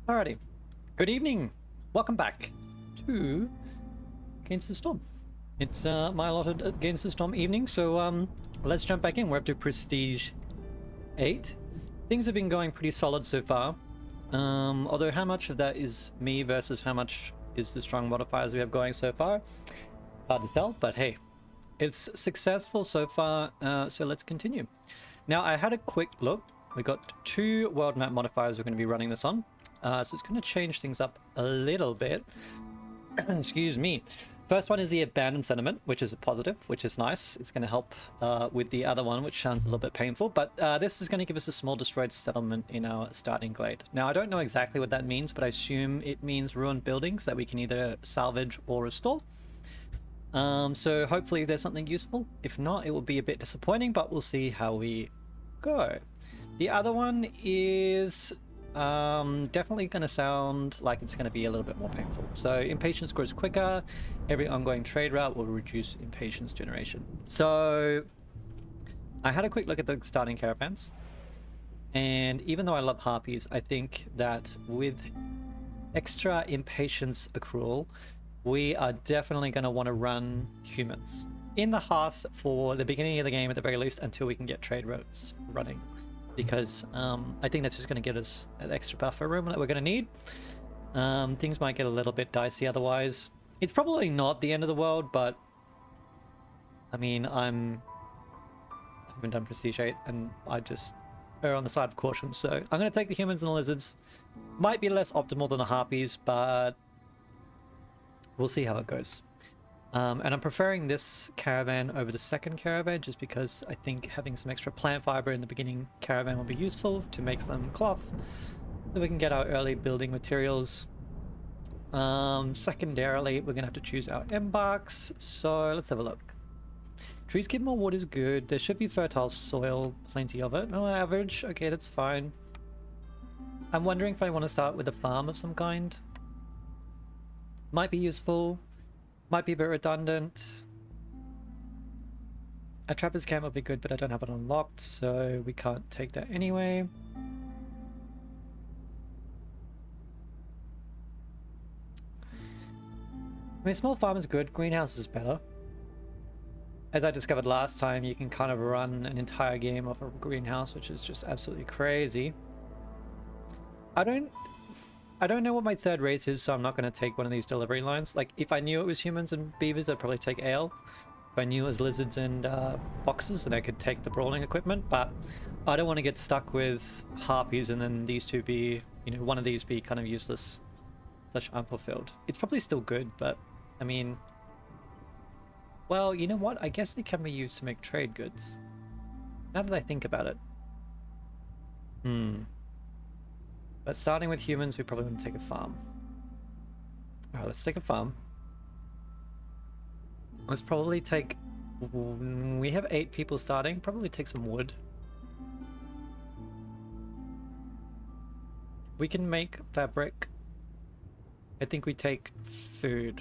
Alrighty. Good evening. Welcome back to Against the Storm. It's my allotted Against the Storm evening, so let's jump back in. We're up to Prestige 8. Things have been going pretty solid so far. Although how much of that is me versus how much is the strong modifiers we have going so far? Hard to tell, but hey, it's successful so far, so let's continue. Now, I had a quick look. We got 2 world map modifiers we're going to be running this on. So it's going to change things up a little bit. Excuse me. First one is the abandoned sentiment, which is a positive, which is nice. It's going to help with the other one, which sounds a little bit painful, but this is going to give us a small destroyed settlement in our starting glade. Now, I don't know exactly what that means, but I assume it means ruined buildings that we can either salvage or restore. So hopefully there's something useful. If not, it will be a bit disappointing, but we'll see how we go. The other one is definitely going to sound like it's going to be a little bit more painful. So impatience grows quicker. Every ongoing trade route will reduce impatience generation. So I had a quick look at the starting caravans, and even though I love harpies, I think that with extra impatience accrual, we are definitely going to want to run humans in the hearth for the beginning of the game at the very least, until we can get trade routes running. Because I think that's just going to give us an extra buffer room that we're going to need. Things might get a little bit dicey otherwise. It's probably not the end of the world, but I mean, I haven't done Prestige 8, and I just err on the side of caution. So I'm going to take the humans and the lizards. Might be less optimal than the harpies, but we'll see how it goes. And I'm preferring this caravan over the second caravan, just because I think having some extra plant fiber in the beginning caravan will be useful to make some cloth, so we can get our early building materials. Secondarily, we're gonna have to choose our embarks, so let's have a look. Trees give more wood is good. There should be fertile soil, plenty of it. No average, okay, that's fine. I'm wondering if I want to start with a farm of some kind. Might be useful. Might be a bit redundant. A trapper's camp would be good, but I don't have it unlocked, so we can't take that anyway. I mean, small farm is good. Greenhouse is better. As I discovered last time, you can kind of run an entire game off a greenhouse, which is just absolutely crazy. I don't know what my third race is, so I'm not going to take one of these delivery lines. Like, if I knew it was humans and beavers, I'd probably take ale. If I knew it was lizards and foxes, then I could take the brawling equipment. But I don't want to get stuck with harpies and then these two be, you know, one of these be kind of useless / unfulfilled. It's probably still good, but I mean, well, you know what? I guess they can be used to make trade goods. Now that I think about it. But starting with humans, we probably want to take a farm. Alright, let's take a farm. Let's probably take... We have 8 people starting. Probably take some wood. We can make fabric. I think we take food.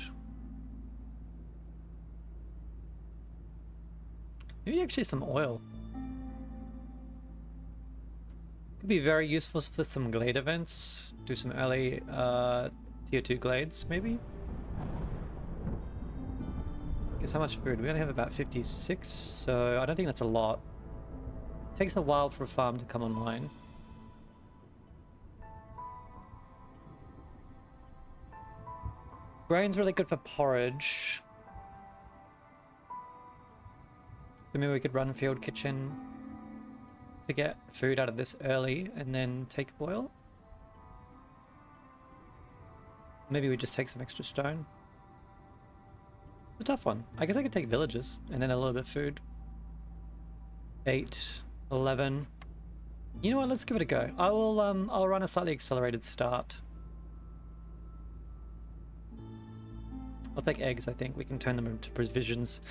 Maybe actually some oil. Could be very useful for some glade events. Do some early tier 2 glades, maybe? Guess how much food? We only have about 56, so I don't think that's a lot. Takes a while for a farm to come online. Grain's really good for porridge. So maybe we could run field kitchen to get food out of this early and then take oil. Maybe we just take some extra stone. It's a tough one. I guess I could take villages and then a little bit of food. 8, 11. You know what? Let's give it a go. I'll run a slightly accelerated start. I'll take eggs. I think we can turn them into provisions.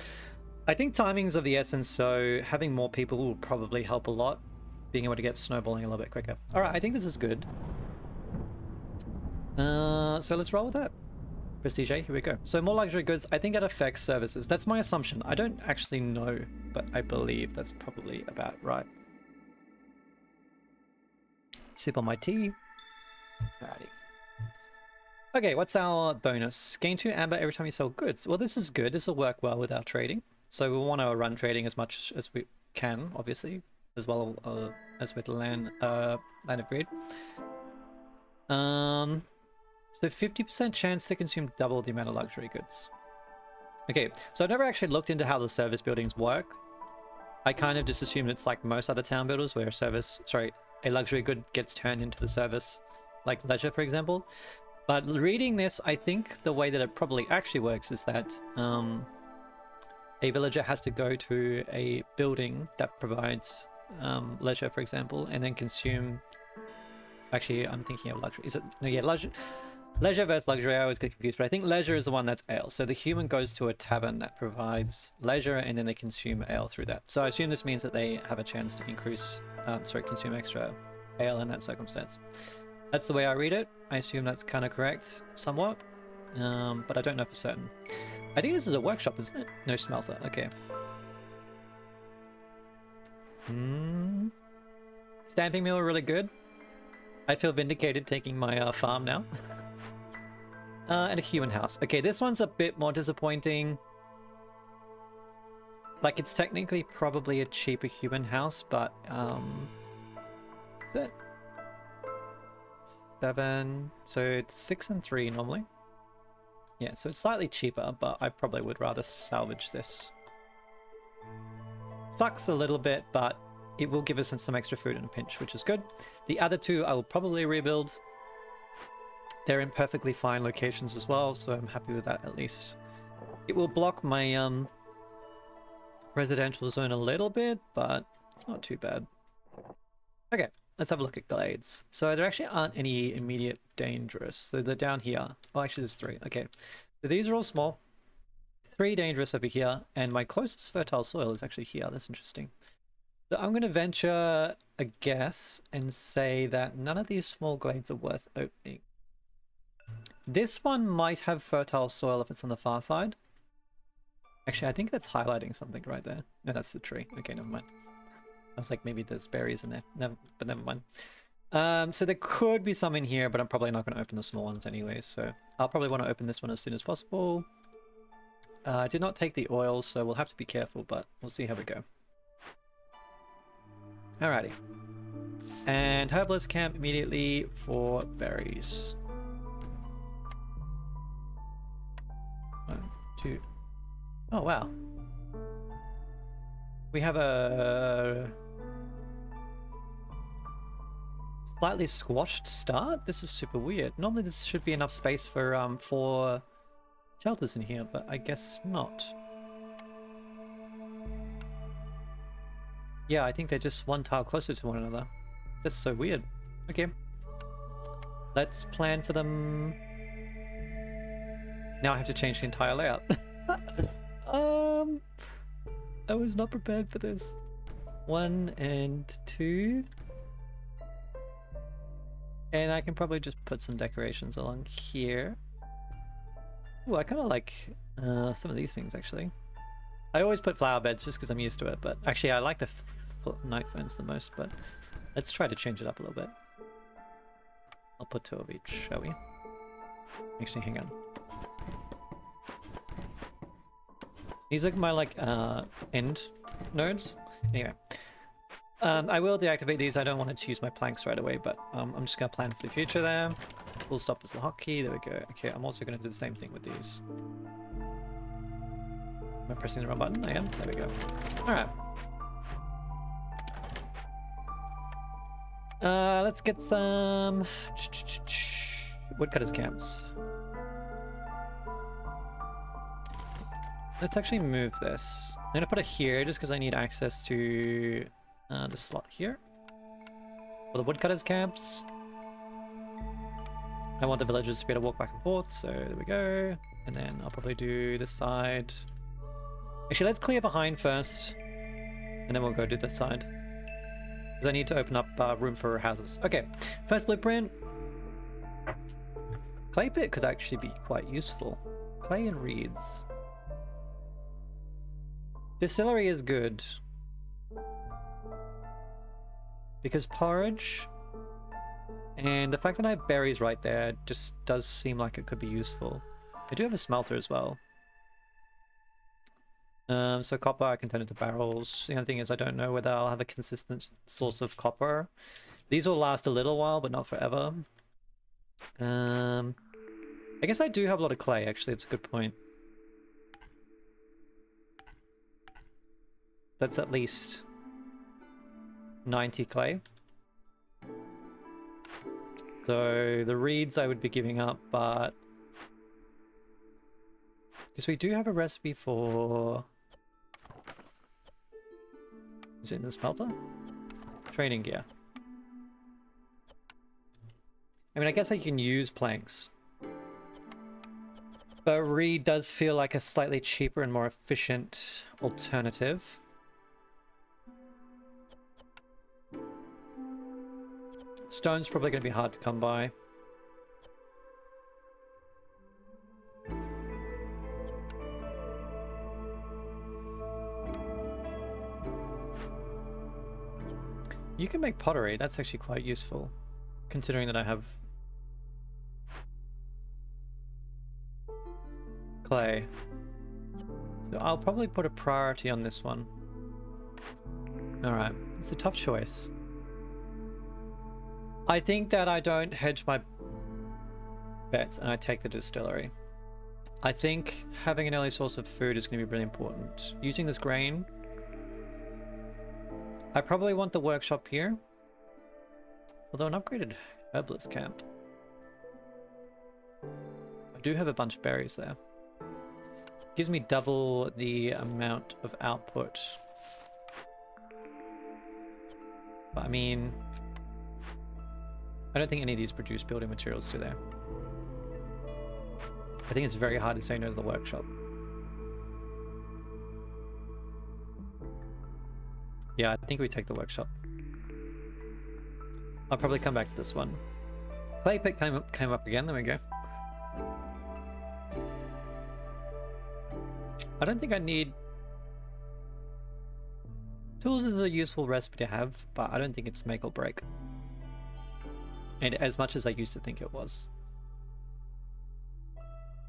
I think timing's of the essence, so having more people will probably help a lot. Being able to get snowballing a little bit quicker. Alright, I think this is good. So let's roll with that. Prestige 8, here we go. So more luxury goods, I think it affects services. That's my assumption. I don't actually know, but I believe that's probably about right. Sip on my tea. Alrighty. Okay, what's our bonus? Gain 2 amber every time you sell goods. Well, this is good. This will work well with our trading. So we want to run trading as much as we can, obviously, as well as with land of greed. So 50% chance to consume double the amount of luxury goods. Okay, so I've never actually looked into how the service buildings work. I kind of just assumed it's like most other town builders where a luxury good gets turned into the service, like leisure, for example. But reading this, I think the way that it probably actually works is that a villager has to go to a building that provides leisure, for example, and then consume... Actually, I'm thinking of luxury. Is it... No, yeah, leisure versus luxury, I always get confused, but I think leisure is the one that's ale. So the human goes to a tavern that provides leisure, and then they consume ale through that. So I assume this means that they have a chance to consume extra ale in that circumstance. That's the way I read it. I assume that's kind of correct, somewhat. But I don't know for certain. I think this is a workshop, isn't it? No, smelter. Okay. Stamping mill really good. I feel vindicated taking my farm now. And a human house. Okay, this one's a bit more disappointing. Like, it's technically probably a cheaper human house, but is it 7? So it's 6 and 3 normally. Yeah, so it's slightly cheaper, but I probably would rather salvage this. Sucks a little bit, but it will give us some extra food in a pinch, which is good. The other two I will probably rebuild. They're in perfectly fine locations as well, so I'm happy with that at least. It will block my residential zone a little bit, but it's not too bad. Okay, let's have a look at glades. So there actually aren't any immediate dangerous. So they're down here. Oh, actually there's 3. Okay, so these are all small. 3 dangerous over here, and my closest fertile soil is actually here. That's interesting. So I'm going to venture a guess and say that none of these small glades are worth opening. This one might have fertile soil if it's on the far side. Actually, I think that's highlighting something right there. No, that's the tree. Okay, never mind. I was like, maybe there's berries in there. But never mind. So there could be some in here, but I'm probably not going to open the small ones anyway. So I'll probably want to open this one as soon as possible. I did not take the oil, so we'll have to be careful, but we'll see how we go. Alrighty. And herbalist camp immediately for berries. 1, 2. Oh, wow. We have a slightly squashed start. This is super weird. Normally this should be enough space for 4 shelters in here, but I guess not. Yeah, I think they're just one tile closer to one another. That's so weird. Okay. Let's plan for them. Now I have to change the entire layout. I was not prepared for this. 1 and 2. And I can probably just put some decorations along here. Ooh, I kind of like some of these things, actually. I always put flower beds just because I'm used to it, but actually I like the night ferns the most, but let's try to change it up a little bit. I'll put 2 of each, shall we? Actually, hang on. These are my, like, end nodes. Anyway. I will deactivate these. I don't want to use my planks right away, but I'm just going to plan for the future there. Full stop is the hotkey. There we go. Okay, I'm also going to do the same thing with these. Am I pressing the wrong button? I am. There we go. Alright. Let's get some woodcutters camps. Let's actually move this. I'm gonna put it here just because I need access to the slot here for the woodcutters camps. I want the villagers to be able to walk back and forth, so there we go. And then I'll probably do this side. Actually, let's clear behind first, and then we'll go do this side. Because I need to open up room for houses. Okay, first blueprint. Clay pit could actually be quite useful. Clay and reeds. Distillery is good. Because porridge... And the fact that I have berries right there just does seem like it could be useful. I do have a smelter as well. So copper I can turn into barrels. The only thing is I don't know whether I'll have a consistent source of copper. These will last a little while, but not forever. I guess I do have a lot of clay, actually. It's a good point. That's at least 90 clay. So the reeds I would be giving up, but because we do have a recipe for... Is it in the smelter? Training gear. I mean, I guess I can use planks. But reed does feel like a slightly cheaper and more efficient alternative. Stone's probably going to be hard to come by. You can make pottery. That's actually quite useful, considering that I have clay. So I'll probably put a priority on this one. Alright, it's a tough choice. I think that I don't hedge my bets and I take the distillery. I think having an early source of food is going to be really important. Using this grain, I probably want the workshop here. Although an upgraded herbalist camp. I do have a bunch of berries there. Gives me double the amount of output. But I mean, I don't think any of these produce building materials, do they? I think it's very hard to say no to the workshop. Yeah, I think we take the workshop. I'll probably come back to this one. Clay pit came up again. There we go. I don't think I need... Tools is a useful recipe to have, but I don't think it's make or break. And as much as I used to think it was.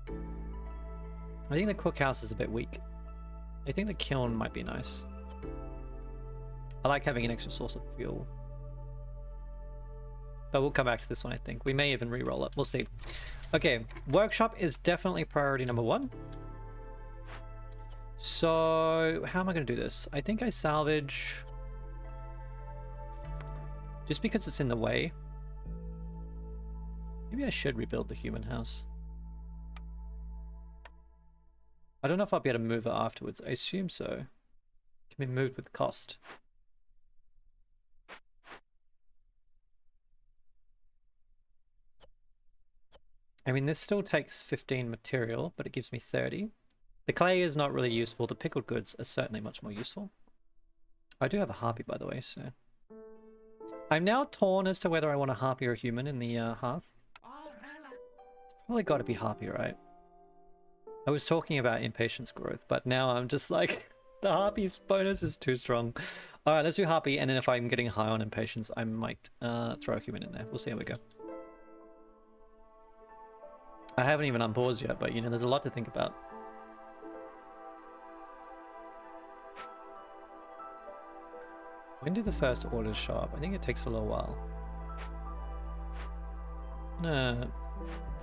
I think the cookhouse is a bit weak. I think the kiln might be nice. I like having an extra source of fuel. But we'll come back to this one, I think. We may even re-roll it. We'll see. Okay, workshop is definitely priority number 1. So, how am I going to do this? I think I salvage... Just because it's in the way. Maybe I should rebuild the human house. I don't know if I'll be able to move it afterwards. I assume so. It can be moved with cost. I mean, this still takes 15 material, but it gives me 30. The clay is not really useful. The pickled goods are certainly much more useful. I do have a harpy, by the way, so... I'm now torn as to whether I want a harpy or a human in the hearth. Probably got to be harpy, right? I was talking about impatience growth, but now I'm just like, the harpy's bonus is too strong. Alright, let's do harpy, and then if I'm getting high on impatience, I might throw a human in there. We'll see how we go. I haven't even unpaused yet, but you know, there's a lot to think about. When do the first orders show up? I think it takes a little while. No.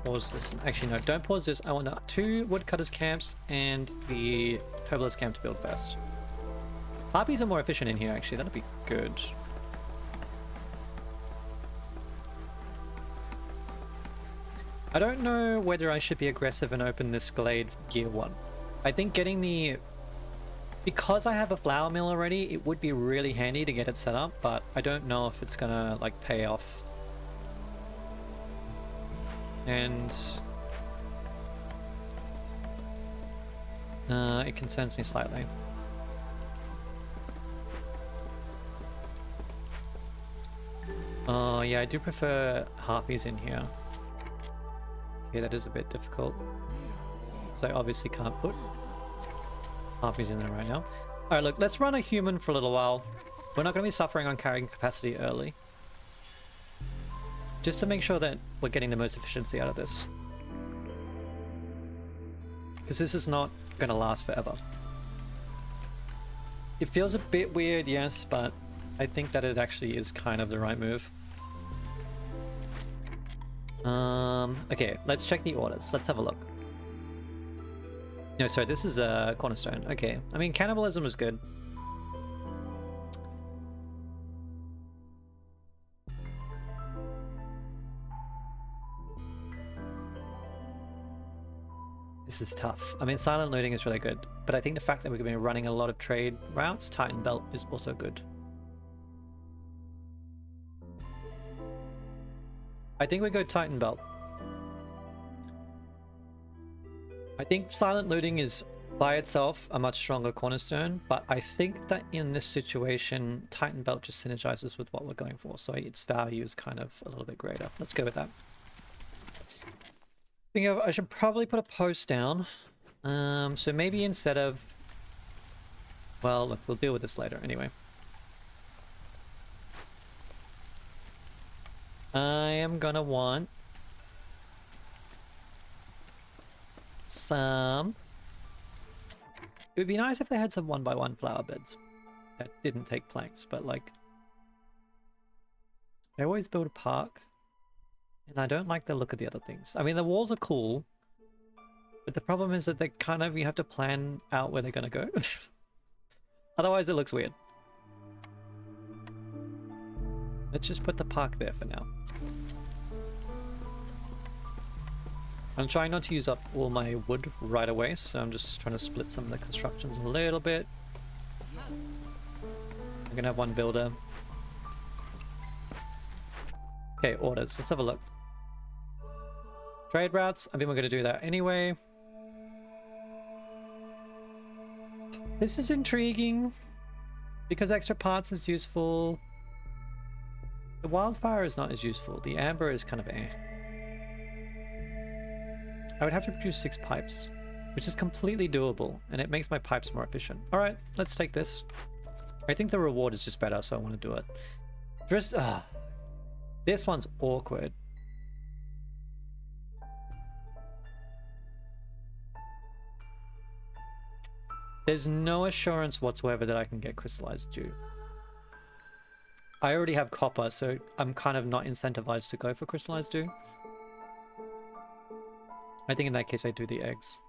Pause this. Actually, no, don't pause this. I want 2 woodcutters camps and the herbalist camp to build first. Harpies are more efficient in here, actually. That'd be good. I don't know whether I should be aggressive and open this Glade Gear 1. I think getting the... Because I have a flour mill already, it would be really handy to get it set up, but I don't know if it's gonna, like, pay off. And... it concerns me slightly. Oh, yeah, I do prefer harpies in here. Okay, that is a bit difficult. So I obviously can't put harpies in there right now. Alright, look, let's run a human for a little while. We're not going to be suffering on carrying capacity early. just to make sure that we're getting the most efficiency out of this. Because this is not going to last forever. It feels a bit weird, yes, but I think that it actually is kind of the right move. Okay, let's check the orders. Let's have a look. No, sorry, this is a cornerstone. Okay, I mean, cannibalism is good. This is tough. I mean, silent looting is really good, but I think the fact that we're going to be running a lot of trade routes, Titan Belt is also good. I think we go Titan Belt. I think silent looting is by itself a much stronger cornerstone, but I think that in this situation, Titan Belt just synergizes with what we're going for, so its value is kind of a little bit greater. Let's go with that. I should probably put a post down. So maybe instead of... Well, look, we'll deal with this later anyway. I am gonna want some... It would be nice if they had some 1x1 flower beds that didn't take planks, but like... They always build a park. And I don't like the look of the other things. I mean, the walls are cool, but the problem is that they kind of, you have to plan out where they're going to go. Otherwise, it looks weird. Let's just put the park there for now. I'm trying not to use up all my wood right away, so I'm just trying to split some of the constructions a little bit. I'm going to have one builder. Okay, orders. Let's have a look. Trade routes, I think we're going to do that anyway. This is intriguing because extra parts is useful. The wildfire is not as useful. The amber is kind of eh. I would have to produce 6 pipes, which is completely doable, and it makes my pipes more efficient. All right, let's take this. I think the reward is just better, so I want to do it. This one's awkward. There's no assurance whatsoever that I can get crystallized dew. I already have copper, so I'm kind of not incentivized to go for crystallized dew. I think in that case I do the eggs.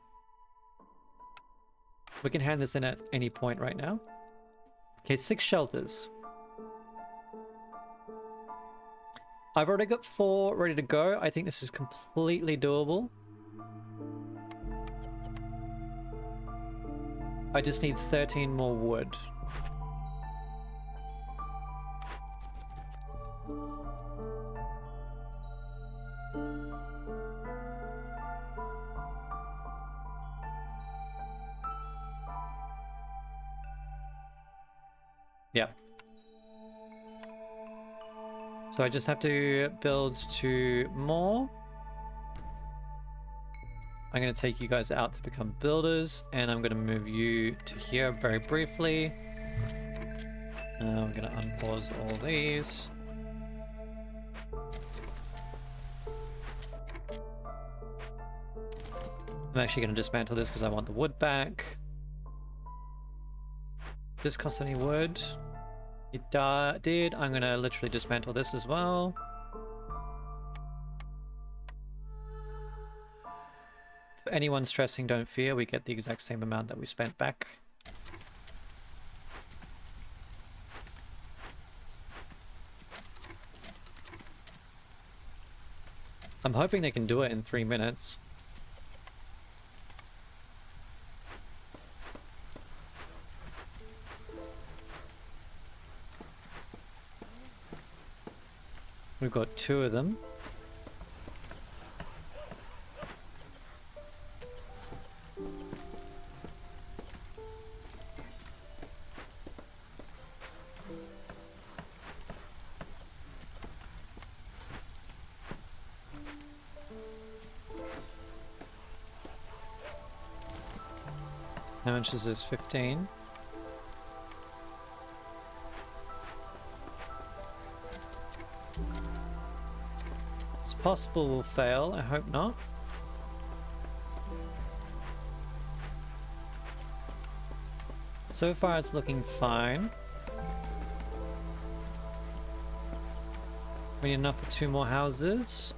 We can hand this in at any point right now. Okay, 6 shelters. I've already got 4 ready to go. I think this is completely doable. I just need 13 more wood. Yeah. So I just have to build 2 more. I'm going to take you guys out to become builders, and I'm going to move you to here very briefly. I'm going to unpause all these. I'm actually going to dismantle this because I want the wood back. This cost any wood? It did. I'm going to literally dismantle this as well. If anyone's stressing, don't fear. We get the exact same amount that we spent back. I'm hoping they can do it in 3 minutes. We've got 2 of them. How much is this? 15? It's possible we'll fail, I hope not. So far it's looking fine. We need enough for 2 more houses.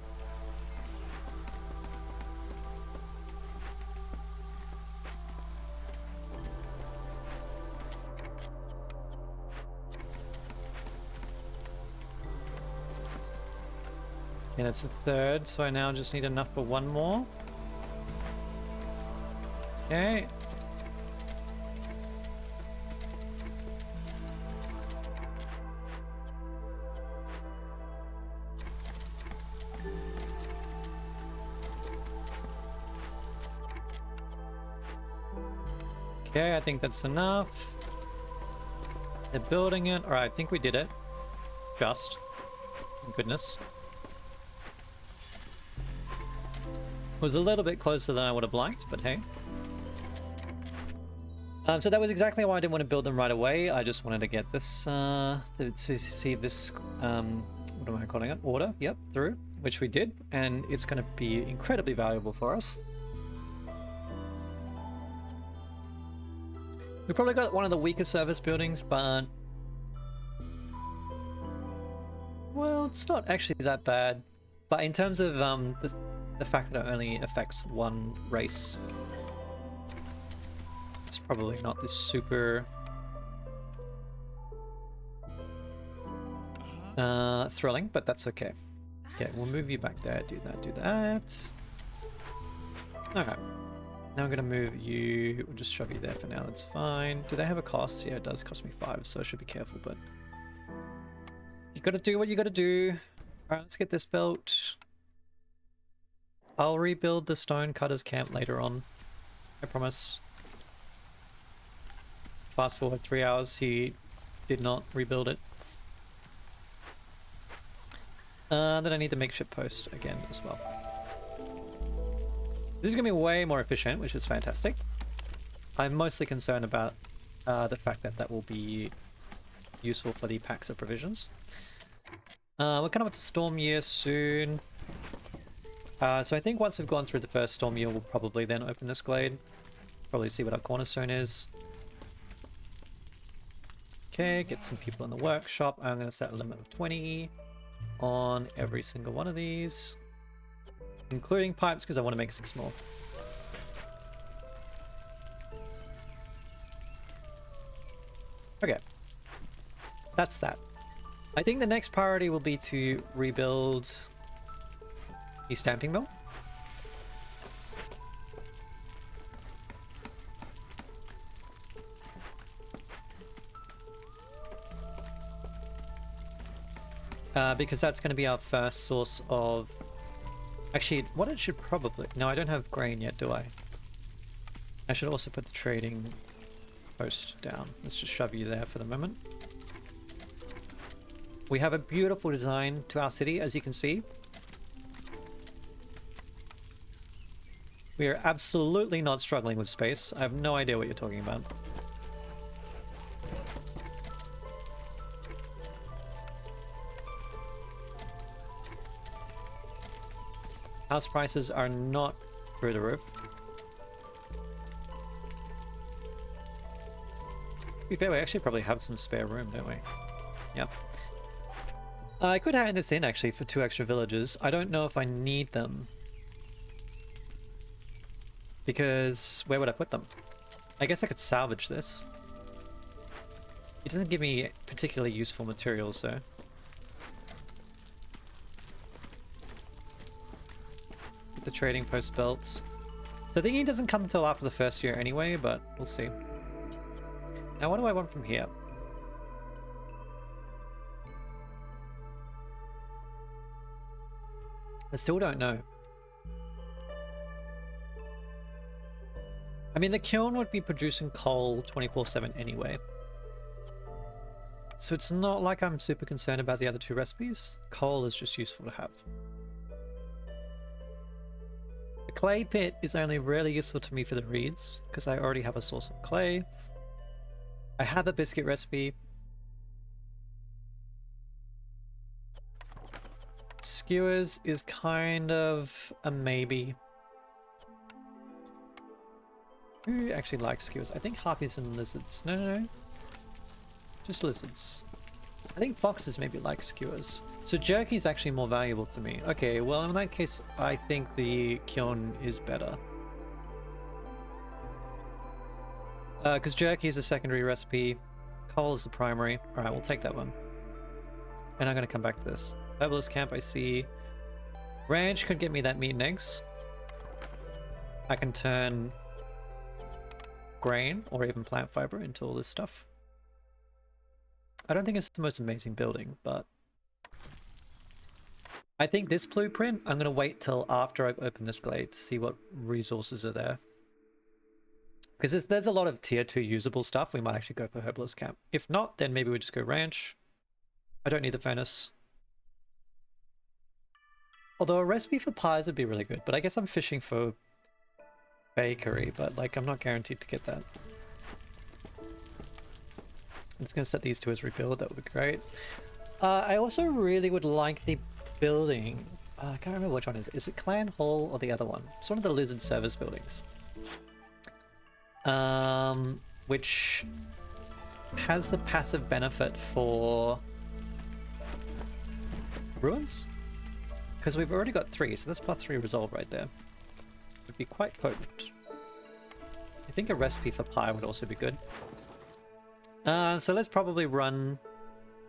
Okay, that's a third, so I now just need enough for 1 more. Okay. Okay, I think that's enough. They're building it. Alright, I think we did it. Just. Thank goodness. It was a little bit closer than I would have liked, but hey. So that was exactly why I didn't want to build them right away. I just wanted to get this, to see this, what am I calling it? Order, yep, through, which we did, and it's going to be incredibly valuable for us. We probably got one of the weaker service buildings, but... well, it's not actually that bad. But in terms of the fact that it only affects 1 race, it's probably not this super thrilling, but that's okay. Okay, we'll move you back there, do that, do that. Okay. Now I'm going to move you, we'll just shove you there for now, that's fine. Do they have a cost? Yeah, it does cost me 5, so I should be careful, but... you gotta do what you gotta do. Alright, let's get this built. I'll rebuild the stone cutter's camp later on. I promise. Fast forward 3 hours, he did not rebuild it. Then I need the makeshift post again as well. This is going to be way more efficient, which is fantastic. I'm mostly concerned about the fact that that will be useful for the packs of provisions. We're coming up to storm year soon. So I think once we've gone through the first storm year, we'll probably then open this glade. Probably see what our cornerstone is. Okay, get some people in the workshop. I'm going to set a limit of 20 on every single one of these, including pipes, because I want to make 6 more. Okay, that's that. I think the next priority will be to rebuild the stamping mill. Because that's going to be our first source of... actually, what it should probably... no, I don't have grain yet, do I? I should also put the trading post down. Let's just shove you there for the moment. We have a beautiful design to our city, as you can see. We are absolutely not struggling with space. I have no idea what you're talking about. House prices are not through the roof. To be fair, we actually probably have some spare room, don't we? Yep. I could hand this in actually for 2 extra villages. I don't know if I need them. Because where would I put them? I guess I could salvage this. It doesn't give me particularly useful materials though. The trading post built. The thingy doesn't come until after the first year anyway, but we'll see. Now what do I want from here? I still don't know. I mean, the kiln would be producing coal 24/7 anyway. So it's not like I'm super concerned about the other 2 recipes. Coal is just useful to have. The clay pit is only really useful to me for the reeds, because I already have a source of clay. I have a biscuit recipe. Skewers is kind of a maybe. Who actually likes skewers? I think harpies and lizards. No. Just lizards. I think foxes maybe like skewers. So jerky is actually more valuable to me. Okay, well in that case, I think the Kion is better. Because jerky is a secondary recipe. Coal is the primary. Alright, we'll take that one. And I'm going to come back to this. Herbalist camp, I see. Ranch could get me that meat and eggs. I can turn grain or even plant fiber into all this stuff. I don't think it's the most amazing building, but I think this blueprint, I'm going to wait till after I've opened this glade to see what resources are there. Because there's a lot of tier 2 usable stuff. We might actually go for herbalist camp. If not, then maybe we just go ranch. I don't need the furnace. Although a recipe for pies would be really good, but I guess I'm fishing for bakery, but like I'm not guaranteed to get that. I'm just going to set these two as rebuild, that would be great. I also really would like the building. I can't remember which one is it. Is it Clan Hall or the other one? It's one of the lizard service buildings. Which has the passive benefit for ruins? Because we've already got 3, so that's +3 resolve right there. Would be quite potent. I think a recipe for pie would also be good. So let's probably run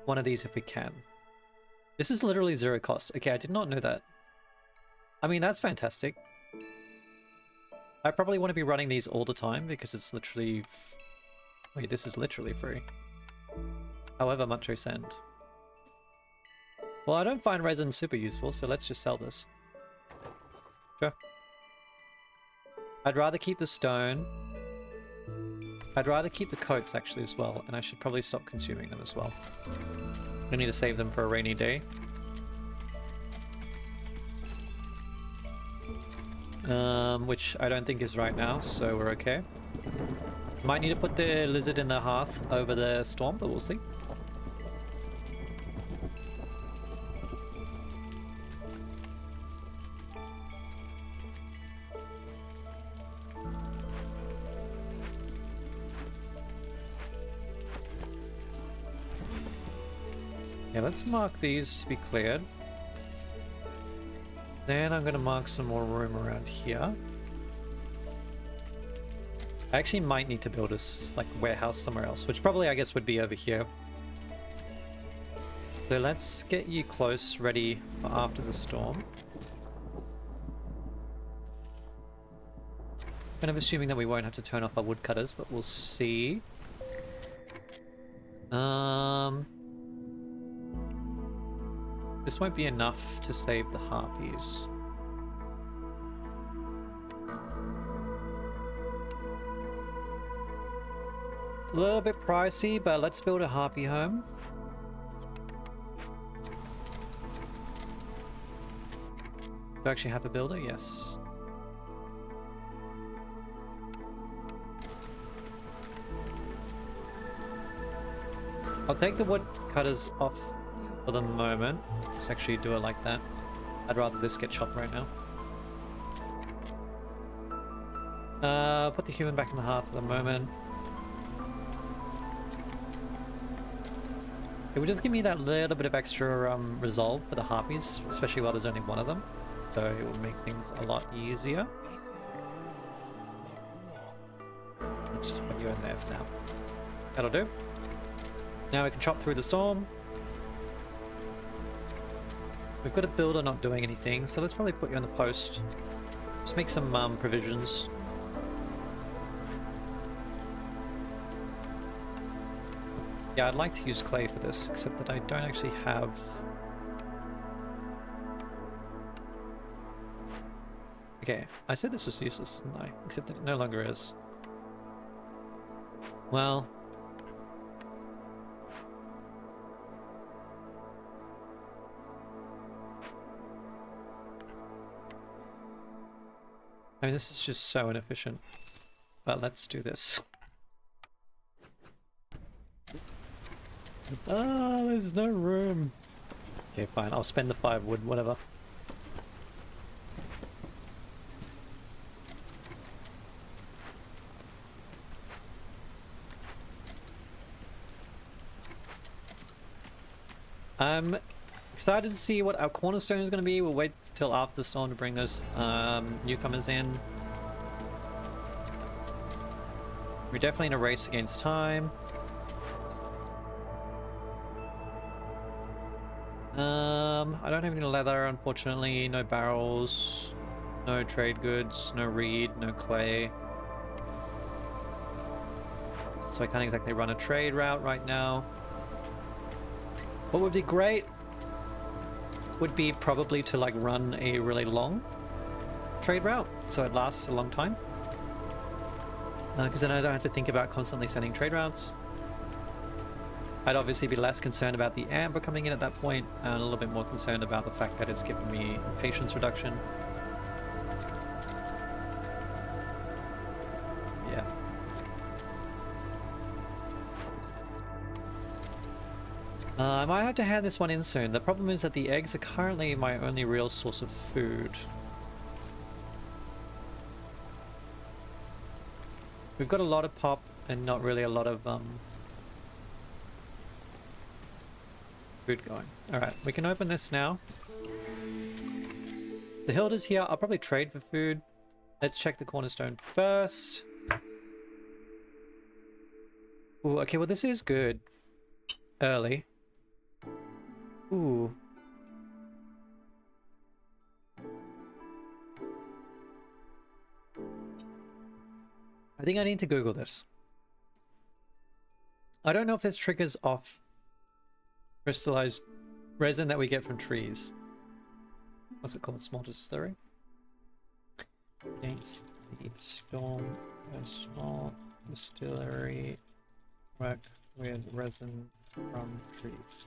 one of these if we can. This is literally 0 cost. Okay, I did not know that. I mean, that's fantastic. I probably want to be running these all the time because it's literally... Wait, this is literally free. However much I send. Well, I don't find resin super useful, so let's just sell this. Sure. I'd rather keep the stone. I'd rather keep the coats actually as well, and I should probably stop consuming them as well. I need to save them for a rainy day. Which I don't think is right now, so we're okay. Might need to put the lizard in the hearth over the storm, but we'll see. Yeah, let's mark these to be cleared. Then I'm going to mark some more room around here. I actually might need to build a like warehouse somewhere else, which probably I guess would be over here. So let's get you close, ready for after the storm. Kind of assuming that we won't have to turn off our woodcutters, but we'll see. This won't be enough to save the harpies. It's a little bit pricey, but let's build a harpy home. Do I actually have a builder? Yes. I'll take the wood cutters off for the moment. Let's actually do it like that. I'd rather this get chopped right now. Put the human back in the hearth for the moment. It would just give me that little bit of extra resolve for the harpies, especially while there's only one of them. So it will make things a lot easier. Let's just put you in there for now. That'll do. Now we can chop through the storm. We've got a builder not doing anything, so let's probably put you on the post. Just make some provisions. Yeah, I'd like to use clay for this, except that I don't actually have... Okay, I said this was useless, didn't I? Except that it no longer is. Well... I mean, this is just so inefficient. But let's do this. Oh, there's no room. Okay, fine. I'll spend the 5 wood, whatever. I'm excited to see what our cornerstone is going to be. We'll wait till after the storm to bring those newcomers in. We're definitely in a race against time. I don't have any leather, unfortunately. No barrels, no trade goods, no reed, no clay. So I can't exactly run a trade route right now. What would be great would be probably to like run a really long trade route so it lasts a long time. Because then I don't have to think about constantly sending trade routes. I'd obviously be less concerned about the amber coming in at that point, and a little bit more concerned about the fact that it's giving me patience reduction. Yeah. I might have to hand this one in soon. The problem is that the eggs are currently my only real source of food. We've got a lot of pop and not really a lot of food going. Alright, we can open this now. The Hilda's here. I'll probably trade for food. Let's check the cornerstone first. Ooh, okay, well this is good. Early. Ooh. I think I need to Google this. I don't know if this triggers off crystallized resin that we get from trees. What's it called? Small distillery? Against the storm, a small distillery work with resin from trees.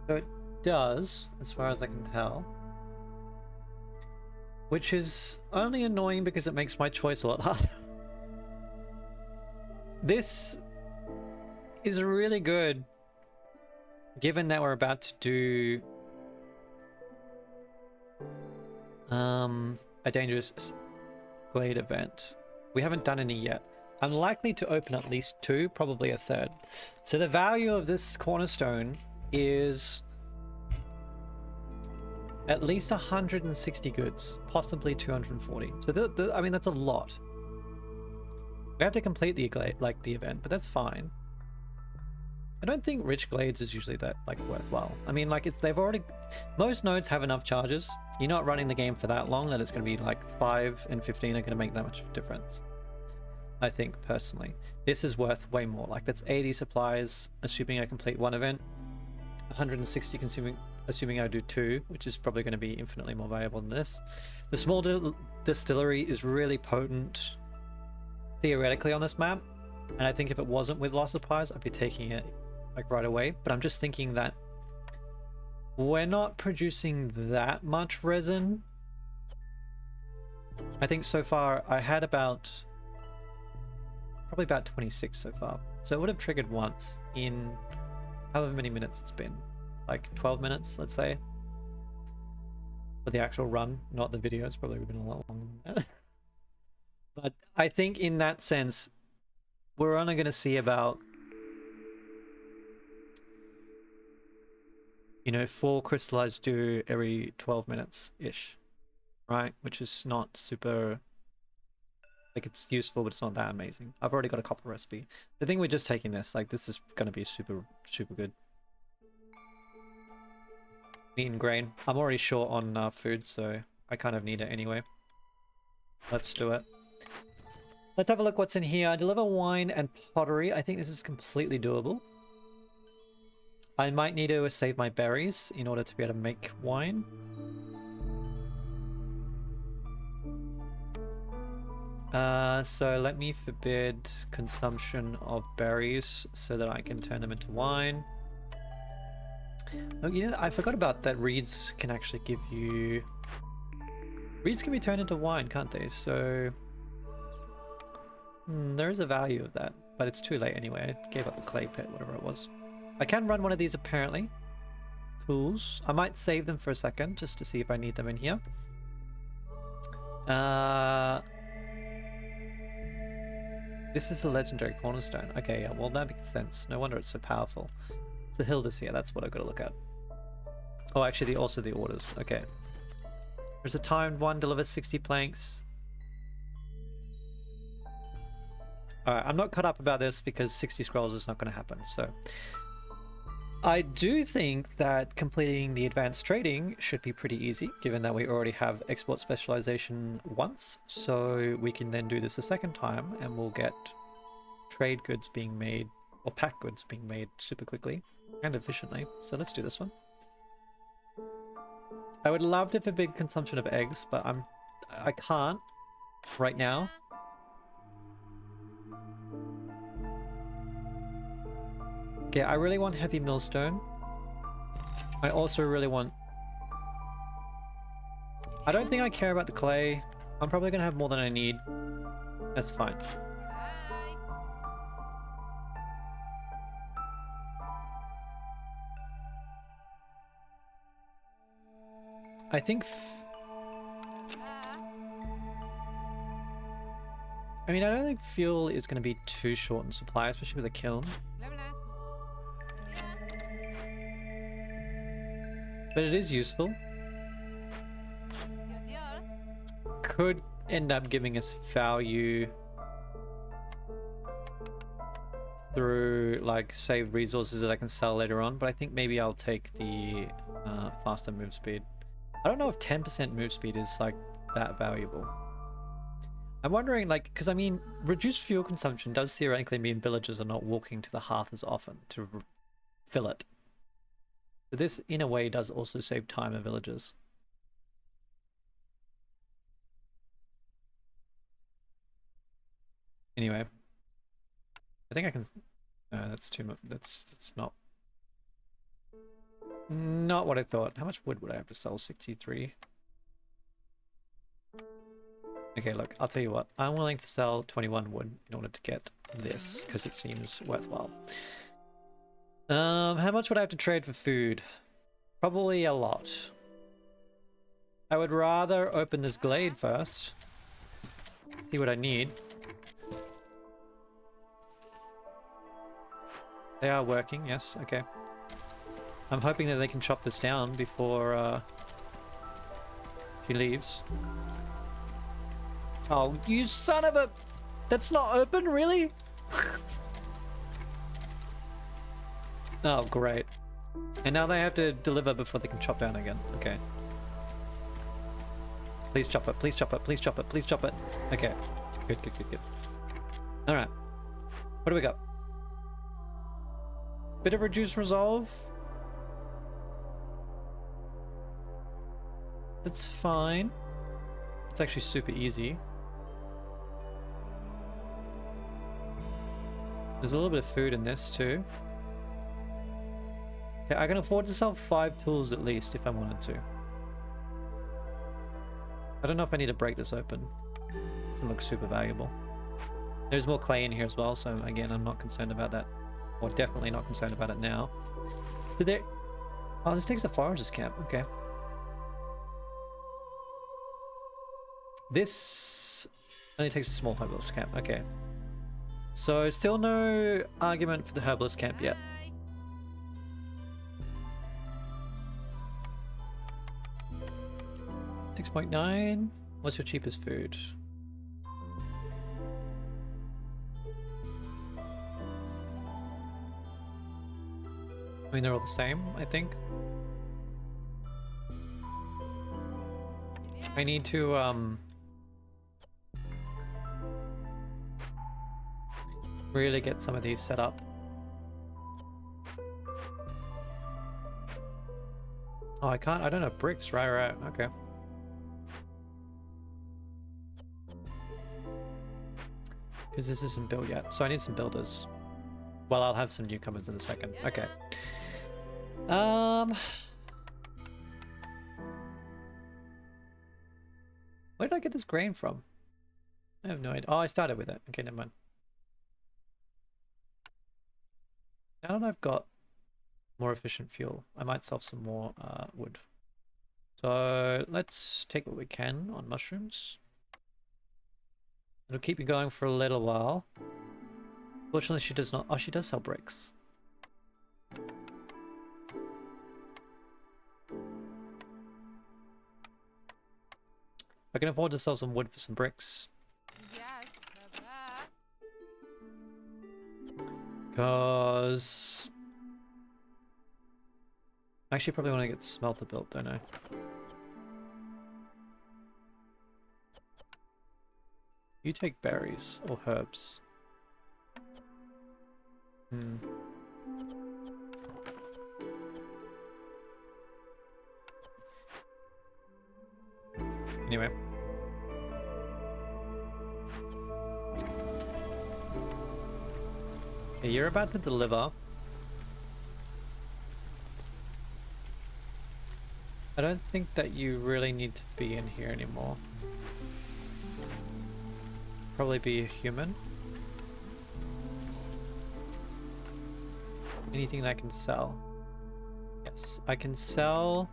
So it does, as far as I can tell. Which is only annoying because it makes my choice a lot harder. This is really good, given that we're about to do a dangerous glade event. We haven't done any yet. I'm likely to open at least 2, probably a 3rd. So the value of this cornerstone is at least 160 goods, possibly 240. So I mean, that's a lot. We have to complete the glade, like the event, but that's fine. I don't think rich glades is usually that like worthwhile. I mean, like they've already, most nodes have enough charges. You're not running the game for that long that it's going to be like 5 and 15 are going to make that much difference. I think personally, this is worth way more. Like that's 80 supplies, assuming I complete 1 event, 160 assuming I do 2, which is probably going to be infinitely more valuable than this. The small distillery is really potent theoretically on this map, and I think if it wasn't with loss supplies, I'd be taking it like right away. But I'm just thinking that we're not producing that much resin. I think so far I had probably about 26 so far. So it would have triggered once in however many minutes it's been. Like 12 minutes, let's say. For the actual run, not the video. It's probably been a lot longer than that. But I think in that sense, we're only going to see about, 4 crystallized dew every 12 minutes-ish. Right? Which is not super... Like, it's useful, but it's not that amazing. I've already got a copper recipe. I think we're just taking this. Like, this is going to be super, super good. Meat and grain. I'm already short on food, so I kind of need it anyway. Let's do it. Let's have a look what's in here. Deliver wine and pottery. I think this is completely doable. I might need to save my berries in order to be able to make wine. So let me forbid consumption of berries so that I can turn them into wine. Oh yeah, I forgot about that. Reeds can actually give you... Reeds can be turned into wine, can't they? So... there is a value of that, but it's too late anyway. I gave up the clay pit, whatever it was. I can run one of these apparently. Tools. I might save them for a second just to see if I need them in here. This is a legendary cornerstone. Okay, yeah, well that makes sense. No wonder it's so powerful. The Hilda's here, that's what I've got to look at. Oh, actually, also the orders. Okay. There's a timed one, delivers 60 planks. Alright, I'm not caught up about this because 60 scrolls is not going to happen, so... I do think that completing the advanced trading should be pretty easy, given that we already have export specialization once, so we can then do this a second time, and we'll get trade goods being made, or pack goods being made super quickly and efficiently. So let's do this one. I would love to forbid consumption of eggs, but I can't right now. Okay, I really want heavy millstone. I also really want... I don't think I care about the clay. I'm probably going to have more than I need. That's fine. I think... I mean, I don't think fuel is going to be too short in supply, especially with a kiln. But it is useful. Could end up giving us value through like saved resources that I can sell later on, but I think maybe I'll take the faster move speed. I don't know if 10% move speed is like that valuable. I'm wondering, like, because I mean, reduced fuel consumption does theoretically mean villagers are not walking to the hearth as often to fill it. But this, in a way, does also save time of villagers. Anyway, I think I can. That's too much. That's not what I thought. How much wood would I have to sell? 63. Okay, look. I'll tell you what. I'm willing to sell 21 wood in order to get this because it seems worthwhile. How much would I have to trade for food? Probably a lot. I would rather open this glade first. See what I need. They are working, yes, okay. I'm hoping that they can chop this down before she leaves. Oh, you son of a... That's not open, really? Oh, great. And now they have to deliver before they can chop down again. Okay. Please chop it, please chop it, please chop it, please chop it. Okay. Good, good, good, good. Alright. What do we got? Bit of reduced resolve. That's fine. It's actually super easy. There's a little bit of food in this too. Okay, I can afford to sell 5 tools at least if I wanted to. I don't know if I need to break this open. It doesn't look super valuable. There's more clay in here as well, so again, I'm not concerned about that. Or definitely not concerned about it now. Did there... Oh, this takes a forager's camp. Okay. This only takes a small herbalist camp. Okay. So still no argument for the herbalist camp yet. 6.9. What's your cheapest food? I mean, they're all the same, I think. I need to, really get some of these set up. Oh, I can't. I don't have bricks. Right. Okay. Because this isn't built yet, so I need some builders. Well, I'll have some newcomers in a second. Okay. Where did I get this grain from? I have no idea. Oh, I started with it. Okay, never mind. Now that I've got more efficient fuel, I might sell some more wood. So let's take what we can on mushrooms. It'll keep me going for a little while. Fortunately, she does not. Oh, she does sell bricks. I can afford to sell some wood for some bricks. Because I actually probably want to get the smelter built, don't I? You take berries or herbs. Anyway. Okay, you're about to deliver. I don't think that you really need to be in here anymore. Probably be a human. Anything that I can sell? Yes, I can sell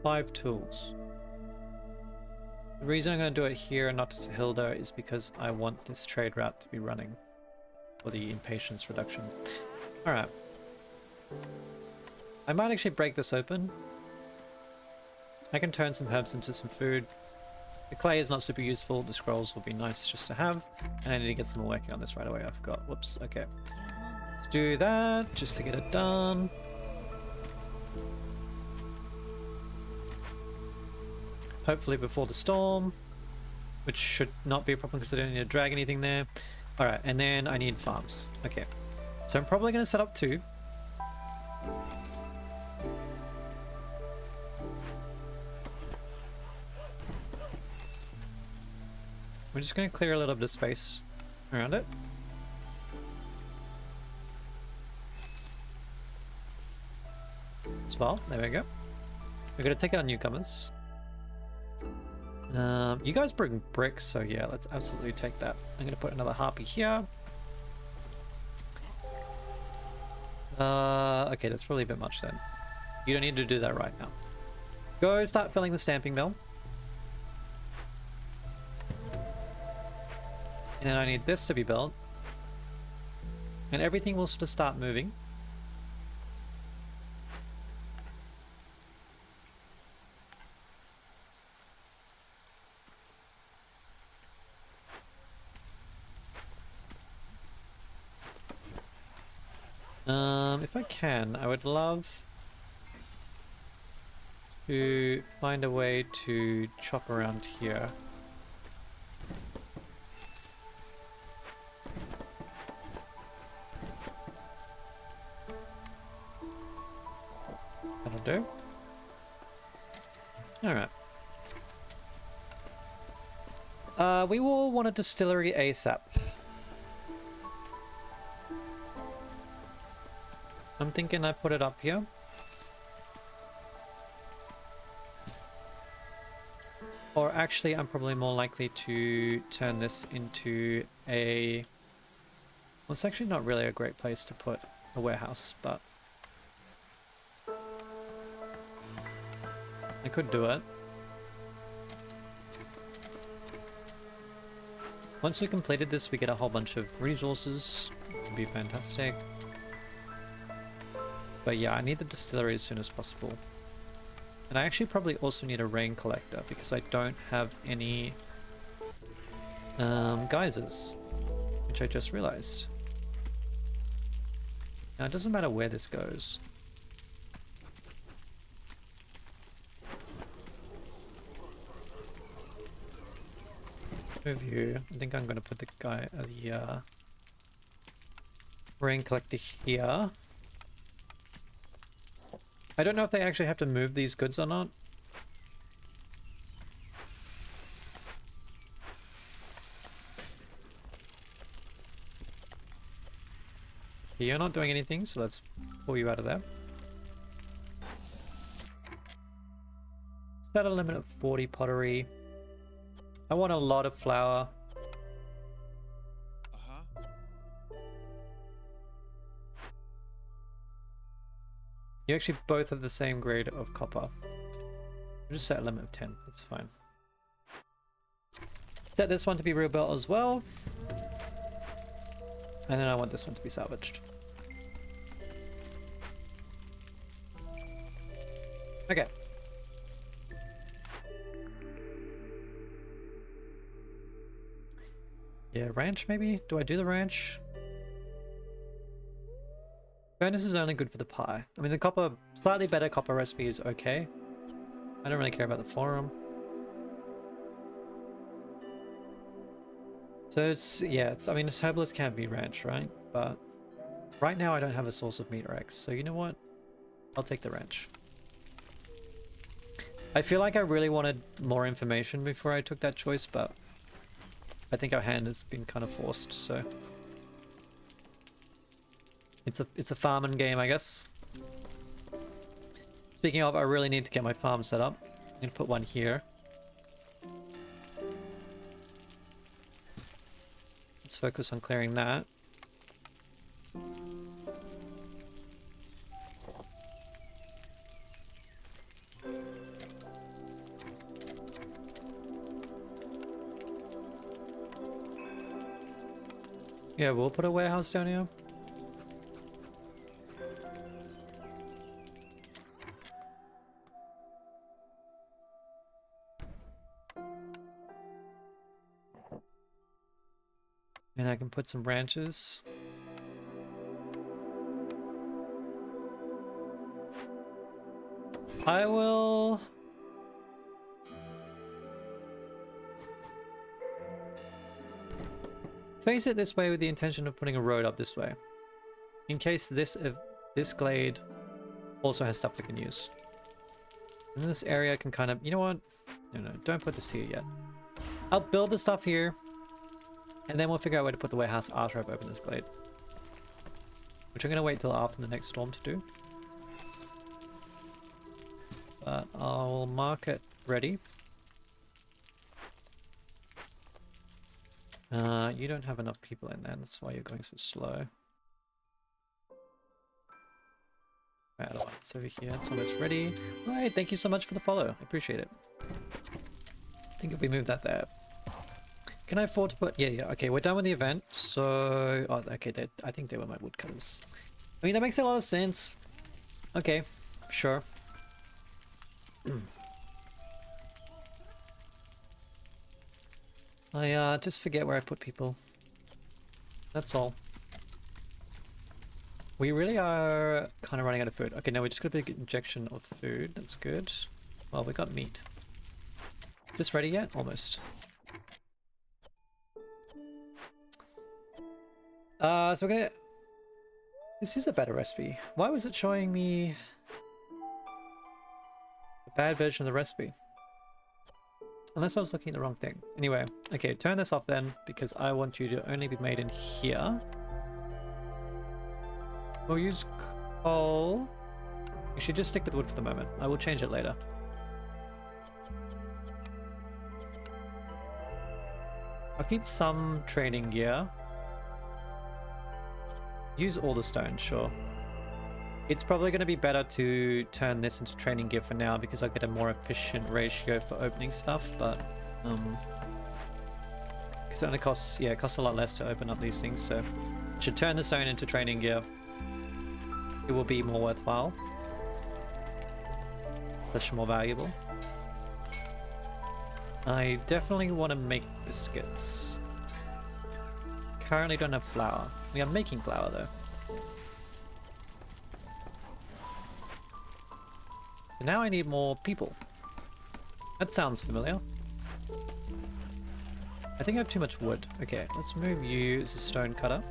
5 tools. The reason I'm going to do it here and not to Sahilda is because I want this trade route to be running for the impatience reduction. Alright. I might actually break this open. I can turn some herbs into some food. The clay is not super useful. The scrolls will be nice just to have. And I need to get someone working on this right away. I forgot. Whoops. Okay. Let's do that just to get it done. Hopefully before the storm, which should not be a problem because I don't need to drag anything there. Alright, and then I need farms. Okay. So I'm probably going to set up 2. We're just going to clear a little bit of space around it. As well, there we go. We're going to take our newcomers. You guys bring bricks, so yeah, let's absolutely take that. I'm going to put another harpy here. Okay, that's probably a bit much then. You don't need to do that right now. Go start filling the stamping mill. And then I need this to be built. And everything will sort of start moving. If I can, I would love to find a way to chop around here. That'll do. Alright. We will want a distillery ASAP. I'm thinking I put it up here. Or actually, I'm probably more likely to turn this into a... Well, it's actually not really a great place to put a warehouse, but... I could do it. Once we completed this, we get a whole bunch of resources. It would be fantastic. But yeah, I need the distillery as soon as possible. And I actually probably also need a rain collector because I don't have any geysers, which I just realized. Now it doesn't matter where this goes. Move you. I think I'm gonna put the guy, rain collector here. I don't know if they actually have to move these goods or not. You're not doing anything, so let's pull you out of there. Set a limit of 40 pottery. I want a lot of flour. You actually both have the same grade of copper. We'll just set a limit of 10. That's fine. Set this one to be rebuilt as well. And then I want this one to be salvaged. Okay. Yeah, ranch maybe? Do I do the ranch? Furnace is only good for the pie. I mean, the copper, slightly better copper recipe is okay. I don't really care about the forum. So it's, yeah, I mean, it's herbalist can be ranch, right? But right now I don't have a source of meat or eggs. So you know what? I'll take the ranch. I feel like I really wanted more information before I took that choice, but I think our hand has been kind of forced, so it's a farming game, I guess. Speaking of, I really need to get my farm set up. I'm gonna put one here. Let's focus on clearing that. Yeah, we'll put a warehouse down here. And I can put some branches. I will... face it this way with the intention of putting a road up this way. In case this glade also has stuff we can use. And this area can kind of... You know what? No, don't put this here yet. I'll build the stuff here. And then we'll figure out where to put the warehouse after I've opened this glade. Which I'm going to wait till after the next storm to do. But I'll mark it ready. You don't have enough people in there, that's why you're going so slow. Right, it's over here, it's almost ready. Alright, thank you so much for the follow, I appreciate it. I think if we move that there. Can I afford to put... Yeah, okay, we're done with the event, so... Oh, okay, I think they were my woodcutters. I mean, that makes a lot of sense. Okay, sure. I just forget where I put people. That's all. We really are kind of running out of food. Okay, now we just got a big injection of food. That's good. Well, we got meat. Is this ready yet? Almost. So we're gonna... This is a better recipe. Why was it showing me a bad version of the recipe? Unless I was looking at the wrong thing. Anyway, okay, turn this off then, because I want you to only be made in here. We'll use coal. You should just stick with wood for the moment. I will change it later. I'll keep some training gear. Use all the stone, sure. It's probably going to be better to turn this into training gear for now because I'll get a more efficient ratio for opening stuff, but because it only costs, yeah, it costs a lot less to open up these things, so should turn the stone into training gear. It will be more worthwhile. Much more valuable. I definitely want to make biscuits. Currently don't have flour. We are making flour though. So now I need more people. That sounds familiar. I think I have too much wood. Okay, let's move you as a stone cutter.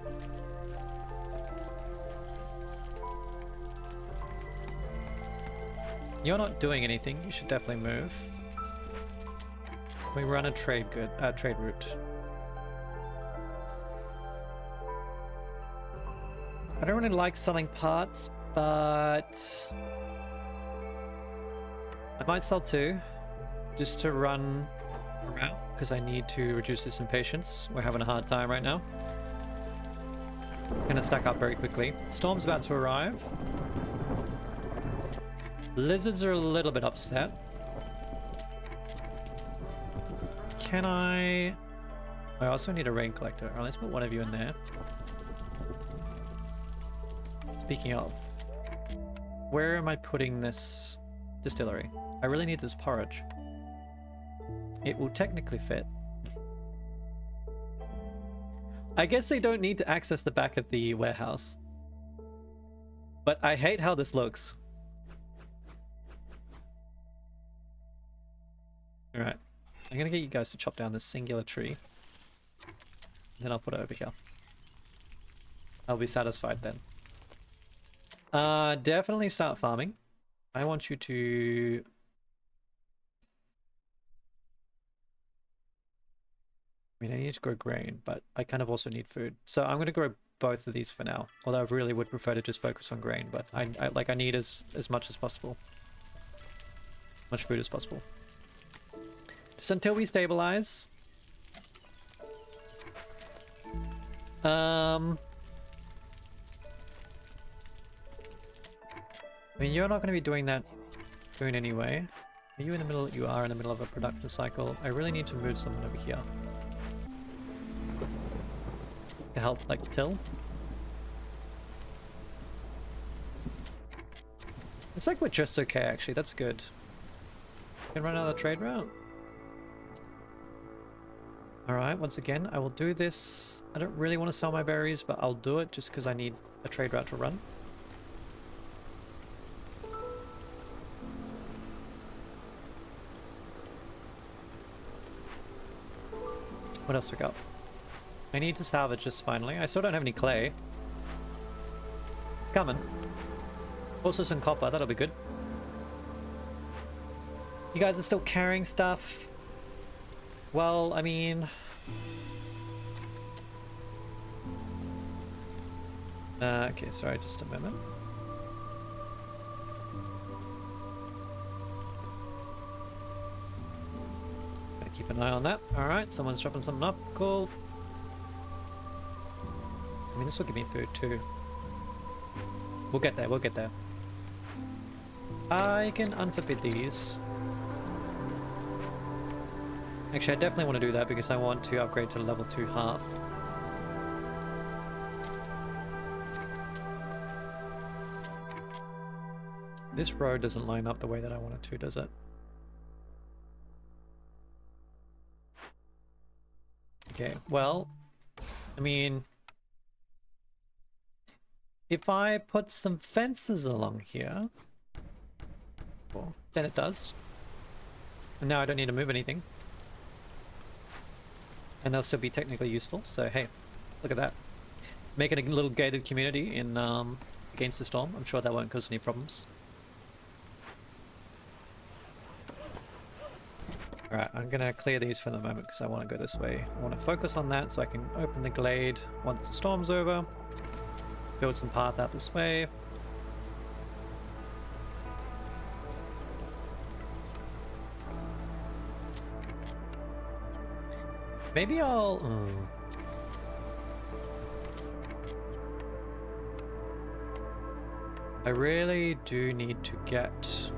You're not doing anything. You should definitely move. We run a trade route. I don't really like selling parts, but I might sell 2 just to run around because I need to reduce this impatience. We're having a hard time right now. It's going to stack up very quickly. Storm's about to arrive. Lizards are a little bit upset. Can I also need a rain collector. Alright, let's put one of you in there. Speaking of, where am I putting this distillery? I really need this porridge. It will technically fit. I guess they don't need to access the back of the warehouse. But I hate how this looks. Alright. I'm gonna get you guys to chop down this singular tree. Then I'll put it over here. I'll be satisfied then. Definitely start farming. I want you to... I mean, I need to grow grain, but I kind of also need food. So I'm going to grow both of these for now. Although I really would prefer to just focus on grain, but I need as much as possible. Much food as possible. Just until we stabilize. I mean, you're not going to be doing that soon anyway. Are you in the middle? You are in the middle of a production cycle. I really need to move someone over here. To help, like, till. Looks like we're just okay, actually. That's good. Can run another trade route. Alright, once again, I will do this. I don't really want to sell my berries, but I'll do it just because I need a trade route to run. What else we got? I need to salvage this finally. I still don't have any clay. It's coming. Also some copper, that'll be good. You guys are still carrying stuff. Well, I mean... okay, sorry, just a moment. Gotta keep an eye on that. Alright, someone's dropping something up. Cool. I mean, this will give me food too. We'll get there, we'll get there. I can unforbid these. Actually, I definitely want to do that because I want to upgrade to level 2 hearth. This road doesn't line up the way that I want it to, does it? Okay, well, I mean... if I put some fences along here... well, then it does. And now I don't need to move anything. And they'll still be technically useful, so hey, look at that. Making a little gated community in Against the Storm. I'm sure that won't cause any problems. Alright, I'm gonna clear these for the moment because I want to go this way. I want to focus on that so I can open the glade once the storm's over. Build some path out this way. Maybe I'll... I really do need to get...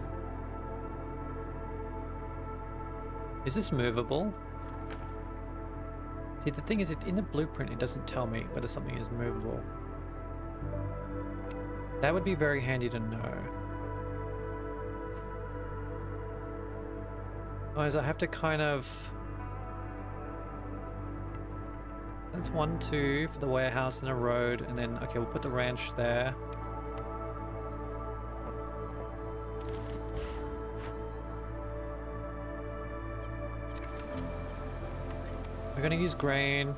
Is this movable? See, the thing is, in the blueprint it doesn't tell me whether something is movable. That would be very handy to know. Otherwise I have to kind of... That's 1, 2 for the warehouse and a road, and then, okay, we'll put the ranch there. We're gonna use grain.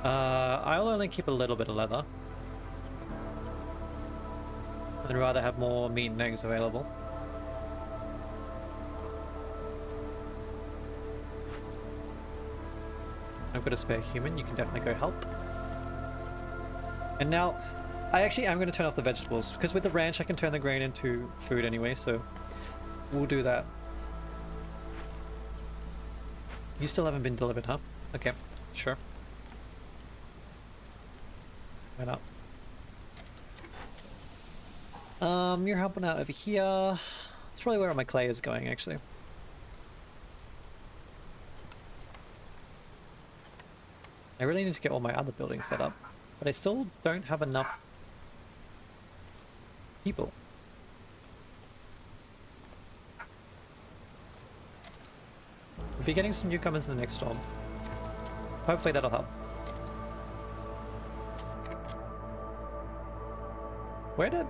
I'll only keep a little bit of leather. I'd rather have more meat and eggs available. I've got a spare human, you can definitely go help. And now, I actually am going to turn off the vegetables, because with the ranch I can turn the grain into food anyway, so we'll do that. You still haven't been delivered, huh? Okay, sure. Why not? You're helping out over here. That's probably where my clay is going, actually. I really need to get all my other buildings set up, but I still don't have enough people. We'll be getting some newcomers in the next storm. Hopefully that'll help. Where did...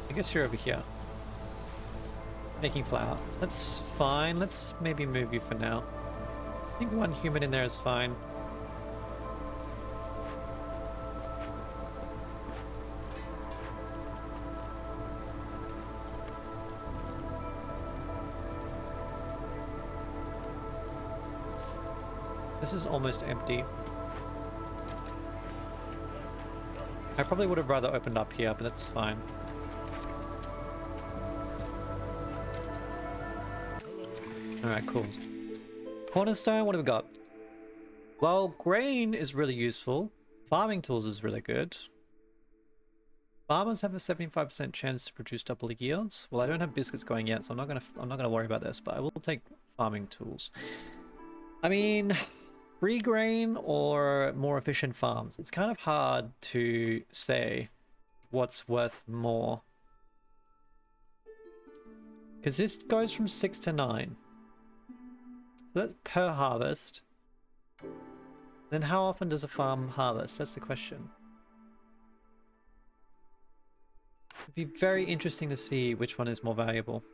I guess you're over here. Making flour. That's fine. Let's maybe move you for now. I think one human in there is fine. This is almost empty. I probably would have rather opened up here, but that's fine. Alright, cool. Cornerstone, what have we got? Well, grain is really useful. Farming tools is really good. Farmers have a 75% chance to produce double yields. Well, I don't have biscuits going yet, so I'm not gonna worry about this, but I will take farming tools. I mean, free grain or more efficient farms. It's kind of hard to say what's worth more. Because this goes from 6 to 9. So that's per harvest. Then how often does a farm harvest? That's the question. It'd be very interesting to see which one is more valuable.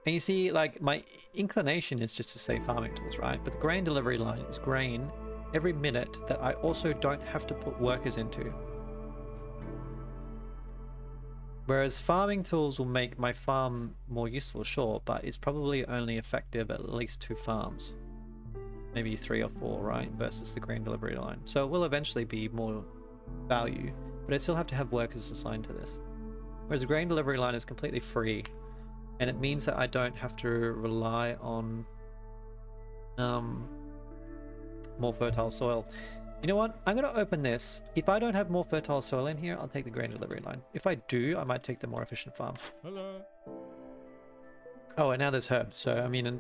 And you see, like, my inclination is just to say farming tools, right? But the grain delivery line is grain every minute that I also don't have to put workers into. Whereas farming tools will make my farm more useful, sure, but it's probably only effective at least 2 farms. Maybe 3 or 4, right? Versus the grain delivery line. So it will eventually be more value, but I still have to have workers assigned to this. Whereas the grain delivery line is completely free, and it means that I don't have to rely on more fertile soil. You know what? I'm going to open this. If I don't have more fertile soil in here, I'll take the grain delivery line. If I do, I might take the more efficient farm. Hello. Oh, and now there's herbs. So, I mean...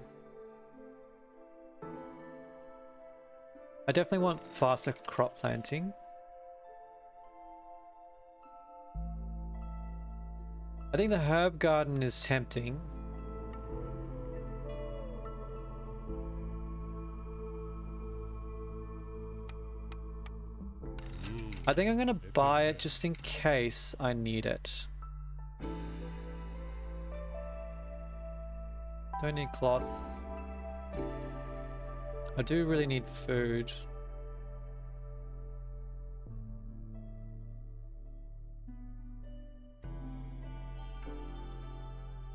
I definitely want faster crop planting. I think the herb garden is tempting. I think I'm going to buy it just in case I need it. Don't need cloth. I do really need food.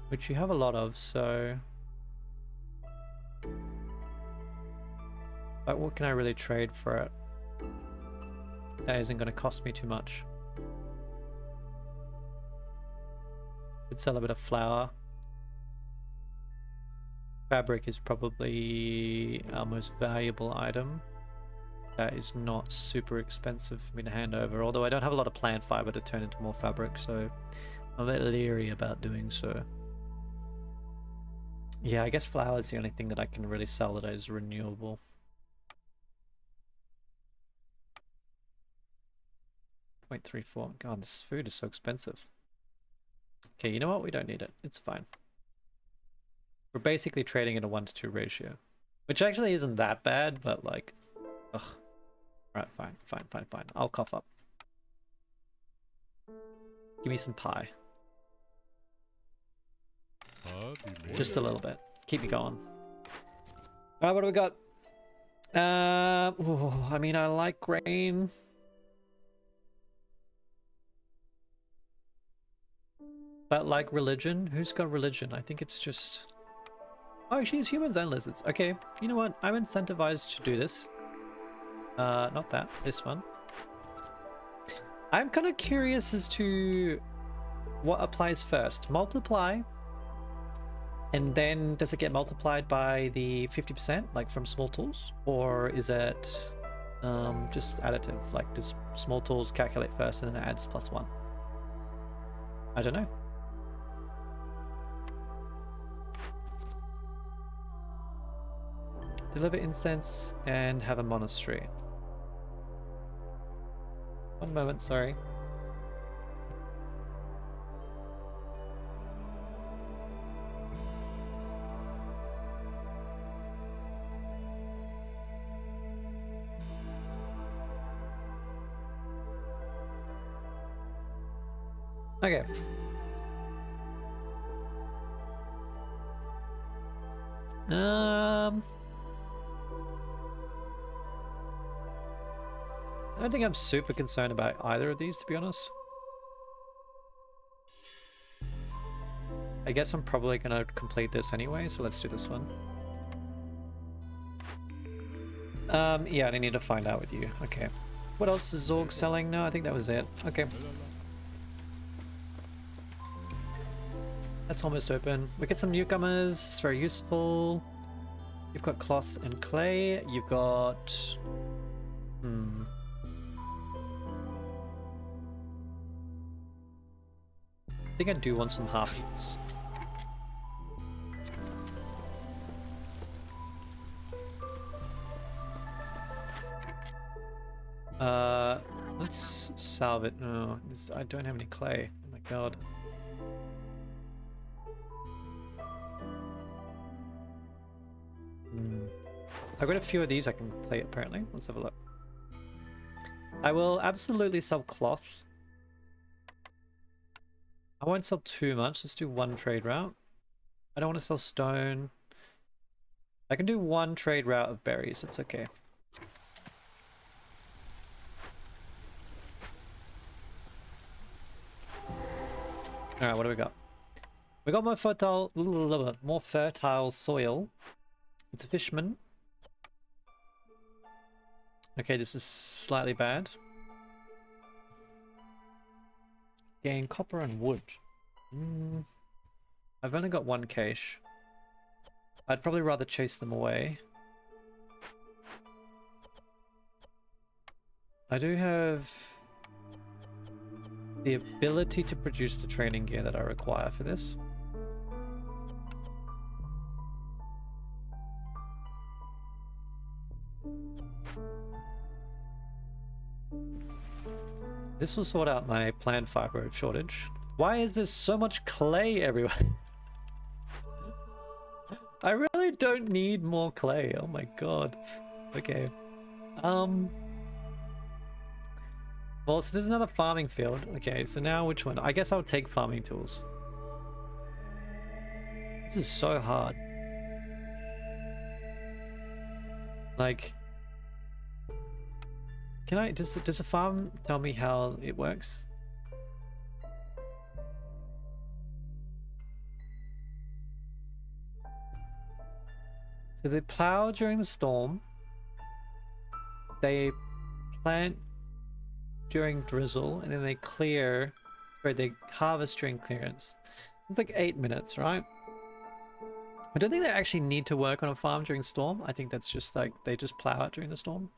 Which you have a lot of, so... But what can I really trade for it? That isn't going to cost me too much. Could sell a bit of flour. Fabric is probably our most valuable item. That is not super expensive for me to hand over, although I don't have a lot of plant fiber to turn into more fabric, so I'm a bit leery about doing so. Yeah, I guess flour is the only thing that I can really sell that is renewable. .34. God, this food is so expensive. Okay, you know what? We don't need it. It's fine. We're basically trading at a 1-to-2 ratio, which actually isn't that bad, but like, ugh. Alright, fine. I'll cough up. Give me some pie. Just a little bit. Keep me going. Alright, what do we got? I mean, I like grain. But like religion? Who's got religion? I think it's just... Oh, she's humans and lizards. Okay, you know what? I'm incentivized to do this. Not that. This one. I'm kind of curious as to what applies first. Multiply. And then does it get multiplied by the 50%, like from small tools? Or is it just additive? Like, does small tools calculate first and then it adds +1? I don't know. Deliver incense and have a monastery. One moment, sorry. Okay. I don't think I'm super concerned about either of these, to be honest. I guess I'm probably gonna complete this anyway, so let's do this one. Yeah, I need to find out with you. Okay. What else is Zorg selling? No, I think that was it. Okay. That's almost open. We get some newcomers, very useful. You've got cloth and clay. You've got... I think I do want some half-eats. Let's salve it. No, I don't have any clay. Oh my god. I've got a few of these I can play apparently. Let's have a look. I will absolutely sell cloth. I won't sell too much. Let's do one trade route. I don't want to sell stone. I can do one trade route of berries. It's okay. Alright, what do we got? We got more fertile soil. It's a fisherman. Okay, this is slightly bad. Gain copper and wood. I've only got one cache. I'd probably rather chase them away. I do have the ability to produce the training gear that I require for this. This will sort out my plant fiber shortage. Why is there so much clay everywhere? I really don't need more clay. Oh my god. Okay. Well, so there's another farming field. Okay, so now which one? I guess I'll take farming tools. This is so hard. Like... Can I... Does a farm tell me how it works? So they plow during the storm. They plant during drizzle, and then they clear, or they harvest during clearance. It's like 8 minutes, right? I don't think they actually need to work on a farm during storm. I think that's just like, they just plow it during the storm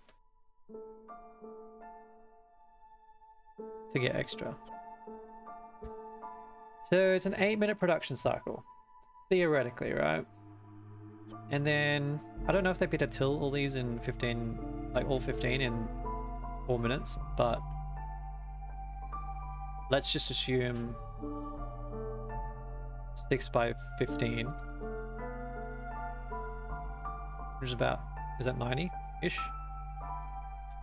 to get extra. So it's an 8-minute production cycle, theoretically, right? And then, I don't know if they'd be able to till all these in 15, like all 15 in 4 minutes, but let's just assume 6 by 15, which is about, is that 90-ish?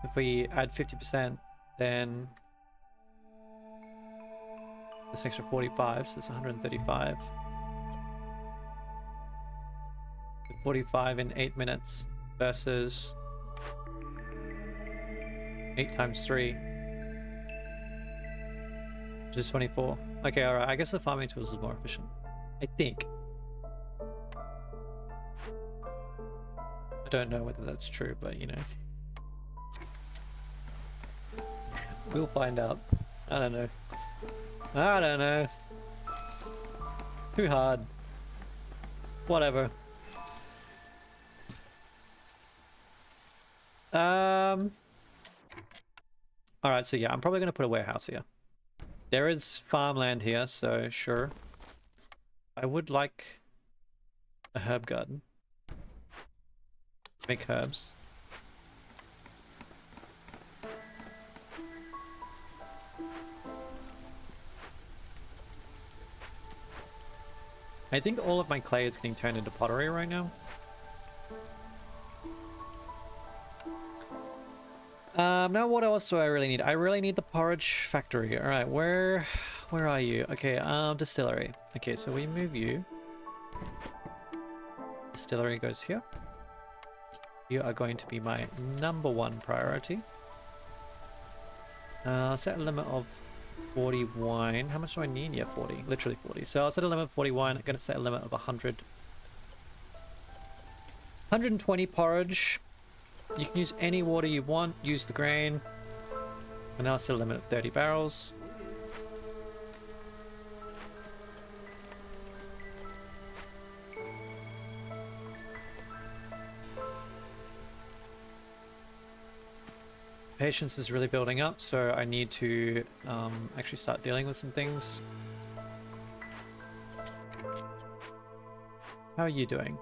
If we add 50%, then this extra 45, so it's 135. 45 in 8 minutes versus 8 times 3, which is 24. Okay, alright, I guess the farming tools is more efficient. I think. I don't know whether that's true, but you know. We'll find out. I don't know. I don't know. It's too hard. Whatever. Alright, so yeah, I'm probably gonna put a warehouse here. There is farmland here, so sure. I would like a herb garden. Make herbs. I think all of my clay is getting turned into pottery right now. Now what else do I really need? I really need the porridge factory. Alright, where are you? Okay, distillery. Okay, so we move you. Distillery goes here. You are going to be my #1 priority. Set a limit of 40 wine. How much do I need? Yeah, 40. Literally 40. So I'll set a limit of 40 wine. I'm going to set a limit of 100. 120 porridge. You can use any water you want. Use the grain. And I'll set a limit of 30 barrels. Patience is really building up, so I need to actually start dealing with some things. How are you doing?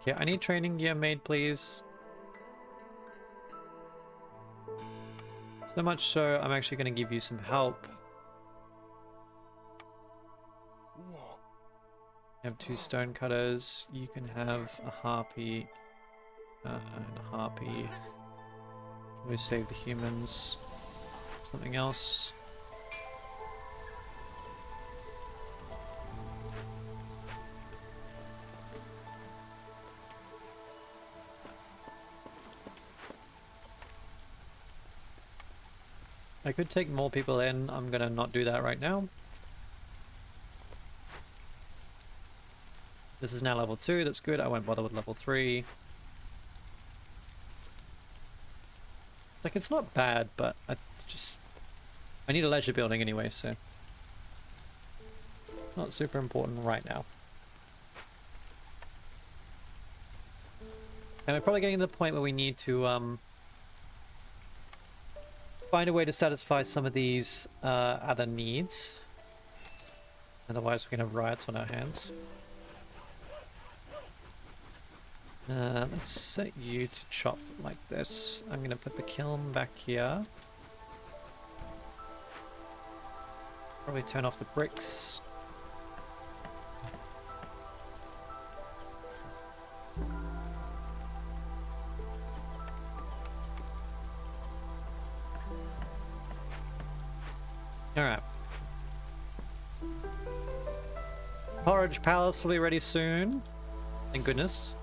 Okay, I need training gear made, please. So much so, I'm actually going to give you some help. You have 2 stone cutters. You can have a harpy and a harpy. We save the humans. Something else. I could take more people in. I'm gonna not do that right now. This is now level 2. That's good. I won't bother with level 3. Like, it's not bad, but I need a leisure building anyway, so it's not super important right now. And we're probably getting to the point where we need to find a way to satisfy some of these other needs. Otherwise we're gonna have riots on our hands. Let's set you to chop like this. I'm gonna put the kiln back here. Probably turn off the bricks. Alright. Porridge Palace will be ready soon. Thank goodness.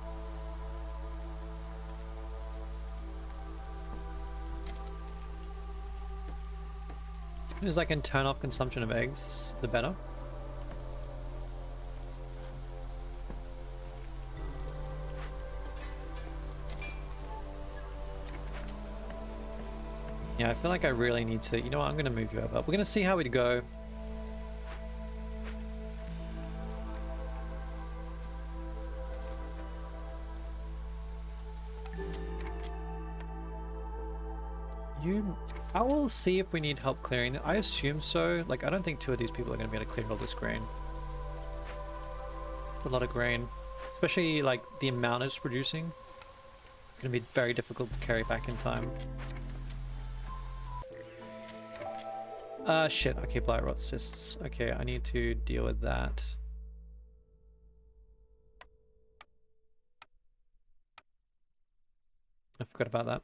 As soon as I can turn off consumption of eggs, the better. Yeah, I feel like I really need to... You know what? I'm going to move you over. We're going to see how we go. I will see if we need help clearing it. I assume so. Like, I don't think 2 of these people are going to be able to clear all this grain. It's a lot of grain. Especially, like, the amount it's producing. It's going to be very difficult to carry back in time. Shit. Okay, blight rot cysts. Okay, I need to deal with that. I forgot about that.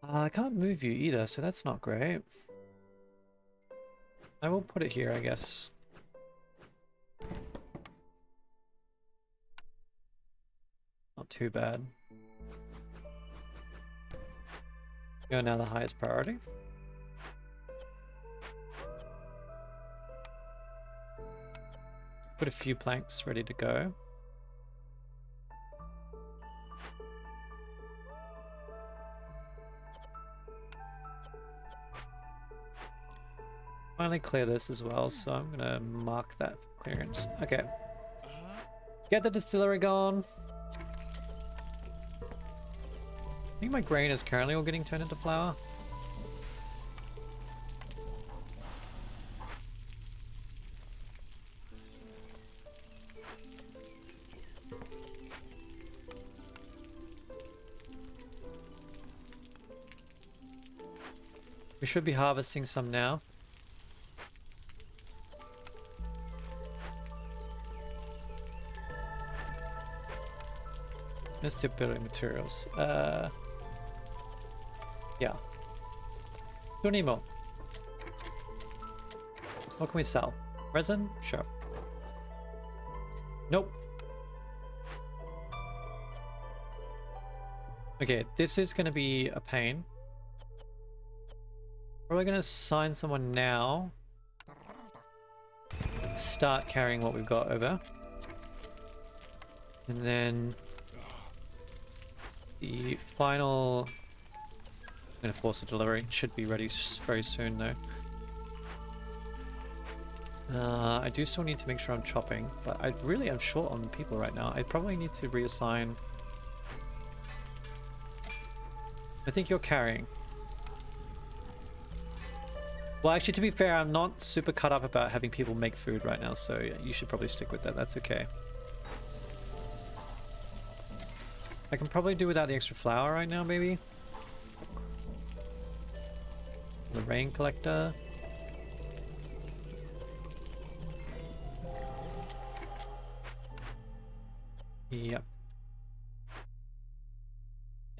I can't move you either, so that's not great. I will put it here, I guess. Not too bad. You're now the highest priority. Put a few planks ready to go. Finally clear this as well, so I'm gonna mark that for clearance. Okay. Get the distillery gone. I think my grain is currently all getting turned into flour. We should be harvesting some now. Let's do building materials. Yeah. Don't need more. What can we sell? Resin? Sure. Nope. Okay, this is going to be a pain. Probably going to assign someone now to start carrying what we've got over. And then the final... I'm going to force a delivery. Should be ready very soon though. I do still need to make sure I'm chopping, but I really am short on people right now. I probably need to reassign. I think you're carrying. Well, actually, to be fair, I'm not super cut up about having people make food right now, so yeah, you should probably stick with that. That's okay. I can probably do without the extra flour right now, maybe. The rain collector. Yep.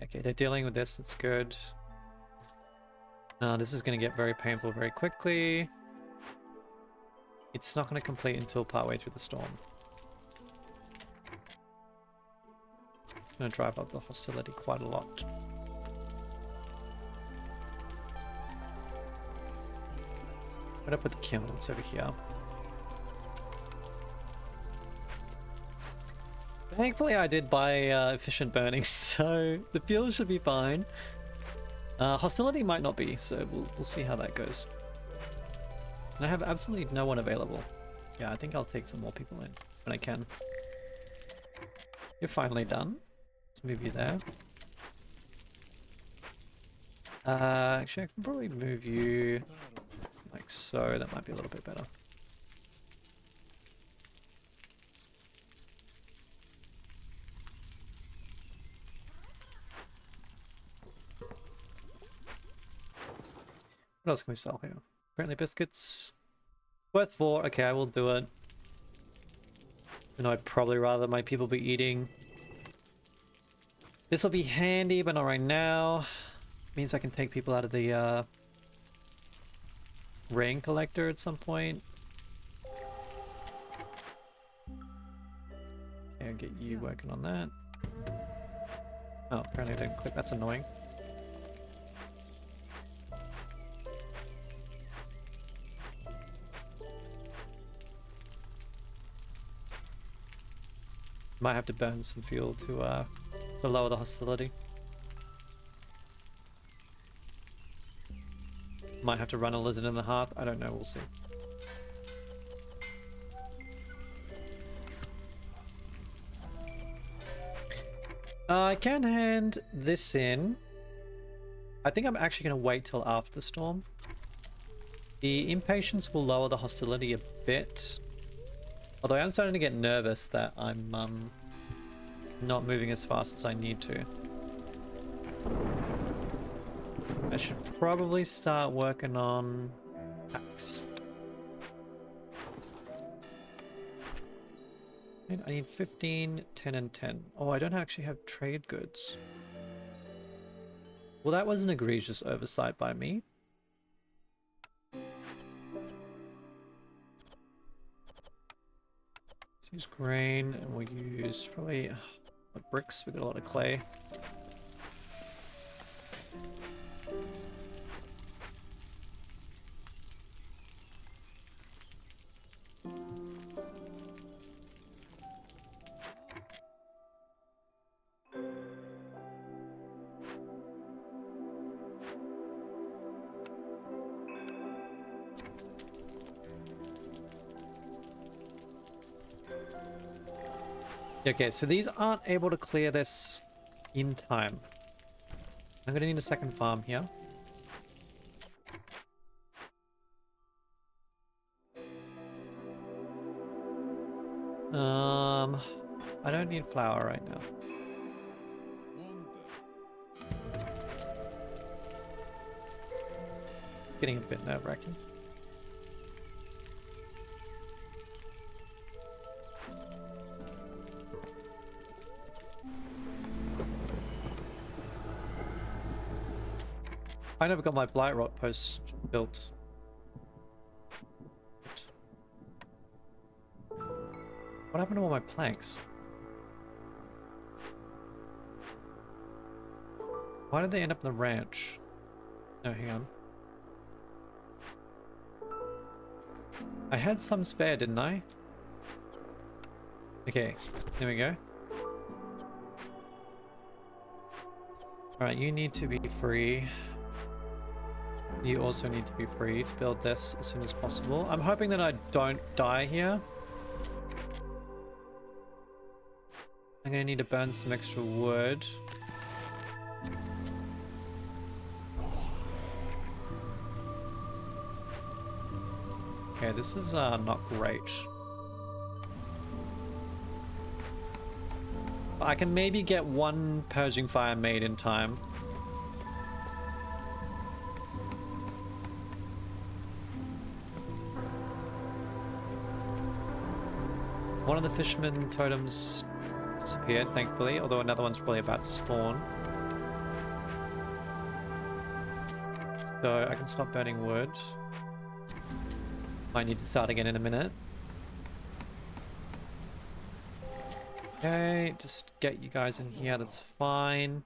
Okay, they're dealing with this. That's good. This is going to get very painful very quickly. It's not going to complete until partway through the storm. It's going to drive up the hostility quite a lot. What up with the kiln? It's over here. Thankfully, I did buy efficient burning, so the fuel should be fine. Hostility might not be, so we'll see how that goes. And I have absolutely no one available. Yeah, I think I'll take some more people in when I can. You're finally done. Let's move you there. Actually, I can probably move you like so. That might be a little bit better. What else can we sell here? Apparently biscuits. Worth 4. Okay, I will do it. You know, I'd probably rather my people be eating. This will be handy, but not right now. Means I can take people out of the rain collector at some point. Okay, I'll get you working on that. Oh, apparently I didn't click. That's annoying. Might have to burn some fuel to lower the hostility. Might have to run a lizard in the hearth. I don't know. We'll see. I can hand this in. I think I'm actually going to wait till after the storm. The impatience will lower the hostility a bit. Although I'm starting to get nervous that I'm not moving as fast as I need to. I should probably start working on packs. I need 15, 10, and 10. Oh, I don't actually have trade goods. Well, that was an egregious oversight by me. Let's use grain, and we'll use probably bricks. We've got a lot of clay. Okay, so these aren't able to clear this in time. I'm gonna need a second farm here. I don't need flour right now. Getting a bit nerve-wracking. I never got my blight rot post built. What happened to all my planks? Why did they end up in the ranch? No, hang on. I had some spare, didn't I? Okay, there we go. Alright, you need to be free. You also need to be free to build this as soon as possible. I'm hoping that I don't die here. I'm gonna need to burn some extra wood. Okay, this is not great. I can maybe get one purging fire made in time. One of the fisherman totems disappeared, thankfully, although another one's probably about to spawn. So I can stop burning wood. Might need to start again in a minute. Okay, just get you guys in here, that's fine.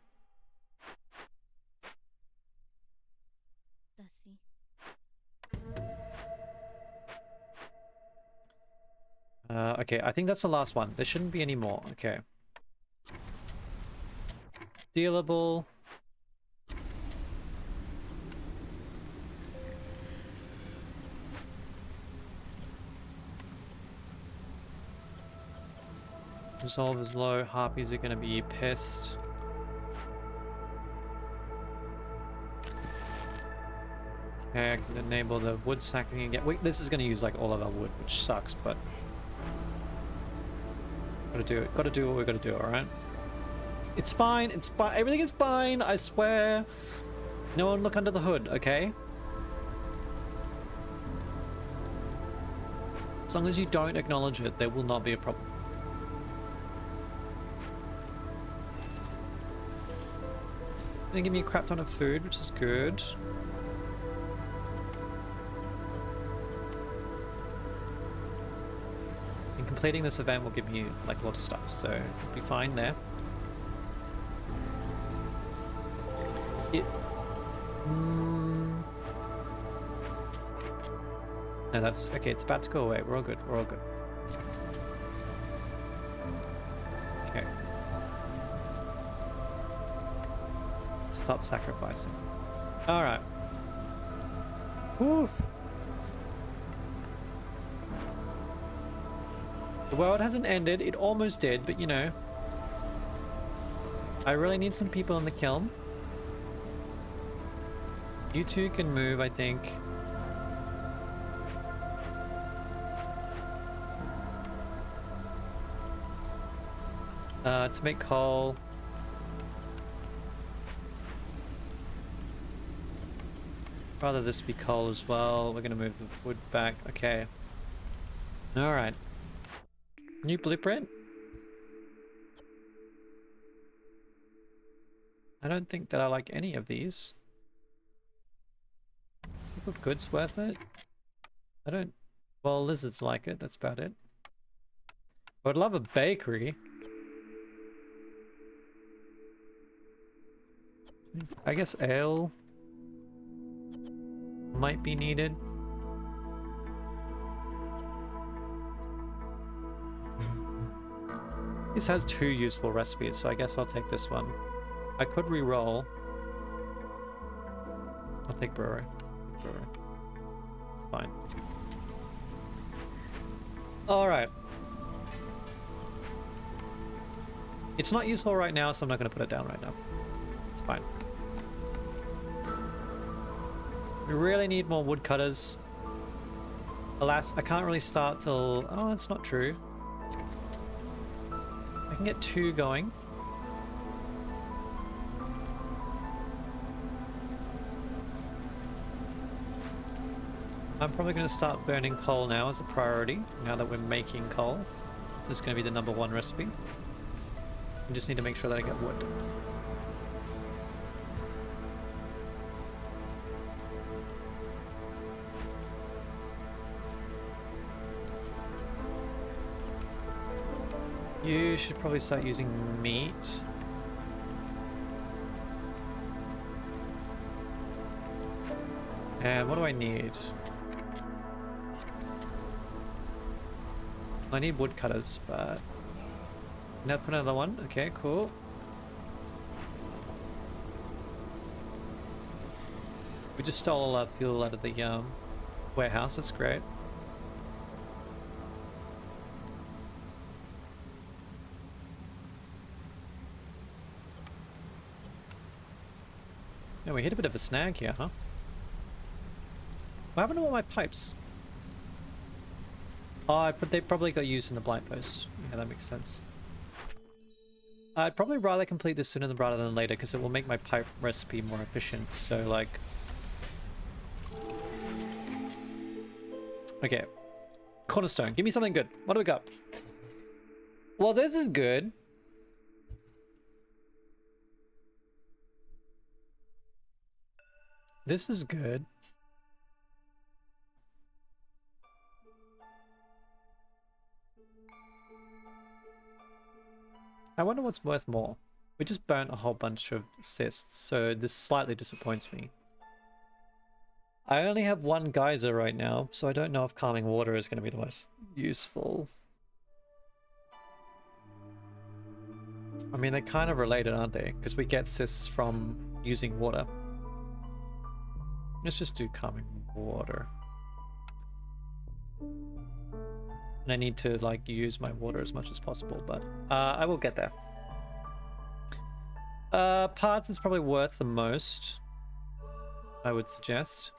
Okay, I think that's the last one. There shouldn't be any more. Okay. Dealable. Resolve is low. Harpies are going to be pissed. Okay, I can enable the wood stacking again. Wait, this is going to use like all of our wood, which sucks, but gotta do it. Gotta do what we gotta do. All right. It's fine. It's fine. Everything is fine. I swear. No one look under the hood, okay? As long as you don't acknowledge it, there will not be a problem. Gonna give me a crap ton of food, which is good. And completing this event will give me like a lot of stuff, so it'll be fine there. No, that's okay. It's about to go away. We're all good. We're all good. Okay. Stop sacrificing. All right. Whew. The world hasn't ended. It almost did, but you know. I really need some people in the kiln. You two can move, I think. To make coal. Rather this be coal as well. We're gonna move the wood back. Okay. Alright. New blueprint. I don't think that I like any of these. Pickled goods worth it? I don't... Well, lizards like it, that's about it. I would love a bakery. I guess ale might be needed. This has 2 useful recipes, so I guess I'll take this one. I could re-roll. I'll take brewery. Brewery. It's fine. Alright. It's not useful right now, so I'm not going to put it down right now. It's fine. We really need more woodcutters. Alas, I can't really start till... Oh, that's not true. I can get 2 going. I'm probably going to start burning coal now as a priority, now that we're making coal. This is going to be the #1 recipe. I just need to make sure that I get wood. You should probably start using meat. And what do I need? I need woodcutters, but... Now put another one. Okay, cool. We just stole all our fuel out of the warehouse. That's great. Yeah, we hit a bit of a snag here, huh? What happened to all my pipes? Oh, but they probably got used in the blind post. Yeah, that makes sense. I'd probably rather complete this sooner rather than later, because it will make my pipe recipe more efficient, so like... Okay. Cornerstone, give me something good. What do we got? Well, this is good. This is good. I wonder what's worth more. We just burnt a whole bunch of cysts, so this slightly disappoints me. I only have 1 geyser right now, so I don't know if calming water is going to be the most useful. I mean, they're kind of related, aren't they? Because we get cysts from using water. Let's just do calming water. And I need to like use my water as much as possible, but I will get there. Parts is probably worth the most, I would suggest.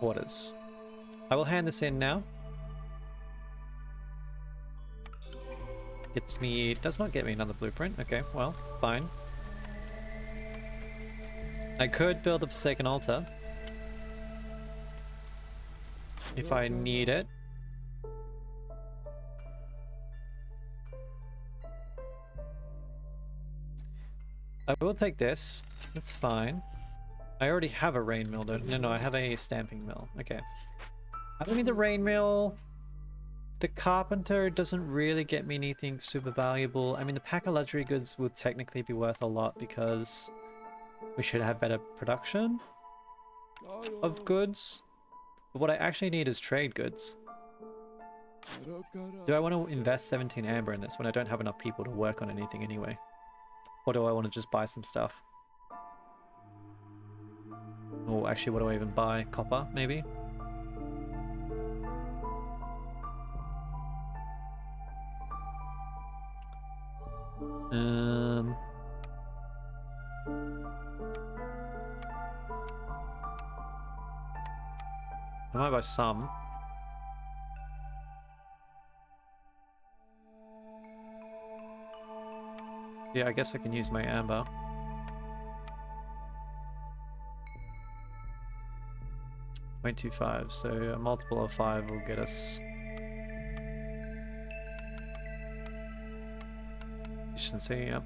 Waters. I will hand this in now. Gets me... Does not get me another blueprint. Okay, well, fine. I could build a Forsaken Altar if I need it. I will take this. That's fine. I already have a rain mill, don't... No, I have a stamping mill. Okay. I don't need the rain mill. The carpenter doesn't really get me anything super valuable. I mean, the pack of luxury goods would technically be worth a lot because we should have better production of goods. But what I actually need is trade goods. Do I want to invest 17 amber in this when I don't have enough people to work on anything anyway? Or do I want to just buy some stuff? Or actually, what do I even buy? Copper, maybe? I might buy some. Yeah, I guess I can use my amber. .25, so a multiple of 5 will get us efficiency, yep.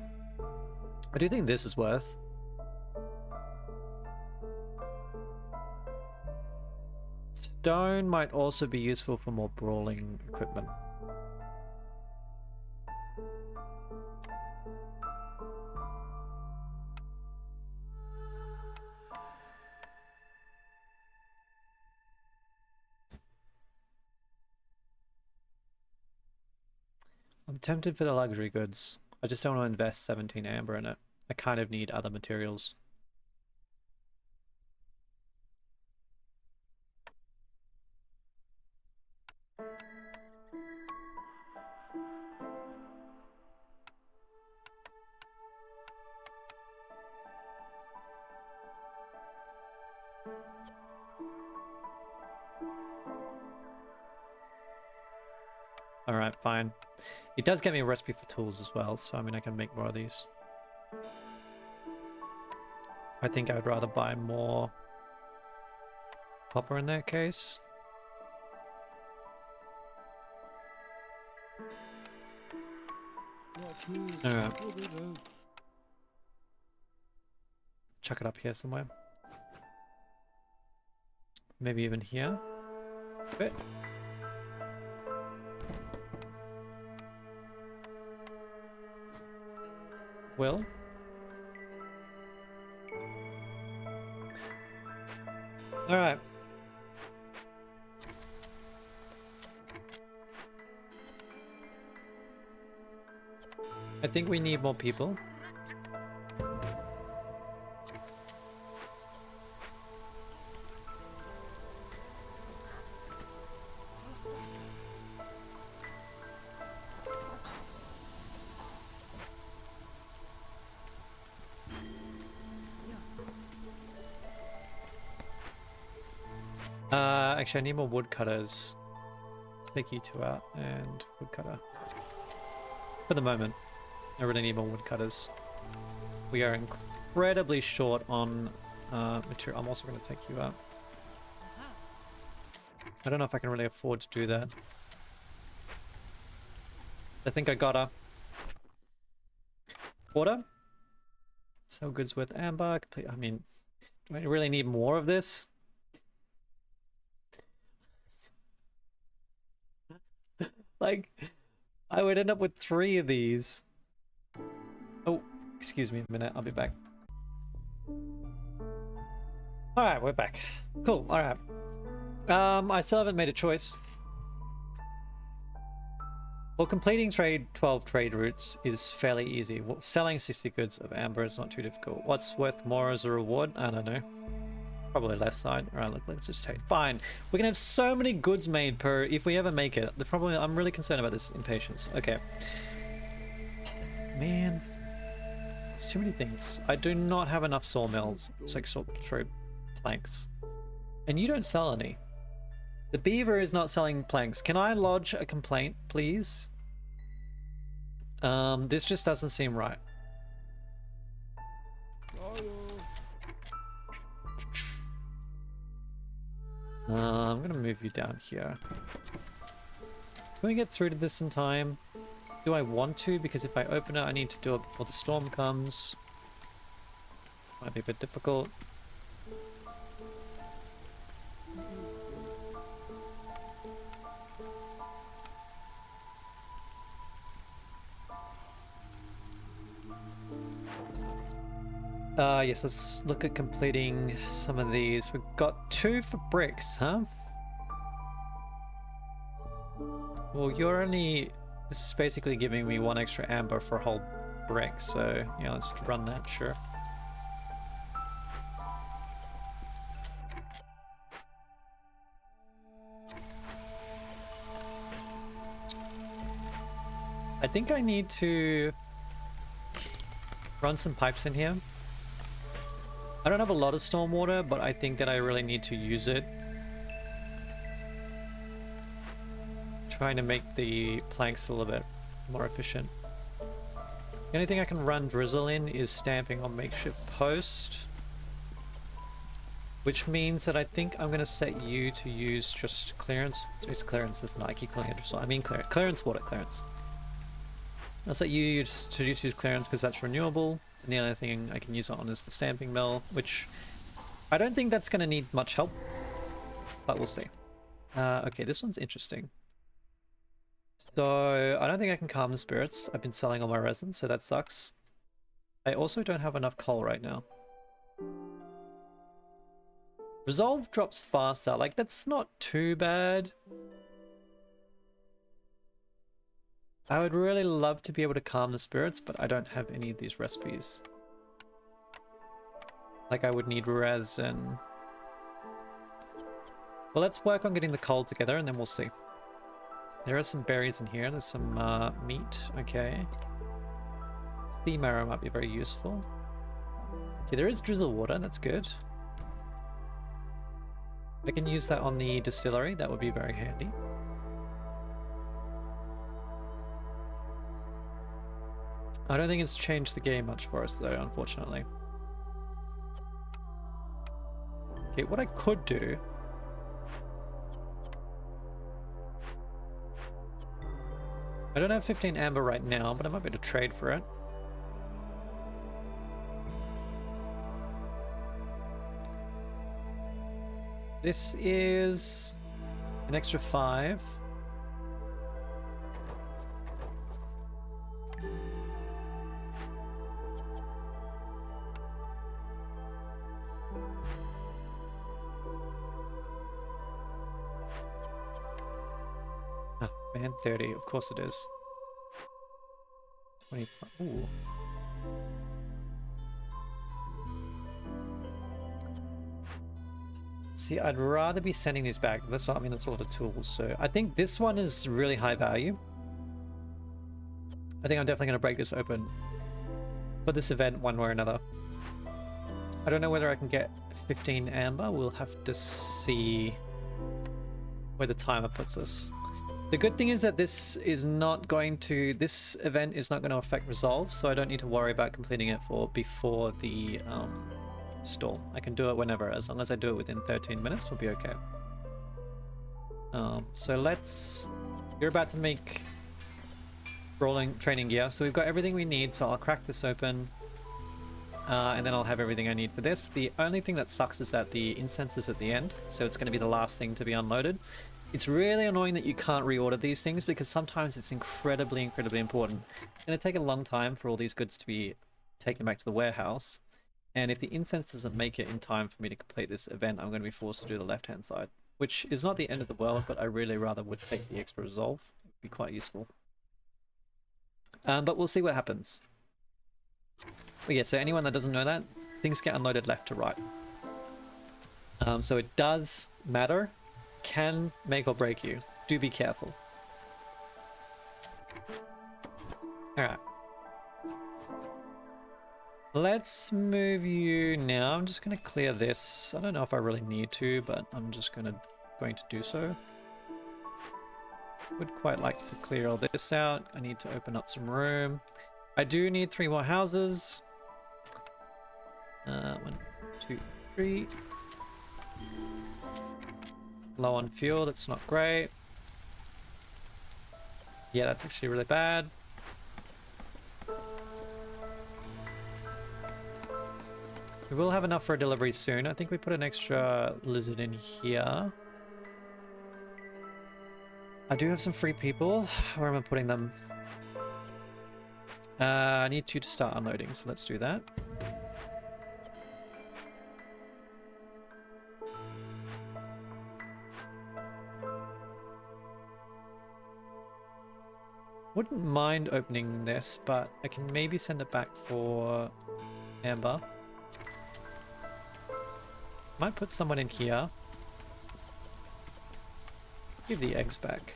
I do think this is worth. Stone might also be useful for more brawling equipment. I'm tempted for the luxury goods. I just don't want to invest 17 amber in it. I kind of need other materials. Alright, fine. It does get me a recipe for tools as well, so I mean I can make more of these. I think I would rather buy more copper in that case. Alright. Chuck it up here somewhere. Maybe even here. Bit. Will. Alright. I think we need more people. Actually, I need more woodcutters. Let's take you two out and woodcutter. For the moment, I really need more woodcutters. We are incredibly short on material. I'm also going to take you out. I don't know if I can really afford to do that. I think I gotta. Water. Sell goods with amber. Complete. I mean, do I really need more of this? Like, I would end up with 3 of these. Oh, excuse me a minute. I'll be back. Alright, we're back. Cool, alright. I still haven't made a choice. Well, completing 12 trade routes is fairly easy. Well, selling 60 goods of amber is not too difficult. What's worth more as a reward? I don't know. Probably left side. Alright, look, let's just take. Fine. We can have so many goods made per if we ever make it. The problem, I'm really concerned about this impatience. Okay. Man. It's too many things. I do not have enough sawmills. So sorry, planks. And you don't sell any. The beaver is not selling planks. Can I lodge a complaint, please? This just doesn't seem right. I'm gonna move you down here. Can we get through to this in time? Do I want to? Because if I open it, I need to do it before the storm comes. Might be a bit difficult. Yes, let's look at completing some of these. We've got 2 for bricks, huh? Well, you're only... This is basically giving me 1 extra amber for a whole brick, so yeah, let's run that, sure. I think I need to run some pipes in here. I don't have a lot of stormwater, but I think that I really need to use it. Trying to make the planks a little bit more efficient. The only thing I can run drizzle in is stamping on makeshift post. Which means that I think I'm going to set you to use just clearance. It's clearance, isn't it? I keep calling it drizzle. I mean clearance water, clearance. I'll set you to just use clearance because that's renewable. And the only thing I can use it on is the stamping mill, which I don't think that's going to need much help, but we'll see. Okay, this one's interesting. So I don't think I can calm the spirits. I've been selling all my resin, so that sucks. I also don't have enough coal right now. Resolve drops faster. Like, that's not too bad. I would really love to be able to calm the spirits, but I don't have any of these recipes. Like, I would need resin. Well, let's work on getting the coal together and then we'll see. There are some berries in here. There's some meat. Okay. Sea marrow might be very useful. Okay, there is drizzle water. That's good. I can use that on the distillery. That would be very handy. I don't think it's changed the game much for us though, unfortunately. Okay, what I could do... I don't have 15 amber right now, but I might be able to trade for it. This is an extra 5. Man, 30, of course it is. 25. Ooh. See, I'd rather be sending these back. That's what I mean, that's a lot of tools. So I think this one is really high value. I think I'm definitely going to break this open for this event one way or another. I don't know whether I can get 15 amber. We'll have to see where the timer puts us. The good thing is that this event is not going to affect Resolve, so I don't need to worry about completing it before the storm. I can do it whenever, as long as I do it within 13 minutes, we'll be okay. So you're about to make rolling training gear, so we've got everything we need, so I'll crack this open, and then I'll have everything I need for this. The only thing that sucks is that the incense is at the end, so it's going to be the last thing to be unloaded. It's really annoying that you can't reorder these things because sometimes it's incredibly important. It's going to take a long time for all these goods to be taken back to the warehouse. And if the incense doesn't make it in time for me to complete this event, I'm going to be forced to do the left-hand side. Which is not the end of the world, but I really rather would take the extra resolve. It would be quite useful. But we'll see what happens. But yeah, so anyone that doesn't know that, things get unloaded left to right. So it does matter. Can make or break you. Do be careful. Alright. Let's move you now. I'm just going to clear this. I don't know if I really need to, but I'm just going to do so. Would quite like to clear all this out. I need to open up some room. I do need 3 more houses. 1, 2, 3. Low on fuel, that's not great. Yeah, that's actually really bad. We will have enough for a delivery soon. I think we put an extra lizard in here. I do have some free people. Where am I putting them? I need you to start unloading, so let's do that. Wouldn't mind opening this, but I can maybe send it back for Amber. Might put someone in here. Give the eggs back.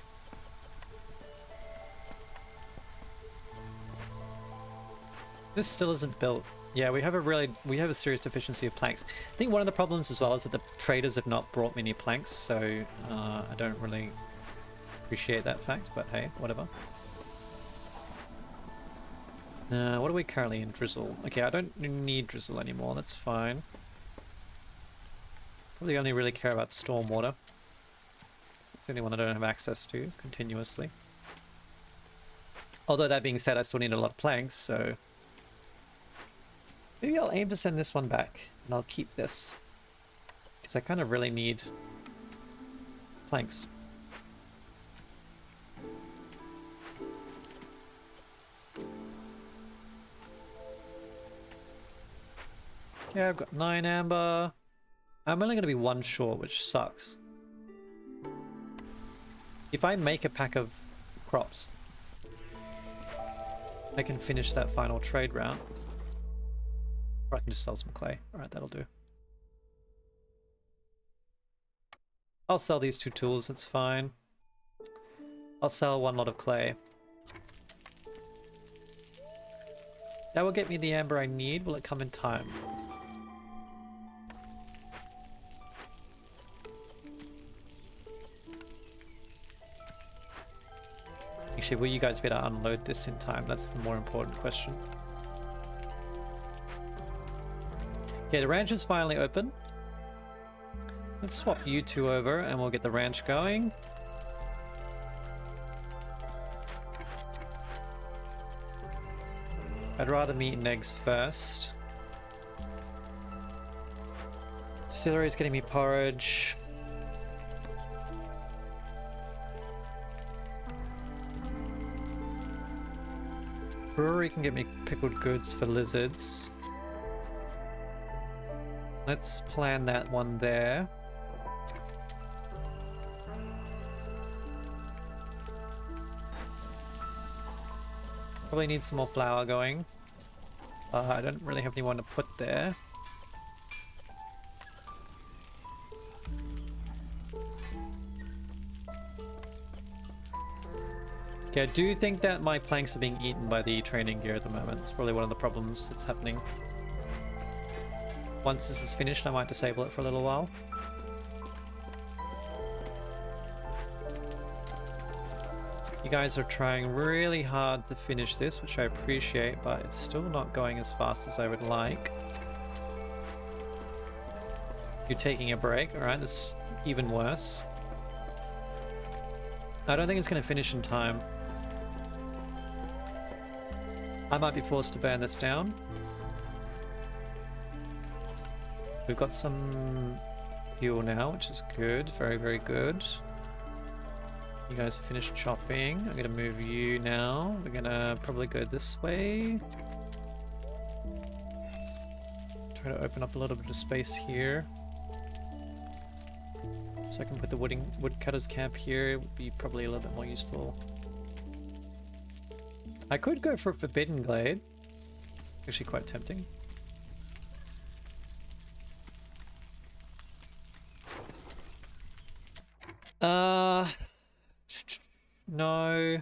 This still isn't built. Yeah, we have a serious deficiency of planks. I think one of the problems as well is that the traders have not brought many planks, so I don't really appreciate that fact, but hey, whatever. What are we currently in? Drizzle. Okay, I don't need drizzle anymore, that's fine. Probably only really care about stormwater. It's the only one I don't have access to continuously. Although that being said, I still need a lot of planks, so... Maybe I'll aim to send this one back, and I'll keep this. Because I kind of really need planks. Okay, I've got 9 amber. I'm only going to be 1 short, which sucks. If I make a pack of crops, I can finish that final trade route. Or I can just sell some clay. Alright, that'll do. I'll sell these 2 tools, that's fine. I'll sell 1 lot of clay. That will get me the amber I need. Will it come in time? Actually, will you guys be able to unload this in time? That's the more important question. Okay, the ranch is finally open. Let's swap you 2 over and we'll get the ranch going. I'd rather meat and eggs first. Distillery's getting me porridge. Brewery can get me pickled goods for lizards. Let's plan that one there. Probably need some more flour going. I don't really have anyone to put there. Okay, I do think that my planks are being eaten by the training gear at the moment. It's probably one of the problems that's happening. Once this is finished, I might disable it for a little while. You guys are trying really hard to finish this, which I appreciate, but it's still not going as fast as I would like. You're taking a break, alright, that's even worse. I don't think it's going to finish in time. I might be forced to burn this down. We've got some fuel now, which is good. Very, very good. You guys have finished chopping. I'm going to move you now. We're going to probably go this way. Try to open up a little bit of space here. So I can put the woodcutter's camp here. It would be probably a little bit more useful. I could go for a Forbidden Glade. Actually quite tempting. No.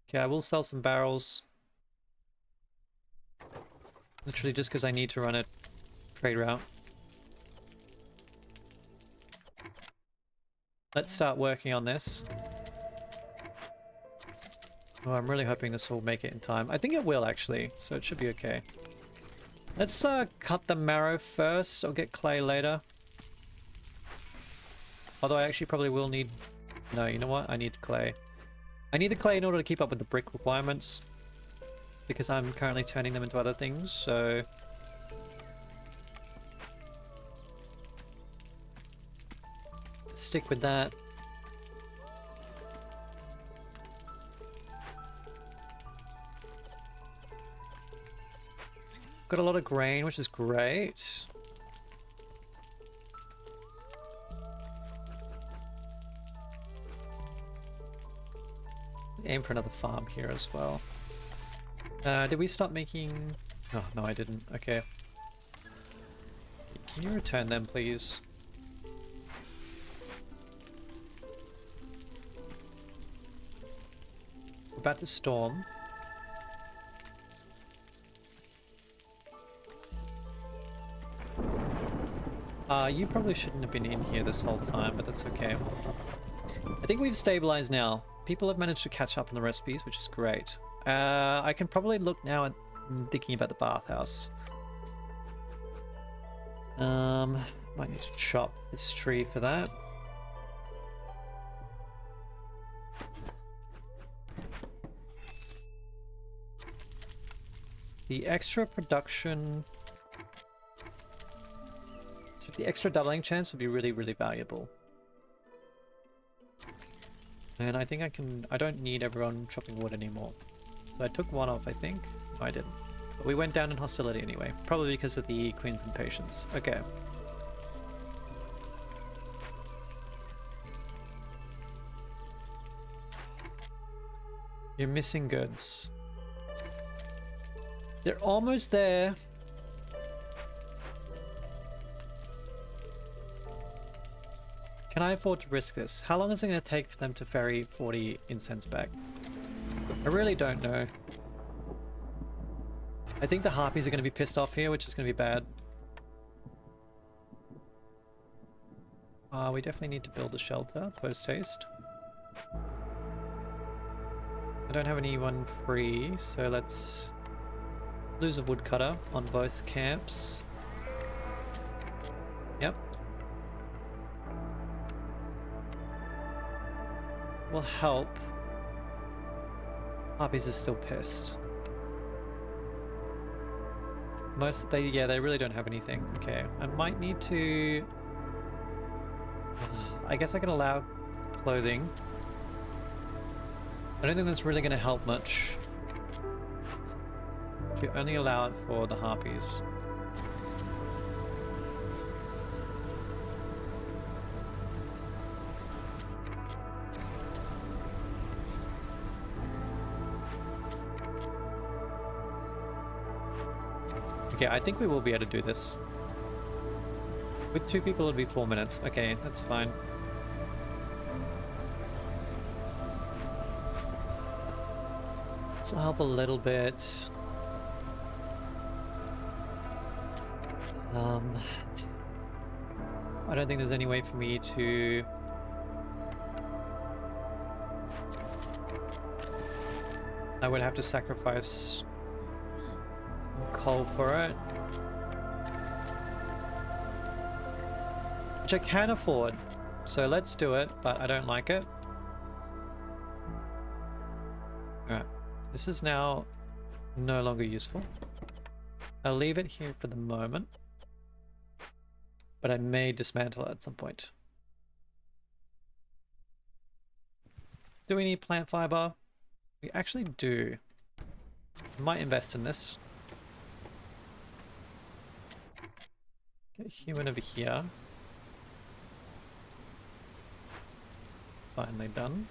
Okay, I will sell some barrels. Literally just because I need to run a trade route. Let's start working on this. Oh, I'm really hoping this will make it in time. I think it will actually, so it should be okay. Let's cut the marrow first. I'll get clay later. Although I actually probably will need... No, you know what? I need clay. I need the clay in order to keep up with the brick requirements. Because I'm currently turning them into other things, so... Stick with that. Got a lot of grain, which is great. Aim for another farm here as well. Did we stop making... Oh, no, I didn't. Okay. Can you return them, please? We're about to storm. You probably shouldn't have been in here this whole time, but that's okay. I think we've stabilized now. People have managed to catch up on the recipes, which is great. I can probably look now at thinking about the bathhouse. Might need to chop this tree for that. The extra production... So the extra doubling chance would be really, really valuable. And I think I don't need everyone chopping wood anymore. So I took one off, I think. No, I didn't. But we went down in hostility anyway. Probably because of the Queen's impatience. Okay. You're missing goods. They're almost there. Can I afford to risk this? How long is it going to take for them to ferry 40 incense back? I really don't know. I think the harpies are going to be pissed off here, which is going to be bad. We definitely need to build a shelter post-haste. I don't have anyone free, so let's lose a woodcutter on both camps. Yep. Will help. Harpies is still pissed. They really don't have anything. Okay, I might need to... I guess I can allow clothing. I don't think that's really going to help much. If you only allow it for the harpies. Okay, I think we will be able to do this. With 2 people it'll be 4 minutes. Okay, that's fine. This will help a little bit. I don't think there's any way for me to... I would have to sacrifice some coal for it. Which I can afford. So let's do it, but I don't like it. Alright. This is now no longer useful. I'll leave it here for the moment. But I may dismantle it at some point. Do we need plant fiber? We actually do. I might invest in this. Get a human over here. Finally done.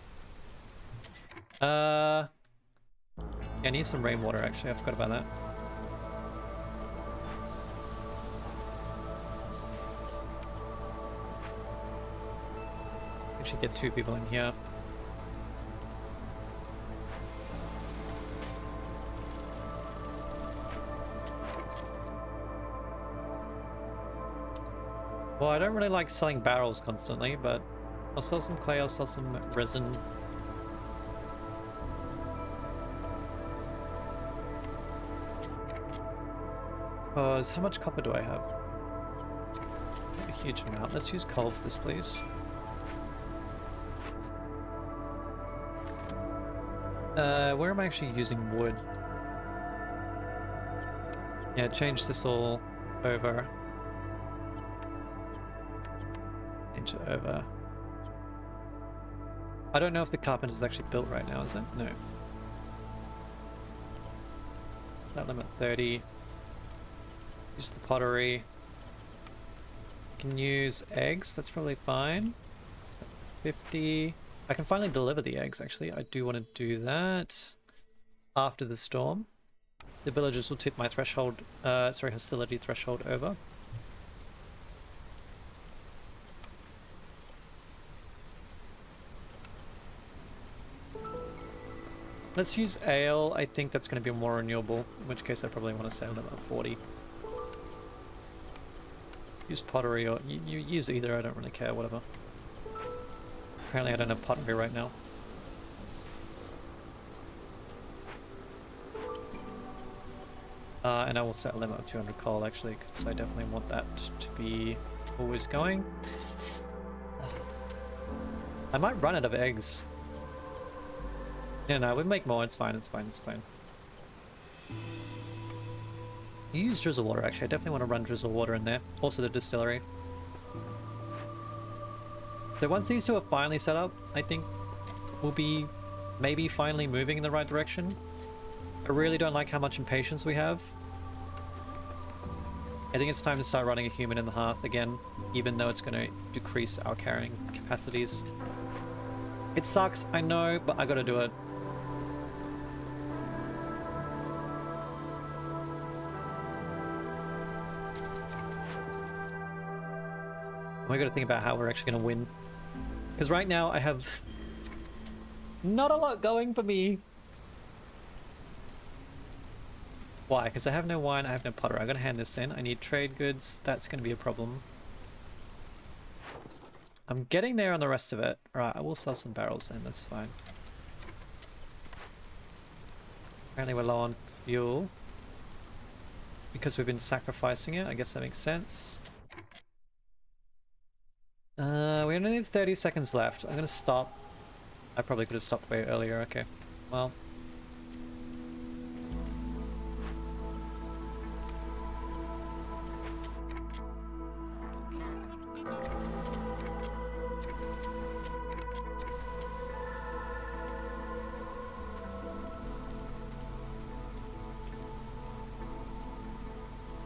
Yeah, I need some rainwater actually, I forgot about that. We should get 2 people in here. Well, I don't really like selling barrels constantly, but I'll sell some clay, I'll sell some resin. Because how much copper do I have? Not a huge amount. Let's use coal for this, please. Where am I actually using wood? Yeah, change this all over. Change it over. I don't know if the carpenter is actually built right now, is it? No. That limit 30. Use the pottery. Can use eggs, that's probably fine. So 50. I can finally deliver the eggs actually. I do want to do that after the storm. The villagers will tip my threshold, hostility threshold over. Let's use ale. I think that's going to be more renewable, in which case I probably want to sell them at 40. Use pottery, or you use either, I don't really care, whatever. Apparently I don't have pottery right now. And I will set a limit of 200 coal actually, because I definitely want that to be always going. I might run out of eggs. Yeah, no, we make more, it's fine, it's fine, it's fine. Use drizzle water, actually. I definitely want to run drizzle water in there. Also the distillery. So once these two are finally set up, I think we'll be maybe finally moving in the right direction. I really don't like how much impatience we have. I think it's time to start running a human in the hearth again, even though it's going to decrease our carrying capacities. It sucks, I know, but I gotta do it. We gotta think about how we're actually gonna win. Because right now I have not a lot going for me. Why? Because I have no wine, I have no potter. I'm gonna hand this in. I need trade goods. That's gonna be a problem. I'm getting there on the rest of it. Right, I will sell some barrels then. That's fine. Apparently we're low on fuel. Because we've been sacrificing it. I guess that makes sense. We only need 30 seconds left. I'm gonna stop. I probably could have stopped way earlier. Okay. Well.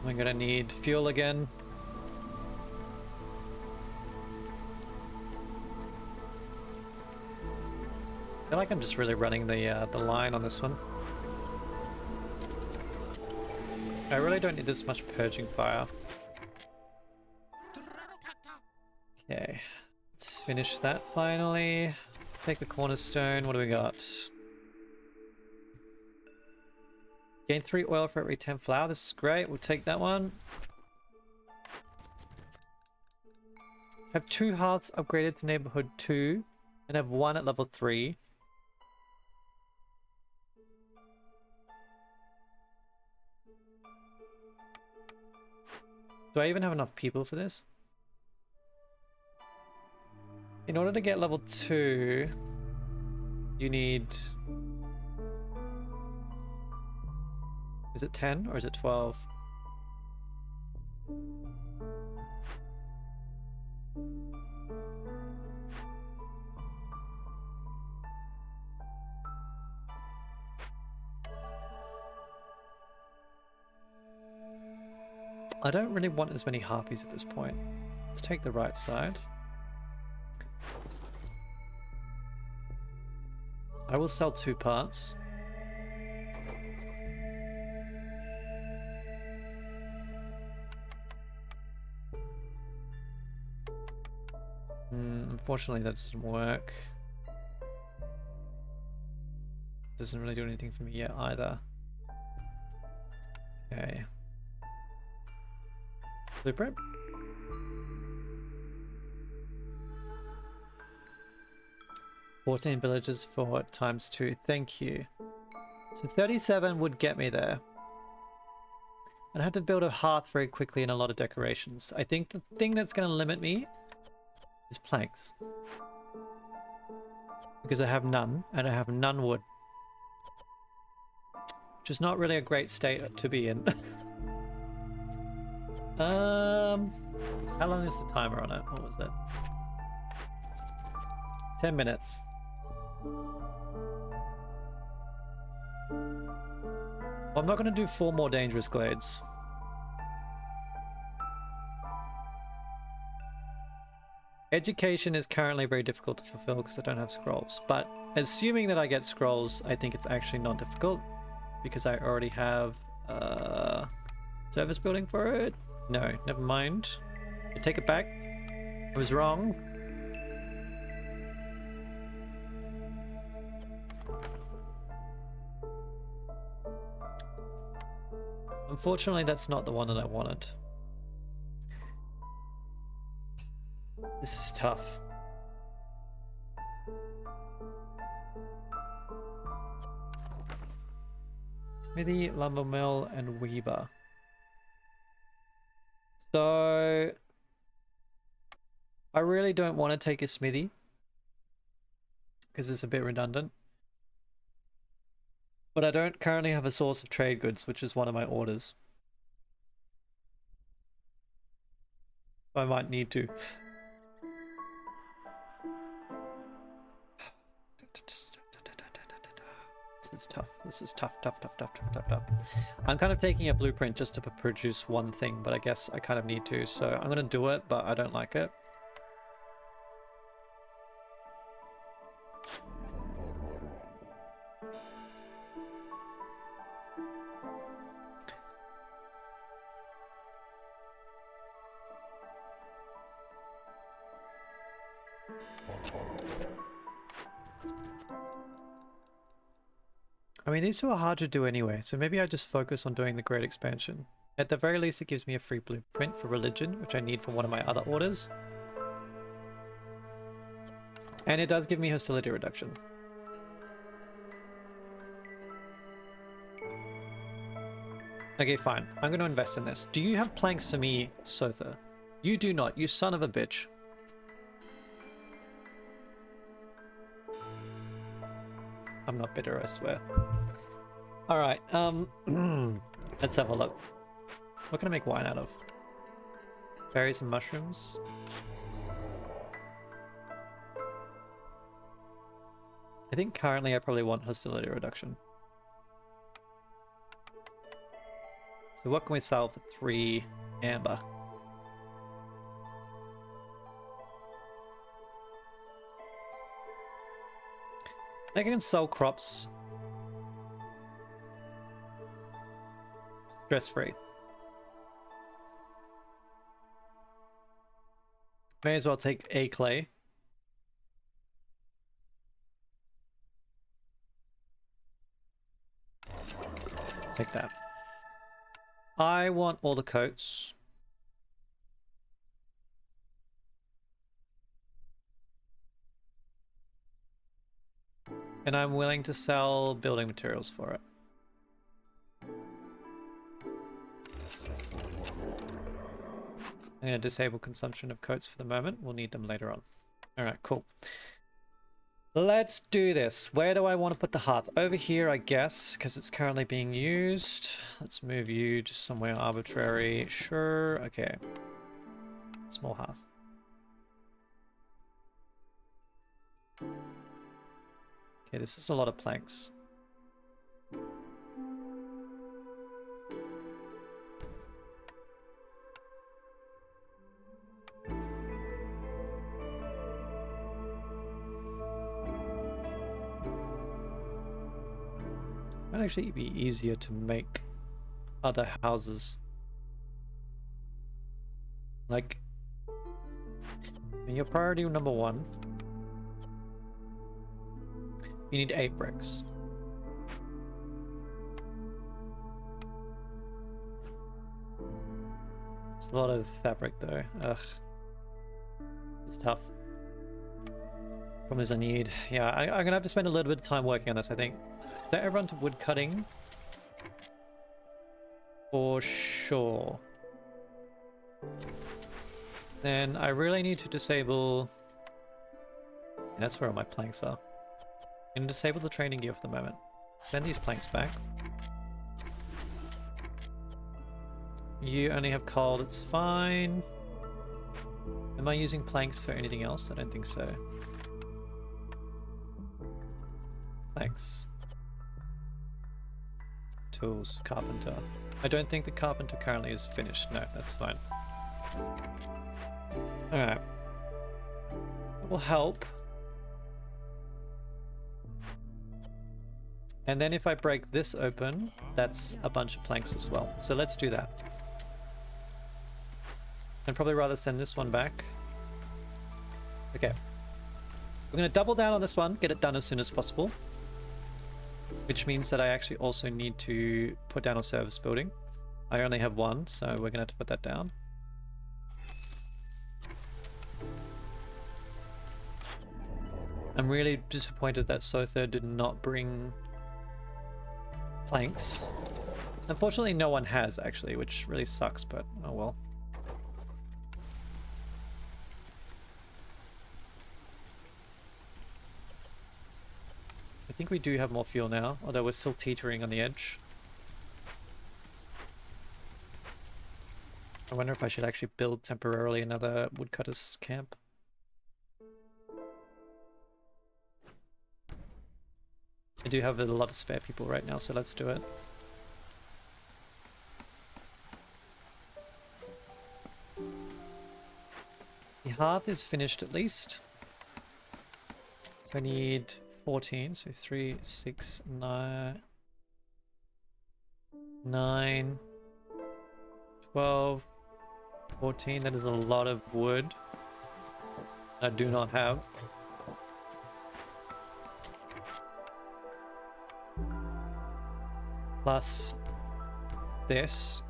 We're gonna need fuel again. I feel like I'm just really running the line on this one. I really don't need this much purging fire. Okay, let's finish that finally. Let's take the cornerstone. What do we got? Gain 3 oil for every 10 flour. This is great. We'll take that one. Have 2 hearths upgraded to neighborhood 2 and have 1 at level 3. Do I even have enough people for this? In order to get level 2, you need... Is it 10 or is it 12? I don't really want as many harpies at this point. Let's take the right side. I will sell 2 parts. Unfortunately that doesn't work. Doesn't really do anything for me yet either. Okay. Blueprint. $14 villages for ×2. Thank you. So 37 would get me there. And I have to build a hearth very quickly and a lot of decorations. I think the thing that's going to limit me is planks. Because I have none, and I have none wood. Which is not really a great state to be in. How long is the timer on it? What was it? 10 minutes. Well, I'm not going to do 4 more dangerous glades. Education is currently very difficult to fulfill because I don't have scrolls. But assuming that I get scrolls, I think it's actually not difficult. Because I already have service building for it. No, never mind. I take it back. I was wrong. Unfortunately, that's not the one that I wanted. This is tough. Smithy, lumber mill, and Weaver. So I really don't want to take a smithy because it's a bit redundant. But I don't currently have a source of trade goods, which is one of my orders. I might need to. This is tough. This is tough. I'm kind of taking a blueprint just to produce one thing, but I guess I kind of need to. So I'm going to do it, but I don't like it. I mean, these two are hard to do anyway, so maybe I just focus on doing the Great Expansion. At the very least, it gives me a free blueprint for religion, which I need for one of my other orders. And it does give me hostility reduction. Okay, fine. I'm going to invest in this. Do you have planks for me, Sotha? You do not, you son of a bitch. I'm not bitter, I swear. Alright, let's have a look. What can I make wine out of? Berries and mushrooms? I think currently I probably want hostility reduction. So what can we sell for 3 amber? I can sell crops. Stress-free. May as well take a clay. Let's take that. I want all the coats. And I'm willing to sell building materials for it. I'm going to disable consumption of coats for the moment. We'll need them later on. Alright, cool. Let's do this. Where do I want to put the hearth? Over here, I guess, because it's currently being used. Let's move you to somewhere arbitrary. Sure, okay. Small hearth. Okay, this is a lot of planks. Might actually be easier to make other houses. Like, your priority number 1. You need 8 bricks. It's a lot of fabric though. Ugh. It's tough. Problem is I need... Yeah, I'm gonna have to spend a little bit of time working on this, I think. Is that everyone to wood cutting? For sure. Then I really need to disable... And that's where all my planks are. I'm gonna disable the training gear for the moment. Send these planks back. You only have cold, it's fine. Am I using planks for anything else? I don't think so. Thanks. Tools, carpenter. I don't think the carpenter currently is finished. No, that's fine. Alright. That will help. And then if I break this open, that's a bunch of planks as well. So let's do that. I'd probably rather send this one back. Okay. We're going to double down on this one, get it done as soon as possible. Which means that I actually also need to put down a service building. I only have 1, so we're going to have to put that down. I'm really disappointed that Sotha did not bring planks. Unfortunately, no one has, actually, which really sucks, but oh well. I think we do have more fuel now, although we're still teetering on the edge. I wonder if I should actually build temporarily another woodcutter's camp. I do have a lot of spare people right now, so let's do it. The hearth is finished at least. So I need 14, so 3, 6, 9, 9, 12, 14. That is a lot of wood I do not have. Plus this.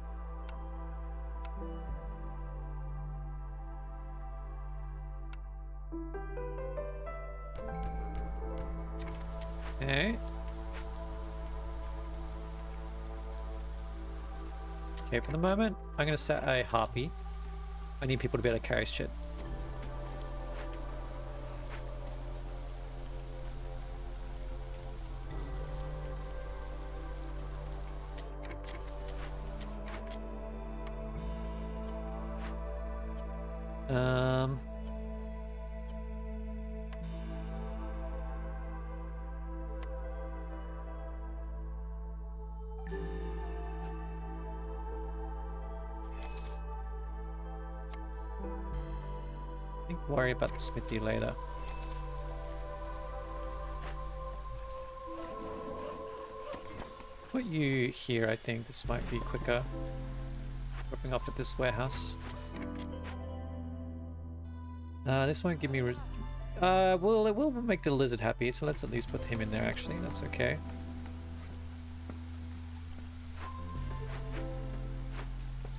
Okay. Okay, for the moment, I'm going to set a harpy. I need people to be able to carry shit. Worry about the smithy later. Put you here, I think. This might be quicker. Dropping off at this warehouse. This won't give me... well, it will make the lizard happy, so let's at least put him in there, actually. That's okay.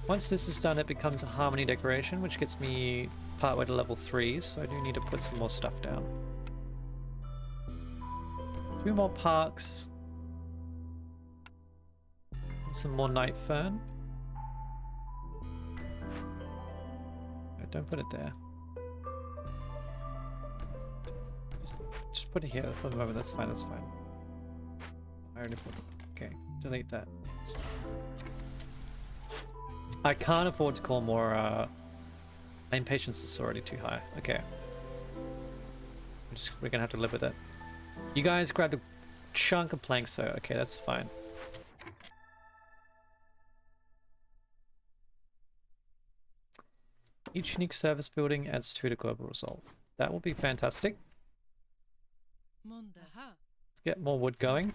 Once this is done, it becomes a harmony decoration, which gets me partway to level 3, so I do need to put some more stuff down. 2 more parks. And some more night fern. No, don't put it there. Just put it here for the moment, that's fine, that's fine. I already put it. Okay, delete that. I can't afford to call more, my impatience is already too high. Okay. We're gonna have to live with it. You guys grabbed a chunk of planks, so okay, that's fine. Each unique service building adds 2 to global resolve. That will be fantastic. Let's get more wood going.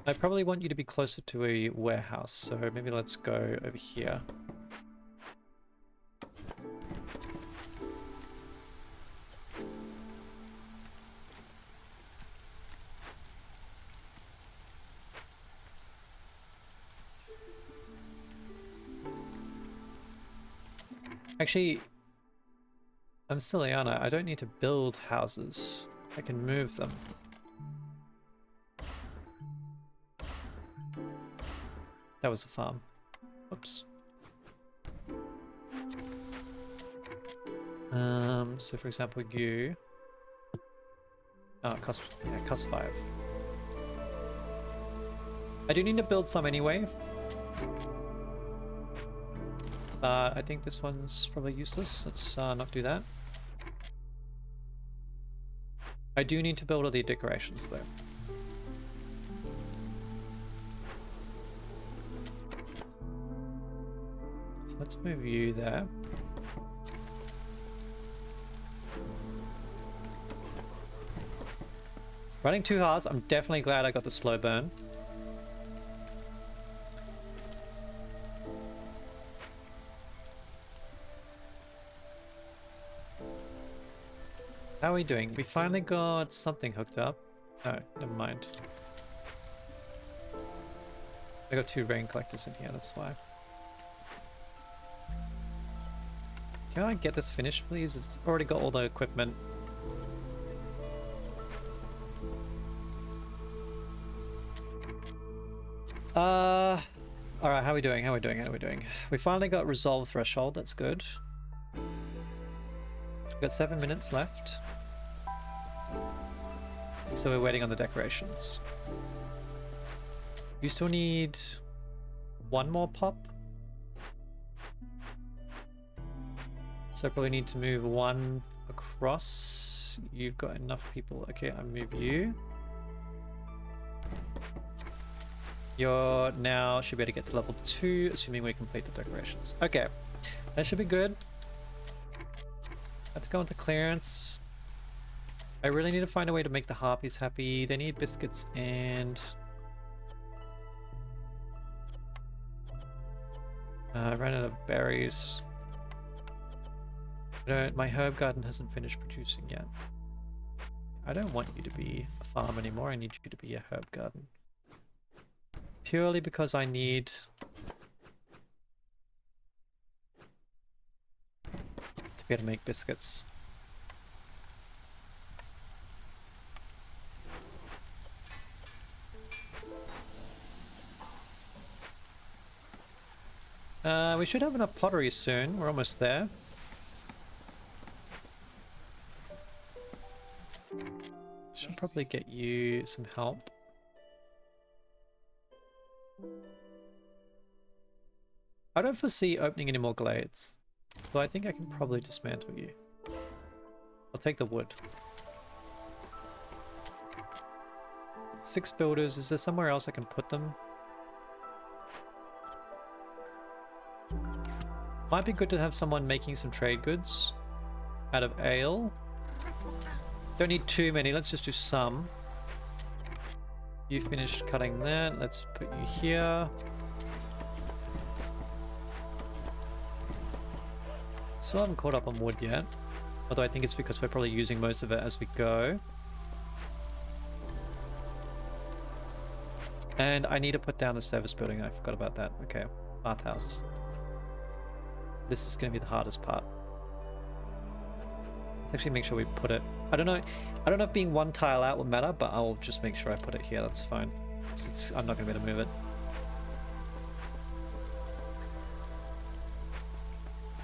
I probably want you to be closer to a warehouse, so maybe let's go over here. Actually, I'm silly, aren't I? I don't need to build houses. I can move them. That was a farm. Oops. So for example, you... Oh, cost 5. I do need to build some anyway. I think this one's probably useless. Let's not do that. I do need to build all the decorations though. So let's move you there. Running 2 hearts, I'm definitely glad I got the slow burn. How are we doing? We finally got something hooked up. Oh, never mind. I got 2 rain collectors in here, that's why. Can I get this finished, please? It's already got all the equipment. Alright, how are we doing? How are we doing? How are we doing? We finally got resolve threshold, that's good. We've got 7 minutes left. So we're waiting on the decorations. You still need 1 more pop? So I probably need to move one across. You've got enough people. Okay, I move you. You're now should be able to get to level 2, assuming we complete the decorations. Okay, that should be good. Let's go into clearance. I really need to find a way to make the harpies happy. They need biscuits and... I ran out of berries. My herb garden hasn't finished producing yet. I don't want you to be a farm anymore. I need you to be a herb garden. Purely because I need... to be able to make biscuits. We should have enough pottery soon. We're almost there. Should probably get you some help. I don't foresee opening any more glades, so I think I can probably dismantle you. I'll take the wood. 6 builders. Is there somewhere else I can put them? Might be good to have someone making some trade goods out of ale. Don't need too many, let's just do some. You finished cutting that, let's put you here. Still haven't caught up on wood yet. Although I think it's because we're probably using most of it as we go. And I need to put down the service building, I forgot about that. Okay, bathhouse. This is going to be the hardest part. Let's actually make sure we put it... I don't know if being one tile out will matter, but I'll just make sure I put it here, that's fine. I'm not going to be able to move it.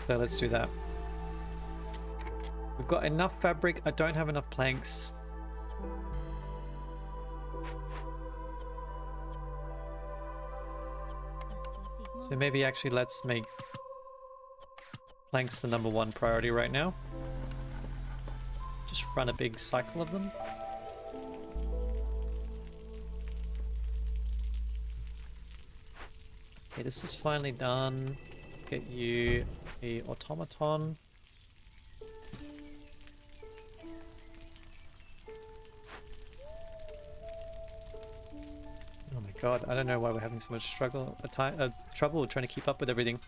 So let's do that. We've got enough fabric, I don't have enough planks. So maybe actually let's make planks the #1 priority right now. Just run a big cycle of them. Okay, this is finally done. Let's get you a automaton. Oh my god, I don't know why we're having so much trouble trying to keep up with everything.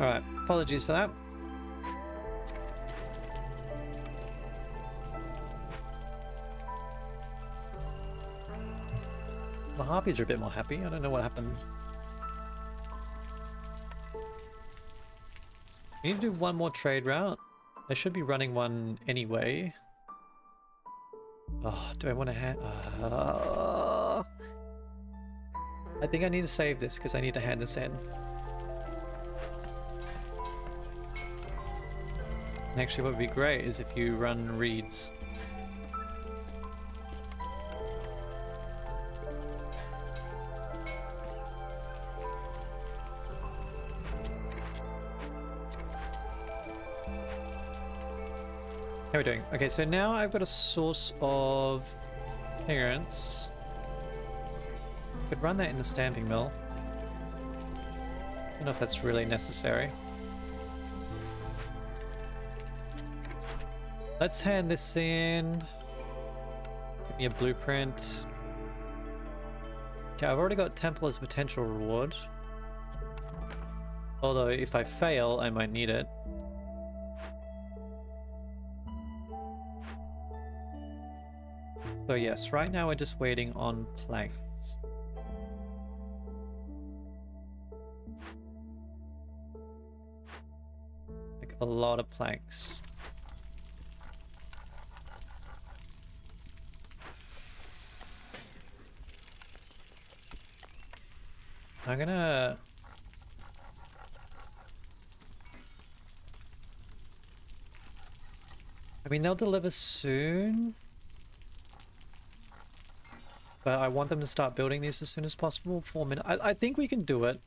Alright, apologies for that. The harpies are a bit more happy. I don't know what happened. We need to do one more trade route. I should be running one anyway. Oh, do I want to hand... I think I need to save this because I need to hand this in. And actually what would be great is if you run reeds. How are we doing? Okay, so now I've got a source of clearance. I could run that in the stamping mill. I don't know if that's really necessary. Let's hand this in. Give me a blueprint. Okay, I've already got Temple as a potential reward. Although if I fail, I might need it. So yes, right now we're just waiting on planks. Like a lot of planks. I'm gonna... I mean, they'll deliver soon. But I want them to start building these as soon as possible. 4 minutes. I think we can do it.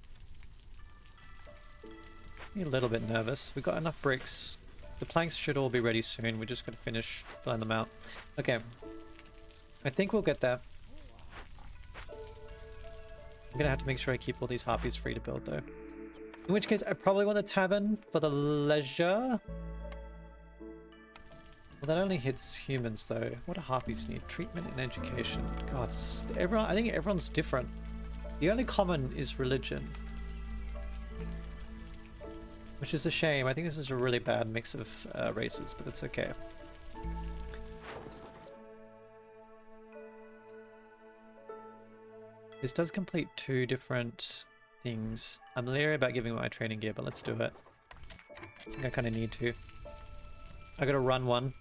I'm a little bit nervous. We've got enough bricks. The planks should all be ready soon. We're just going to finish filling them out. Okay. I think we'll get there. I'm going to have to make sure I keep all these harpies free to build though. In which case, I probably want a tavern for the leisure. Well, that only hits humans though. What do harpies need? Treatment and education. God, everyone, I think everyone's different. The only common is religion. Which is a shame. I think this is a really bad mix of races, but it's okay. This does complete 2 different things. I'm leery about giving my training gear, but let's do it. I think I kind of need to. I gotta run one.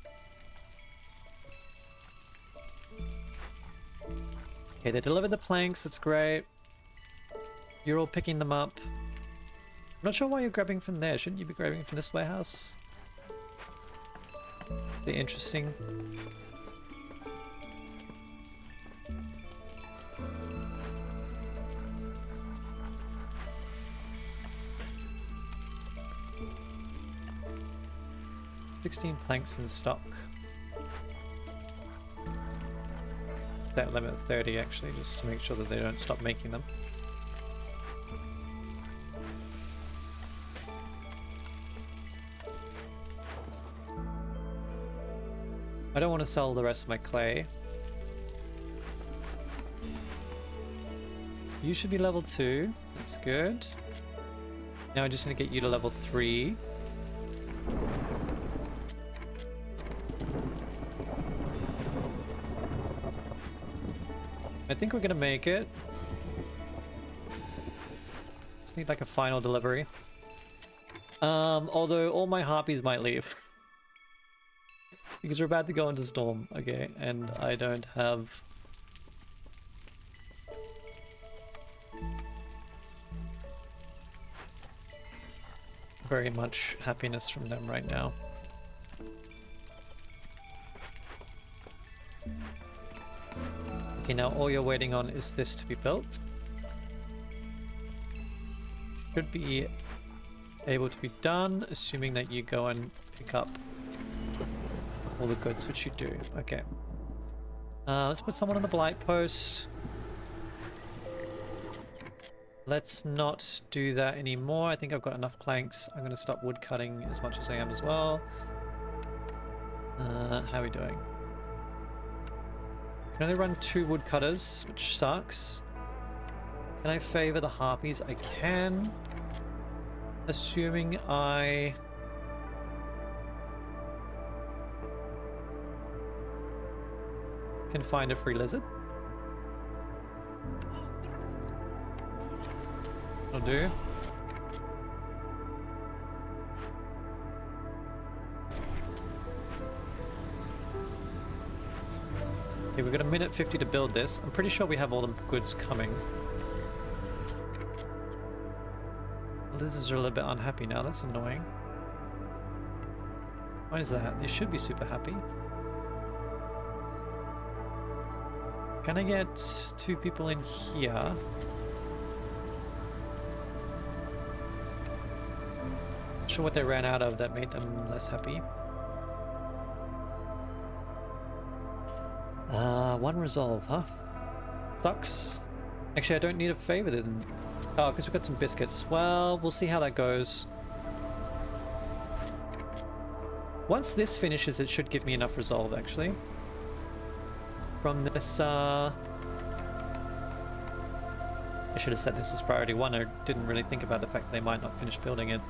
Okay, they delivered the planks. That's great. You're all picking them up. I'm not sure why you're grabbing from there. Shouldn't you be grabbing from this warehouse? Be interesting. $16 planks in stock. That limit of 30 actually, just to make sure that they don't stop making them. I don't want to sell the rest of my clay. You should be level 2. That's good. Now I just need to get you to level 3. I think we're gonna make it. Just need like a final delivery. Although all my harpies might leave. Because we're about to go into storm, okay, and I don't have... very much happiness from them right now. Okay, now all you're waiting on is this to be built. Should be able to be done, assuming that you go and pick up all the goods, which you do. Okay. Let's put someone on the blight post. Let's not do that anymore. I think I've got enough planks. I'm going to stop wood cutting as much as I am as well. How are we doing? Can only run 2 woodcutters, which sucks. Can I favor the harpies? I can. Assuming I... can find a free lizard. I'll do. Okay, we've got a minute 50 to build this. I'm pretty sure we have all the goods coming. Lizards are a little bit unhappy now. That's annoying. Why is that? They should be super happy. Can I get 2 people in here? Not sure what they ran out of that made them less happy. 1 resolve, huh? Sucks. Actually, I don't need a favor then. Oh, because we've got some biscuits. Well, we'll see how that goes. Once this finishes, it should give me enough resolve, actually. From this, I should have set this as priority 1. I didn't really think about the fact that they might not finish building it.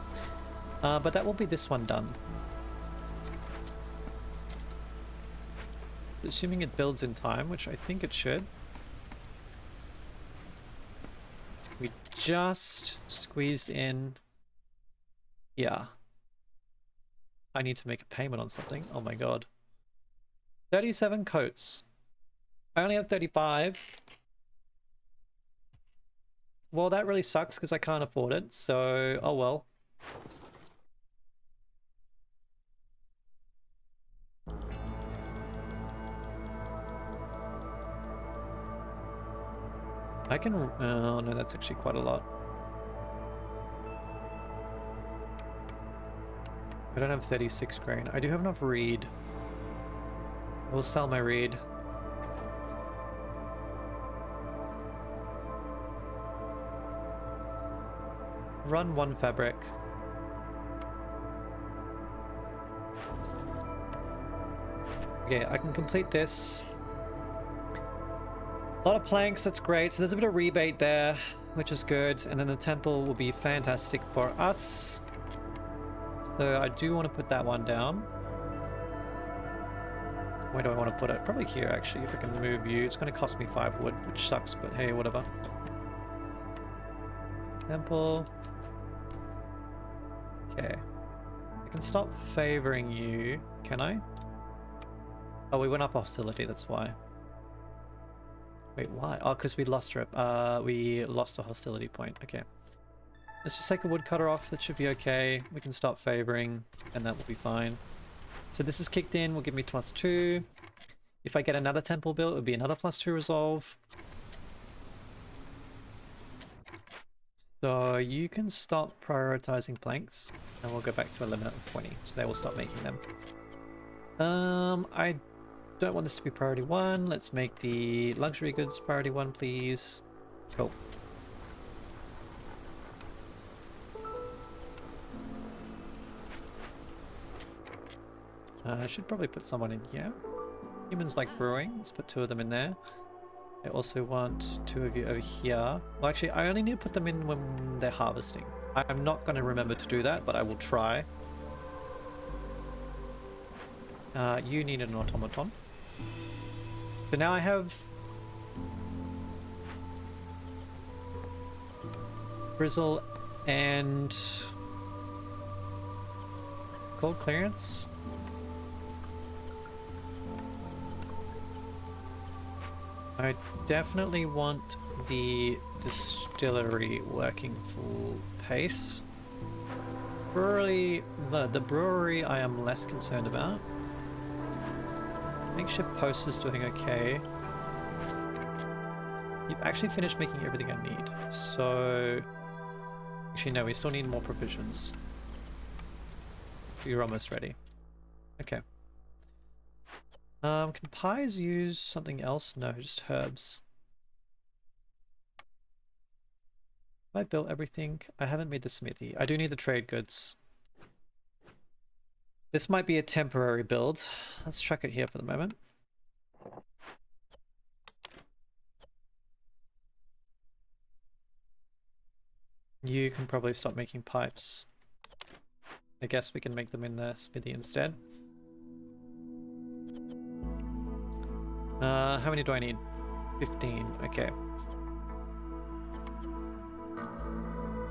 But that will be this one done. assuming it builds in time, which I think it should. We just squeezed in. Yeah. I need to make a payment on something. Oh my god. 37 coats. I only have 35. Well, that really sucks because I can't afford it, so oh well. I can... oh no, that's actually quite a lot. I don't have 36 grain. I do have enough reed. I will sell my reed. Run 1 fabric. Okay, I can complete this. A lot of planks, that's great. So there's a bit of rebate there, which is good. And then the temple will be fantastic for us. So I do want to put that one down. Where do I want to put it? Probably here, actually, if I can move you. It's going to cost me 5 wood, which sucks, but hey, whatever. Temple. Okay. I can stop favoring you. Can I? Oh, we went up hostility, that's why. Wait, why? Oh, because we lost we lost a hostility point. Okay. Let's just take a woodcutter off. That should be okay. We can start favoring, and that will be fine. So this is kicked in. Will give me +2. If I get another temple built, it would be another +2 resolve. So you can stop prioritizing planks, and we'll go back to a limit of 20. So they will stop making them. I don't want this to be priority 1. Let's make the luxury goods priority 1, please. Cool. I should probably put someone in here. Humans like brewing. Let's put 2 of them in there. I also want 2 of you over here. Well, actually, I only need to put them in when they're harvesting. I'm not going to remember to do that, but I will try. You need an automaton. So now I have Grizzle and gold clearance. I definitely want the distillery working full pace. Brewery, the brewery I am less concerned about. Makeshift post is doing okay. You've actually finished making everything I need. So, actually no, we still need more provisions. You're almost ready. Okay. Can pies use something else? No, just herbs. Have I built everything? I haven't made the smithy. I do need the trade goods. This might be a temporary build. Let's chuck it here for the moment. You can probably stop making pipes. I guess we can make them in the smithy instead. How many do I need? 15. Okay.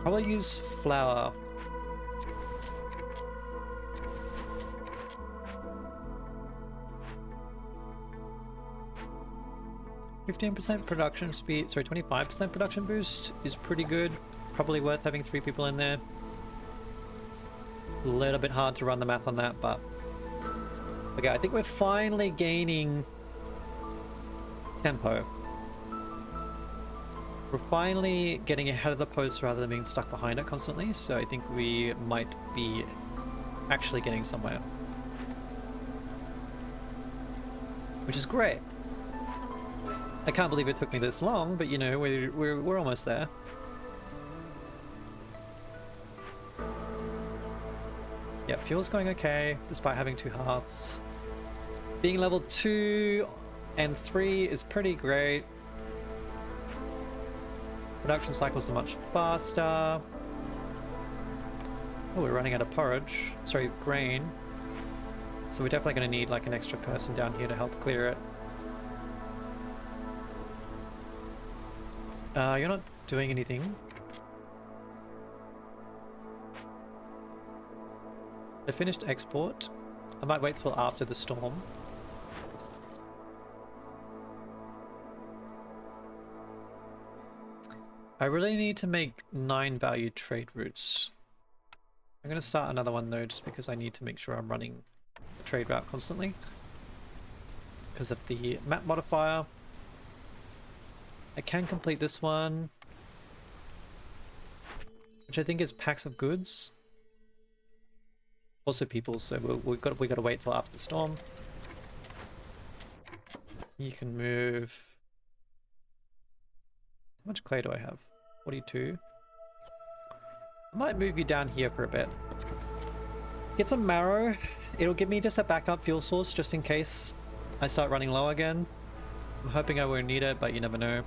Probably use flour. %, production speed, sorry, 25% production boost is pretty good. Probably worth having 3 people in there. It's a little bit hard to run the math on that, but okay, I think we're finally gaining tempo. We're finally getting ahead of the post rather than being stuck behind it constantly, so I think we might be actually getting somewhere. Which is great. I can't believe it took me this long, but you know, we're almost there. Yeah, fuel's going okay, despite having 2 hearts. Being level 2 and 3 is pretty great. Production cycles are much faster. Oh, we're running out of porridge. Sorry, grain. So we're definitely going to need like an extra person down here to help clear it. You're not doing anything. I finished export. I might wait till after the storm. I really need to make 9 valued trade routes. I'm going to start another one though, just because I need to make sure I'm running the trade route constantly. Because of the map modifier. I can complete this one, which I think is packs of goods. Also people, so we got to wait till after the storm. You can move. How much clay do I have? 42. I might move you down here for a bit. Get some marrow. It'll give me just a backup fuel source just in case I start running low again. I'm hoping I won't need it, but you never know.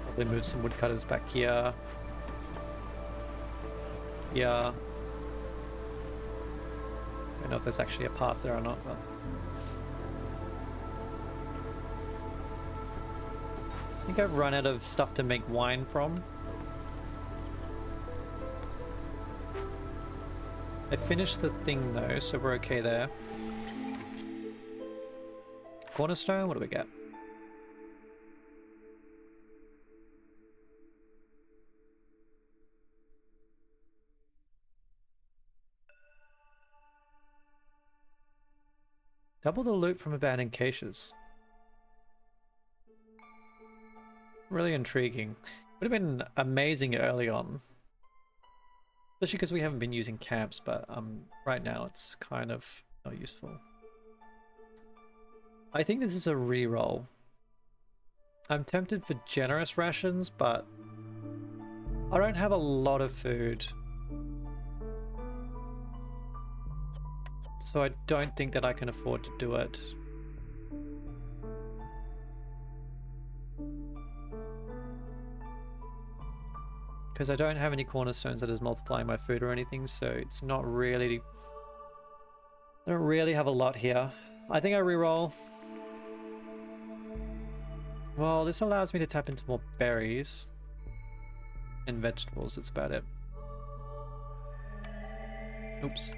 Probably move some woodcutters back here. Yeah. I don't know if there's actually a path there or not, but... I think I've run out of stuff to make wine from. I finished the thing though, so we're okay there. Cornerstone, what do we get? Double the loot from abandoned caches. Really intriguing. Would have been amazing early on. Especially because we haven't been using camps, but right now it's kind of not useful. I think this is a reroll. I'm tempted for generous rations, but I don't have a lot of food. So I don't think that I can afford to do it. Because I don't have any cornerstones that is multiplying my food or anything, so it's not really... I don't really have a lot here. I think I reroll. Well, this allows me to tap into more berries. And vegetables, that's about it. Oops.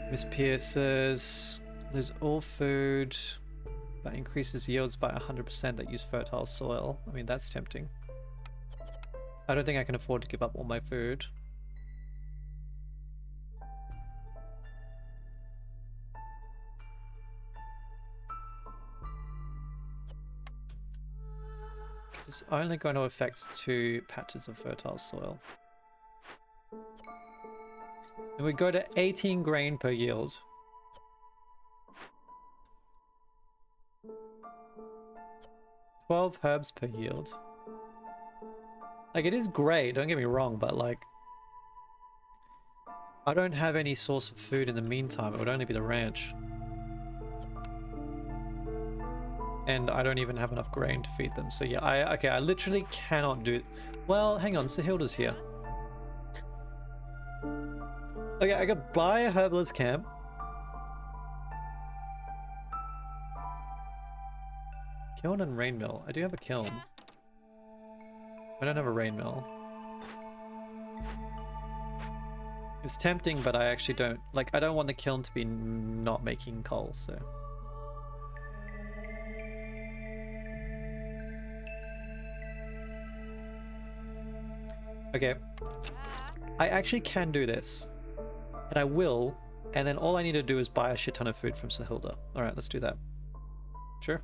Miss Pierce's, lose all food, that increases yields by 100% that use fertile soil. I mean, that's tempting. I don't think I can afford to give up all my food. This is only going to affect 2 patches of fertile soil. And we go to 18 grain per yield. $12 herbs per yield. Like, it is great, don't get me wrong, but like... I don't have any source of food in the meantime, it would only be the ranch. And I don't even have enough grain to feed them, so yeah, I literally cannot do... Well, hang on, Sahilda's here. Okay, I could buy a herbalist camp. Kiln and rain mill. I do have a kiln. I don't have a rain mill. It's tempting, but I actually don't... Like, I don't want the kiln to be not making coal, so... Okay. I actually can do this. And I will, and then all I need to do is buy a shit ton of food from Sahilda. Alright, let's do that. Sure.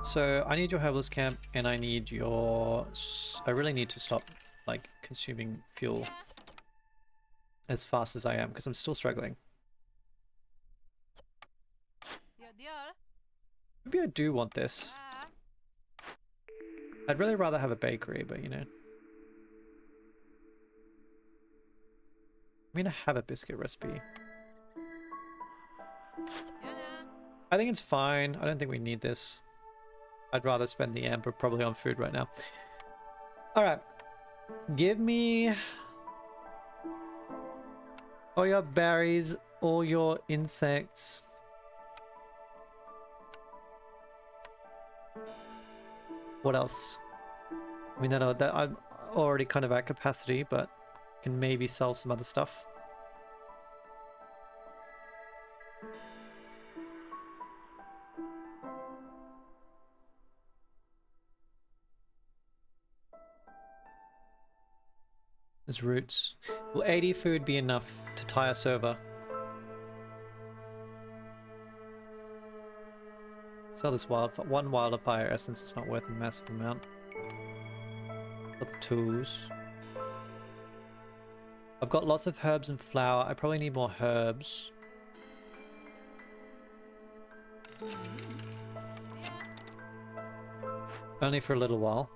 So I need your herbalist camp, and I need your... I really need to stop, like, consuming fuel as fast as I am, because I'm still struggling. Maybe I do want this. I'd really rather have a bakery, but you know. I mean, I have a biscuit recipe. I think it's fine. I don't think we need this. I'd rather spend the amber probably on food right now. Alright. Give me all your berries, all your insects. What else? I mean, I know that I'm already kind of at capacity, but can maybe sell some other stuff. There's roots. Will 80 food be enough to tie a server? Sell this one wildfire essence is not worth a massive amount. Got the tools. I've got lots of herbs and flour. I probably need more herbs. Only for a little while.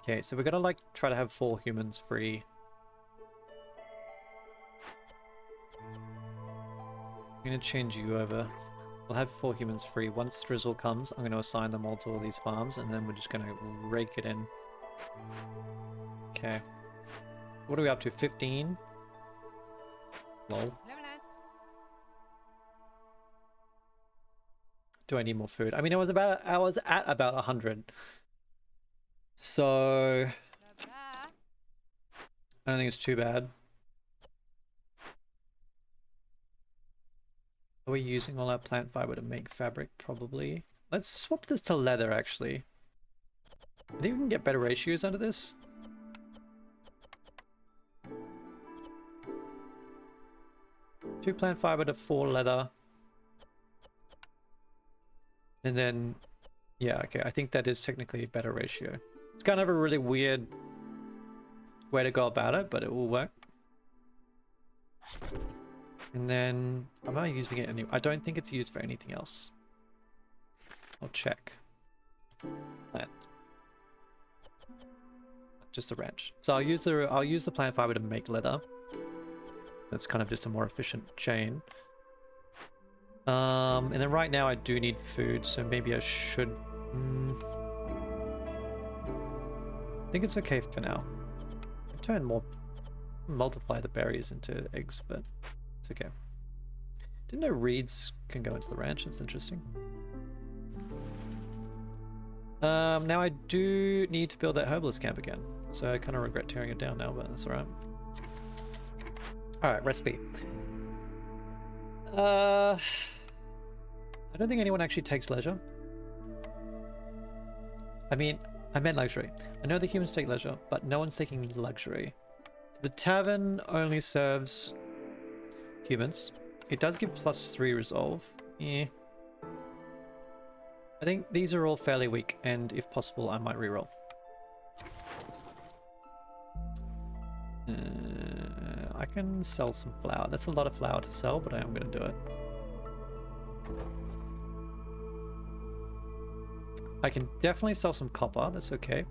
Okay, so we're gonna like try to have 4 humans free. I'm gonna change you over. We'll have 4 humans free. Once Drizzle comes, I'm gonna assign them all to all these farms, and then we're just gonna rake it in. Okay. What are we up to? 15? Lol. Do I need more food? I mean, I was at about 100. So I don't think it's too bad. Are we using all our plant fiber to make fabric? Probably. Let's swap this to leather, actually. I think we can get better ratios out of this. Two plant fiber to 4 leather. And then, yeah, okay, I think that is technically a better ratio. It's kind of a really weird way to go about it, but it will work. And then, I'm not using it anymore. I don't think it's used for anything else. I'll check. Plant. Just a wrench. So I'll use the plant fiber to make leather. That's kind of just a more efficient chain. And then right now I do need food, so maybe I should... I think it's okay for now. I turn more... multiply the berries into eggs, but it's okay. Didn't know reeds can go into the ranch. That's interesting. Now I do need to build that herbalist camp again, so I kind of regret tearing it down now, but that's alright. Alright, recipe. I don't think anyone actually takes leisure. I mean, I meant luxury. I know the humans take leisure, but no one's taking luxury. The tavern only serves humans. It does give +3 resolve. Yeah. I think these are all fairly weak, and if possible, I might reroll. I can sell some flour. That's a lot of flour to sell, but I am going to do it. I can definitely sell some copper. That's okay.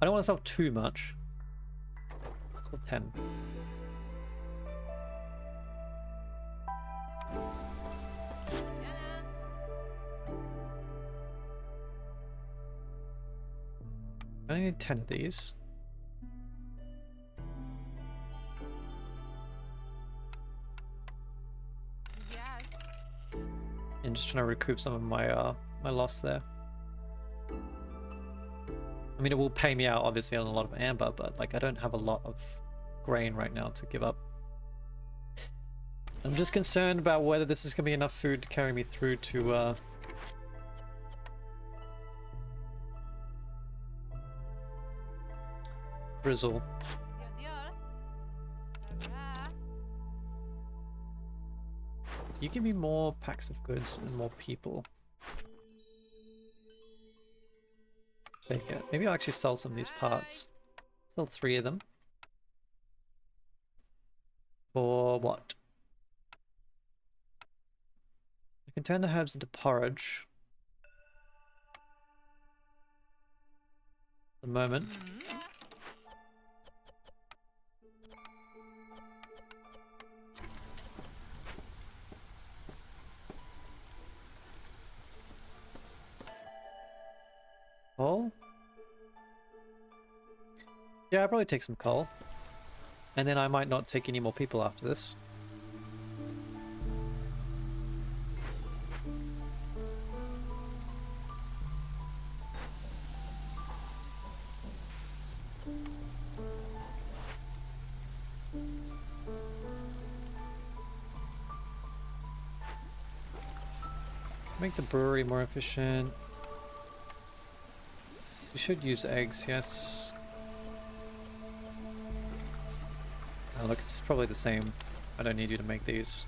I don't want to sell too much. Sell 10. I only need 10 of these. And just trying to recoup some of my my loss there. I mean, it will pay me out obviously on a lot of amber, but like I don't have a lot of grain right now to give up. I'm just concerned about whether this is going to be enough food to carry me through to Drizzle. You give me more packs of goods and more people. Take it. Maybe I'll actually sell some of these parts. Sell 3 of them. For what? I can turn the herbs into porridge. At the moment. Yeah, I'll probably take some coal. And then I might not take any more people after this. Make the brewery more efficient. We should use eggs, yes. Oh, look, it's probably the same. I don't need you to make these.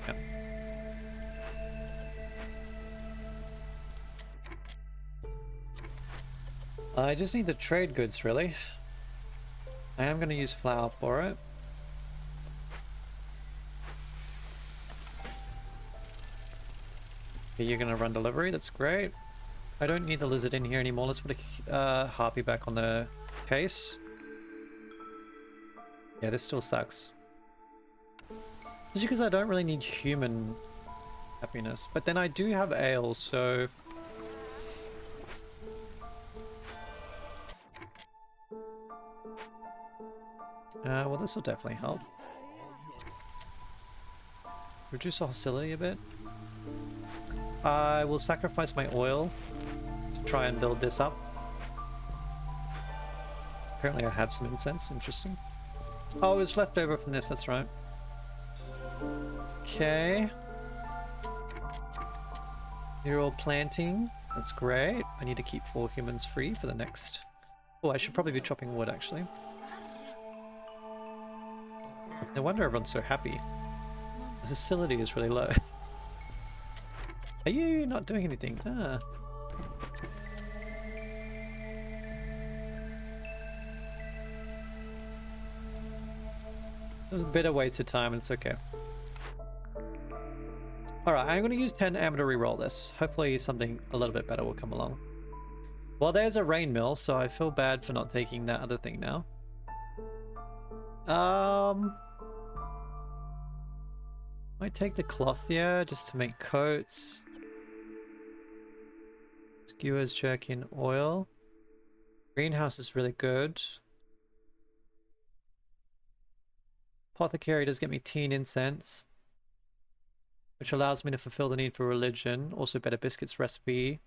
Yep. I just need the trade goods, really. I am going to use flour for it. Okay, you're going to run delivery, that's great. I don't need the lizard in here anymore. Let's put a harpy back on the case. Yeah, this still sucks. Just because I don't really need human happiness. But then I do have ale, so... well, this will definitely help. Reduce the hostility a bit. I will sacrifice my oil to try and build this up. Apparently I have some incense, interesting. Oh, it's left over from this, that's right. Okay. You're all planting, that's great. I need to keep 4 humans free for the next... Oh, I should probably be chopping wood, actually. No wonder everyone's so happy. The hostility is really low. Are you not doing anything? Ah. It was a bit of waste of time, and it's okay. Alright, I'm going to use 10 ammo to reroll this. Hopefully something a little bit better will come along. Well, there's a rain mill, so I feel bad for not taking that other thing now. Might take the cloth here just to make coats. Skewers, jerkin, oil. Greenhouse is really good. Apothecary does get me teen incense, which allows me to fulfill the need for religion. Also better biscuits recipe.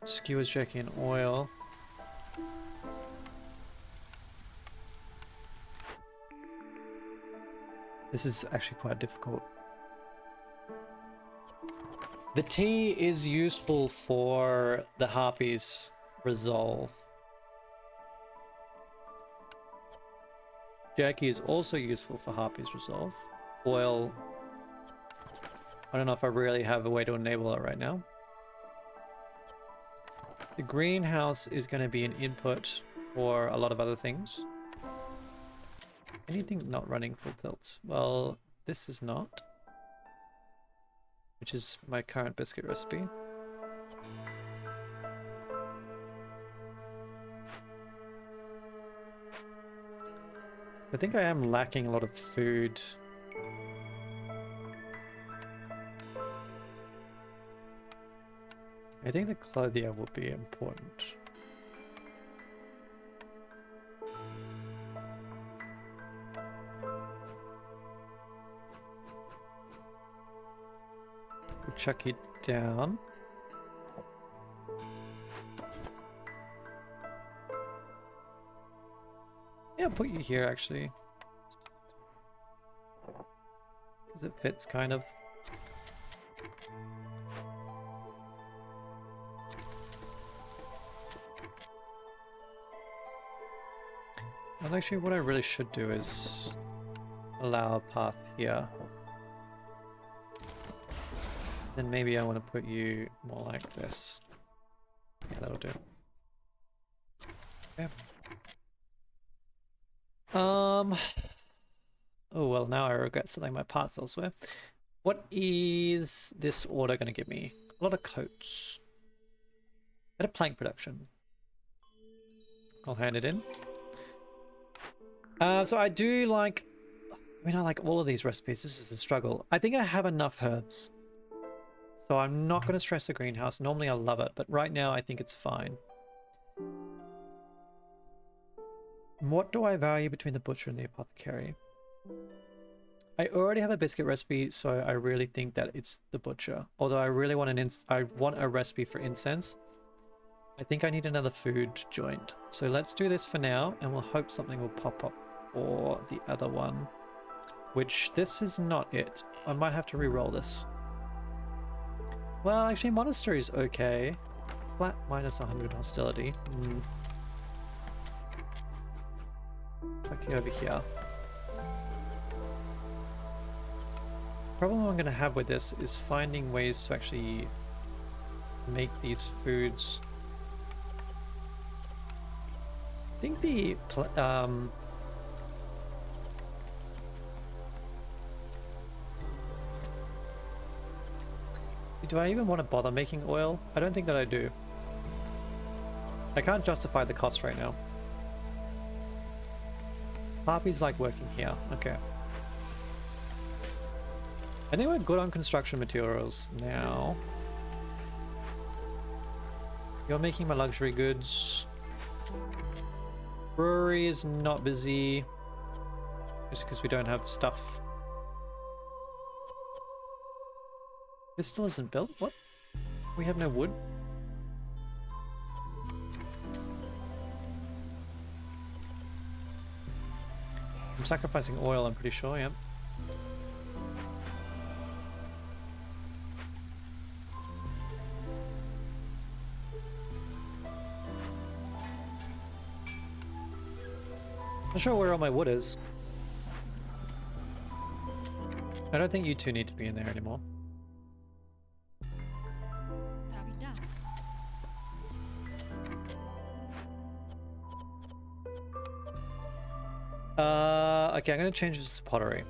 Skewers, jerkin, oil. This is actually quite difficult. The tea is useful for the harpies resolve. Jerky is also useful for harpies resolve. Oil, I don't know if I really have a way to enable it right now. The greenhouse is going to be an input for a lot of other things. Anything not running full tilt? Well, this is not. Which is my current biscuit recipe. So I think I am lacking a lot of food. I think the clothier will be important. We'll chuck you down. Yeah, I'll put you here actually. Because it fits kind of. Well, actually what I really should do is allow a path here. Then maybe I want to put you more like this. Yeah, that'll do. Okay. Oh well, now I regret selling my parts elsewhere. What is this order going to give me? A lot of coats. Better plank production. I'll hand it in. So I do like... I mean, I like all of these recipes. This is the struggle. I think I have enough herbs. So I'm not going to stress the greenhouse. Normally I love it, but right now I think it's fine. What do I value between the butcher and the apothecary? I already have a biscuit recipe, so I really think that it's the butcher. Although I really want I want a recipe for incense. I think I need another food joint. So let's do this for now, and we'll hope something will pop up for the other one. Which, this is not it. I might have to re-roll this. Well, actually, monastery is okay. Flat minus 100 hostility. Click over here. Problem I'm going to have with this is finding ways to actually make these foods. I think the do I even want to bother making oil? I don't think that I do. I can't justify the cost right now. Harpies like working here. Okay. I think we're good on construction materials now. You're making my luxury goods. Brewery is not busy. Just because we don't have stuff. This still isn't built? What? We have no wood? I'm sacrificing oil, I'm pretty sure, yep. Not sure where all my wood is. I don't think you two need to be in there anymore. Okay, I'm gonna change this to pottery.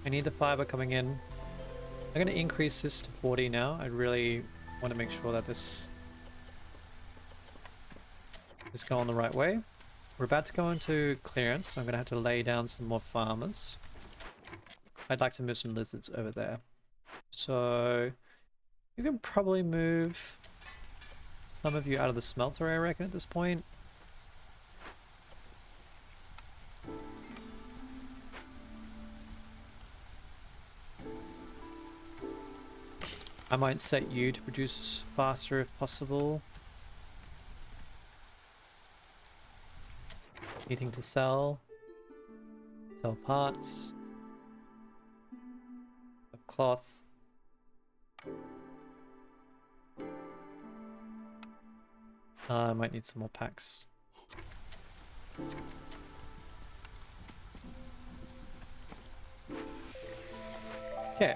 I need the fiber coming in. I'm gonna increase this to 40 now. I really want to make sure that this is going the right way. We're about to go into clearance, so I'm gonna have to lay down some more farmers. I'd like to move some lizards over there. So you can probably move some of you out of the smelter, I reckon, at this point. I might set you to produce faster if possible. Anything to sell? Sell parts. Of cloth. I might need some more packs. Okay.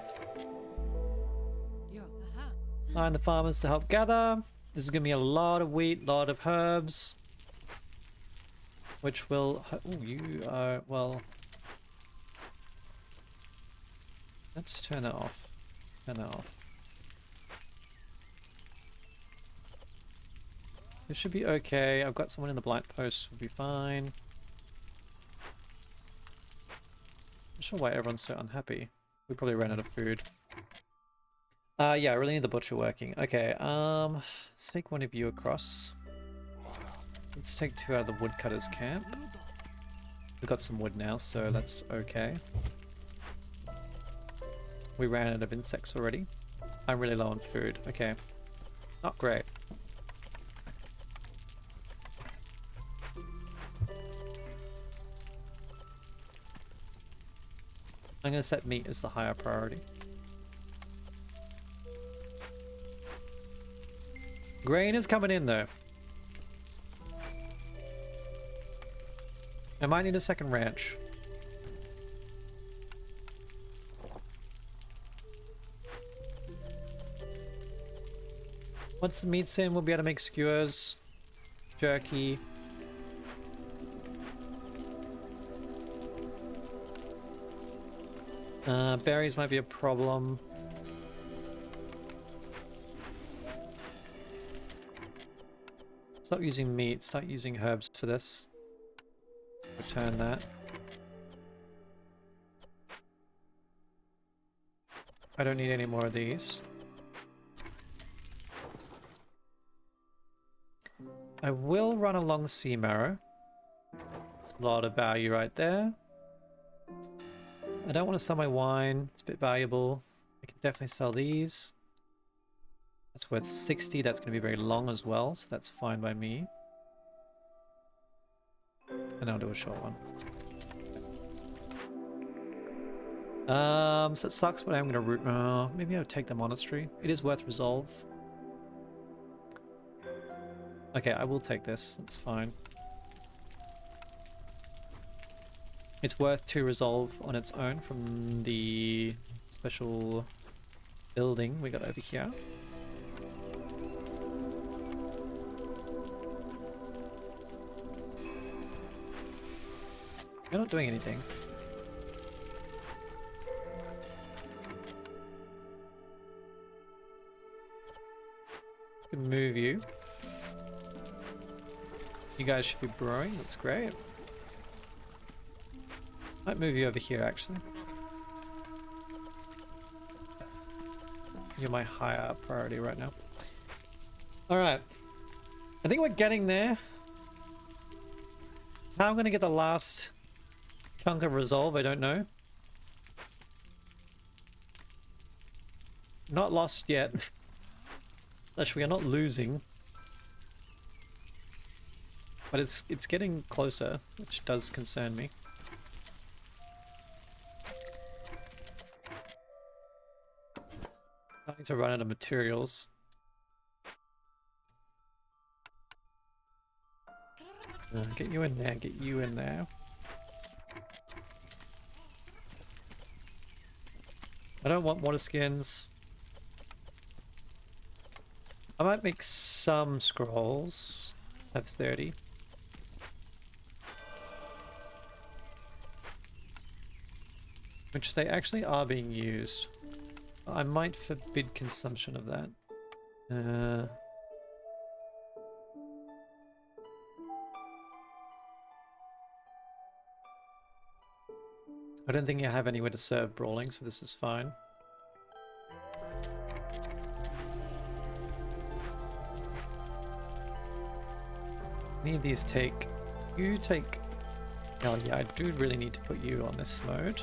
Assign the farmers to help gather. This is going to be a lot of wheat, a lot of herbs. Which will... Oh, you are... Well... Let's turn that off. Turn that off. This should be okay. I've got someone in the blind post. Will be fine. Not sure why everyone's so unhappy. We probably ran out of food. Yeah, I really need the butcher working. Okay, let's take one of you across. Let's take 2 out of the woodcutter's camp. We've got some wood now, so that's okay. We ran out of insects already. I'm really low on food. Okay. Not great. I'm going to set meat as the higher priority. Grain is coming in though. I might need a second ranch. Once the meat's in, we'll be able to make skewers, jerky. Berries might be a problem. Stop using meat, start using herbs for this. Return that. I don't need any more of these. I will run along Sea Marrow. A lot of value right there. I don't want to sell my wine. It's a bit valuable. I can definitely sell these. That's worth 60. That's going to be very long as well, so that's fine by me. And I'll do a short one. So it sucks, but I'm going to root... maybe I'll take the monastery. It is worth resolve. Okay, I will take this. That's fine. It's worth 2 resolve on its own from the special building we got over here. You're not doing anything. Can move you. You guys should be brewing. That's great. Might move you over here, actually. You're my higher priority right now. Alright. I think we're getting there. How I'm going to get the last chunk of resolve, I don't know. Not lost yet. Actually, we are not losing. But it's getting closer, which does concern me. Starting to run out of materials. Get you in there, get you in there. I don't want water skins. I might make some scrolls. I have 30. Which they actually are being used. I might forbid consumption of that. I don't think you have anywhere to serve brawling, so this is fine. Any of these take... You take... Oh yeah, I do really need to put you on this mode.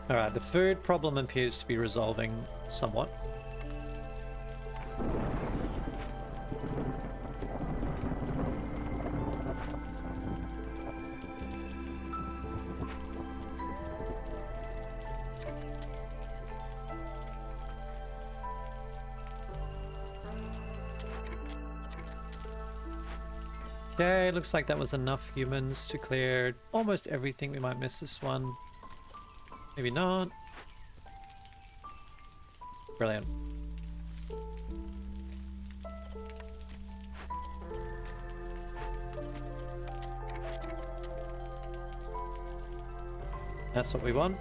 Alright, the food problem appears to be resolving somewhat. Okay, looks like that was enough humans to clear almost everything. We might miss this one. Maybe not. Brilliant. That's what we want.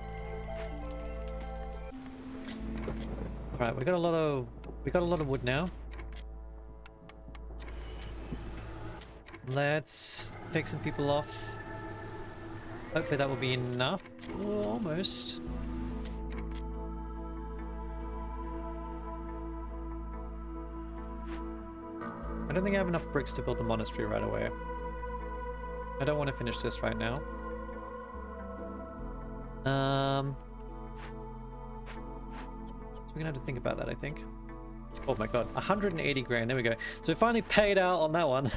Alright, we got a lot of wood now. Let's take some people off. Hopefully that will be enough. Oh, almost. I don't think I have enough bricks to build the monastery right away. I don't want to finish this right now. So we're gonna have to think about that, I think. Oh my god, 180 grand, there we go. So we finally paid out on that one.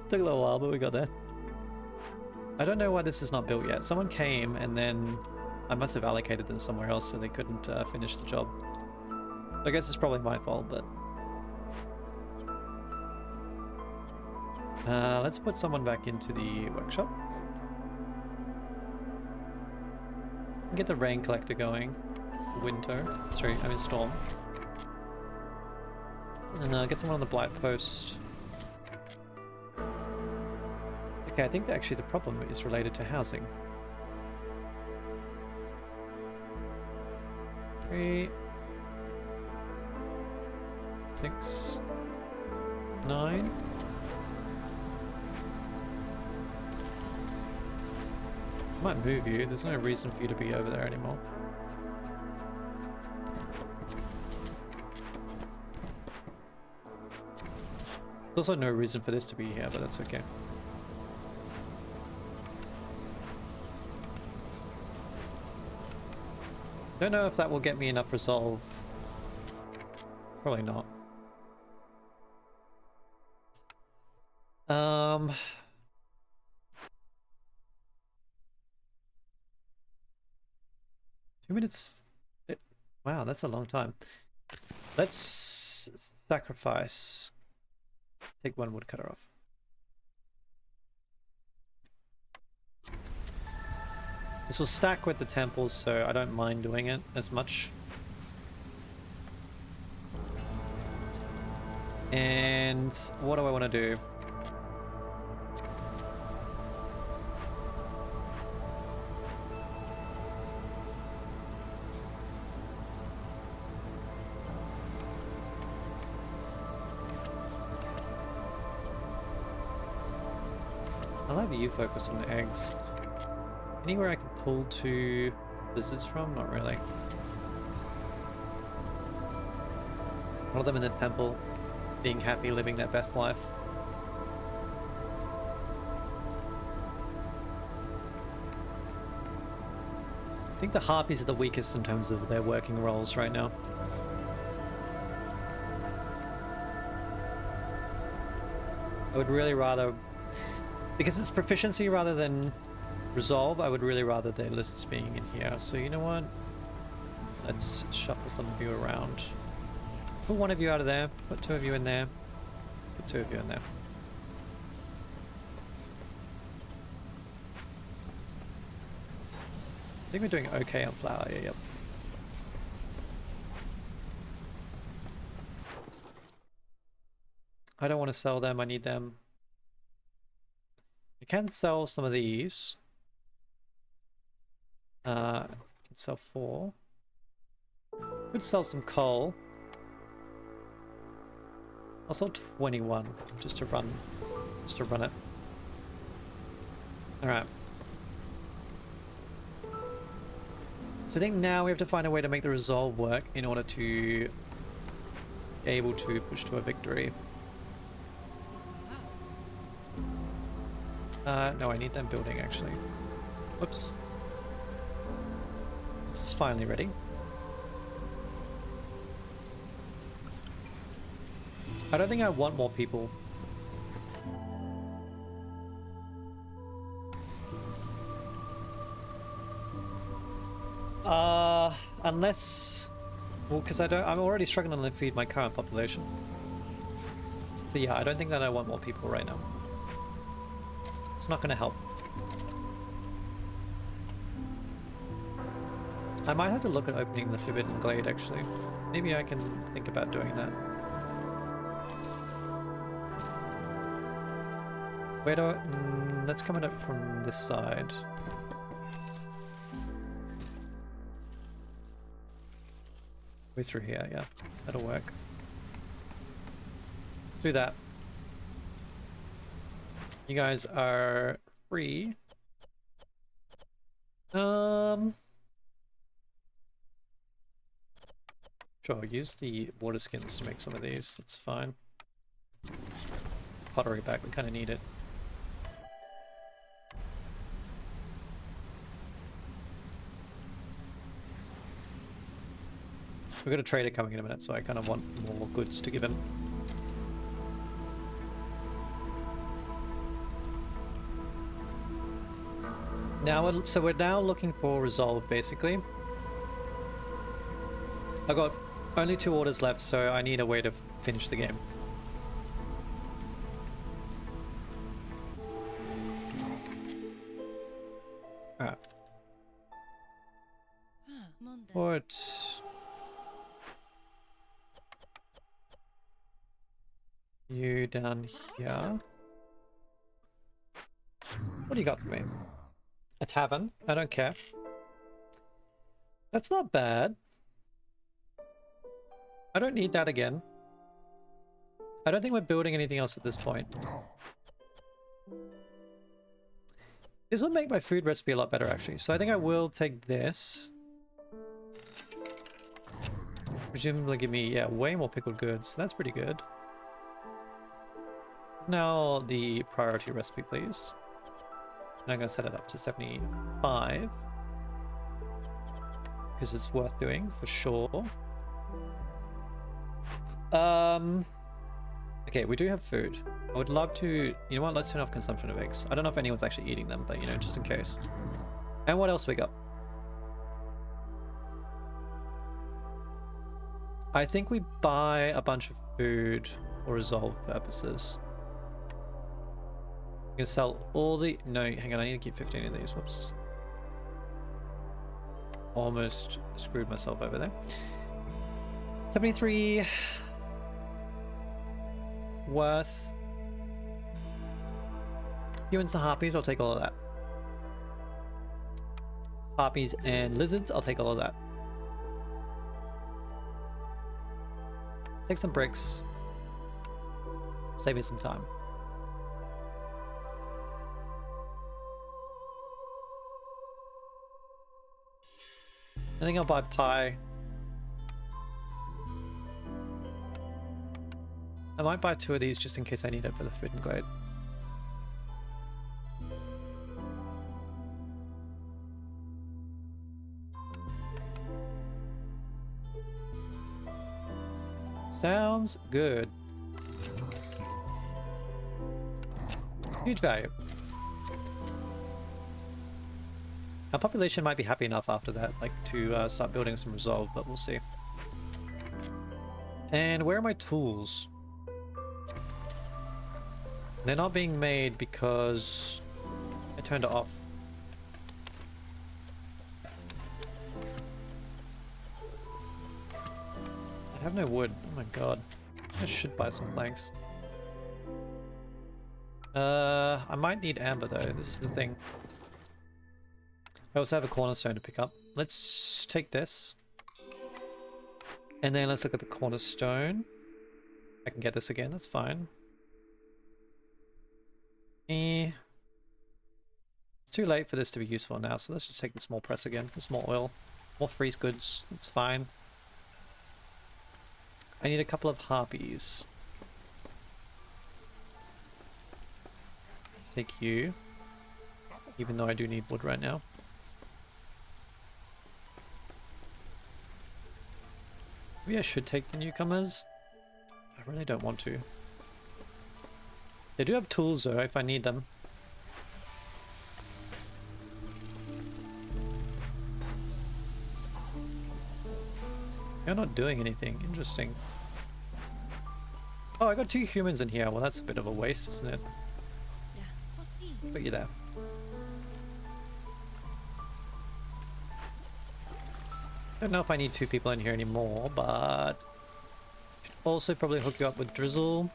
Took a little while, but we got there. I don't know why this is not built yet. Someone came and then I must have allocated them somewhere else so they couldn't finish the job. I guess it's probably my fault, but... let's put someone back into the workshop. Get the rain collector going. Winter. Sorry, I mean storm. And get someone on the blight post. Okay, I think that actually the problem is related to housing. 3, 6, 9. I might move you. There's no reason for you to be over there anymore. There's also no reason for this to be here, but that's okay. Don't know if that will get me enough resolve. Probably not. 2 minutes. Wow, that's a long time. Let's sacrifice. Take one woodcutter off. This will stack with the temples, so I don't mind doing it as much. And what do I want to do? I'll have you focus on the eggs. Anywhere I can pull two lizards from? Not really. One of them in the temple, being happy, living their best life. I think the harpies are the weakest in terms of their working roles right now. I would really rather, because it's proficiency rather than resolve, I would really rather their lists being in here. So you know what? Let's shuffle some of you around. Put one of you out of there, put two of you in there, put two of you in there. I think we're doing okay on flour, yeah, yep. I don't want to sell them, I need them. I can sell some of these. I can sell 4. Could sell some coal. I'll sell 21 just to run it. Alright. So I think now we have to find a way to make the resolve work in order to be able to push to a victory. No, I need them building actually. Whoops. This is finally ready. I don't think I want more people. Unless, well, because I'm already struggling to feed my current population. So yeah, I don't think that I want more people right now. It's not going to help. I might have to look at opening the Forbidden Glade actually. Maybe I can think about doing that. Where do I, let's come at it from this side. Way through here, yeah, that'll work. Let's do that. You guys are free. Sure, use the water skins to make some of these, that's fine. Pottery back, we kind of need it. We've got a trader coming in a minute, so I kind of want more goods to give him. Now, so we're now looking for resolve, basically. I've got only 2 orders left, so I need a way to finish the game. Alright. What? You down here. What do you got for me? A tavern? I don't care. That's not bad. I don't need that again. I don't think we're building anything else at this point. This will make my food recipe a lot better, actually. So I think I will take this. Presumably give me, yeah, way more pickled goods. That's pretty good. Now the priority recipe, please. And I'm going to set it up to 75. Because it's worth doing, for sure. Okay, we do have food. I would love to... You know what? Let's turn off consumption of eggs. I don't know if anyone's actually eating them, but, you know, just in case. And what else we got? I think we buy a bunch of food for resolve purposes. We can sell all the... No, hang on. I need to keep 15 of these. Whoops. Almost screwed myself over there. 73... worth. Humans and harpies, I'll take all of that. Harpies and lizards, I'll take all of that. Take some bricks. Save me some time. I think I'll buy pie. I might buy 2 of these just in case I need it for the Forbidden Glade. Sounds good. Huge value. Our population might be happy enough after that, like, to start building some resolve, but we'll see. And where are my tools? They're not being made because I turned it off. I have no wood. Oh my god. I should buy some planks. I might need amber though. This is the thing. I also have a cornerstone to pick up. Let's take this. And then let's look at the cornerstone. I can get this again, that's fine. It's too late for this to be useful now, so let's just take the small press again. The small oil. More freeze goods, it's fine. I need a couple of harpies. Take you. Even though I do need wood right now. Maybe I should take the newcomers. I really don't want to. They do have tools though, if I need them. You're not doing anything. Interesting. Oh, I got 2 humans in here. Well, that's a bit of a waste, isn't it? Put you there. Don't know if I need 2 people in here anymore, but should also probably hook you up with drizzle.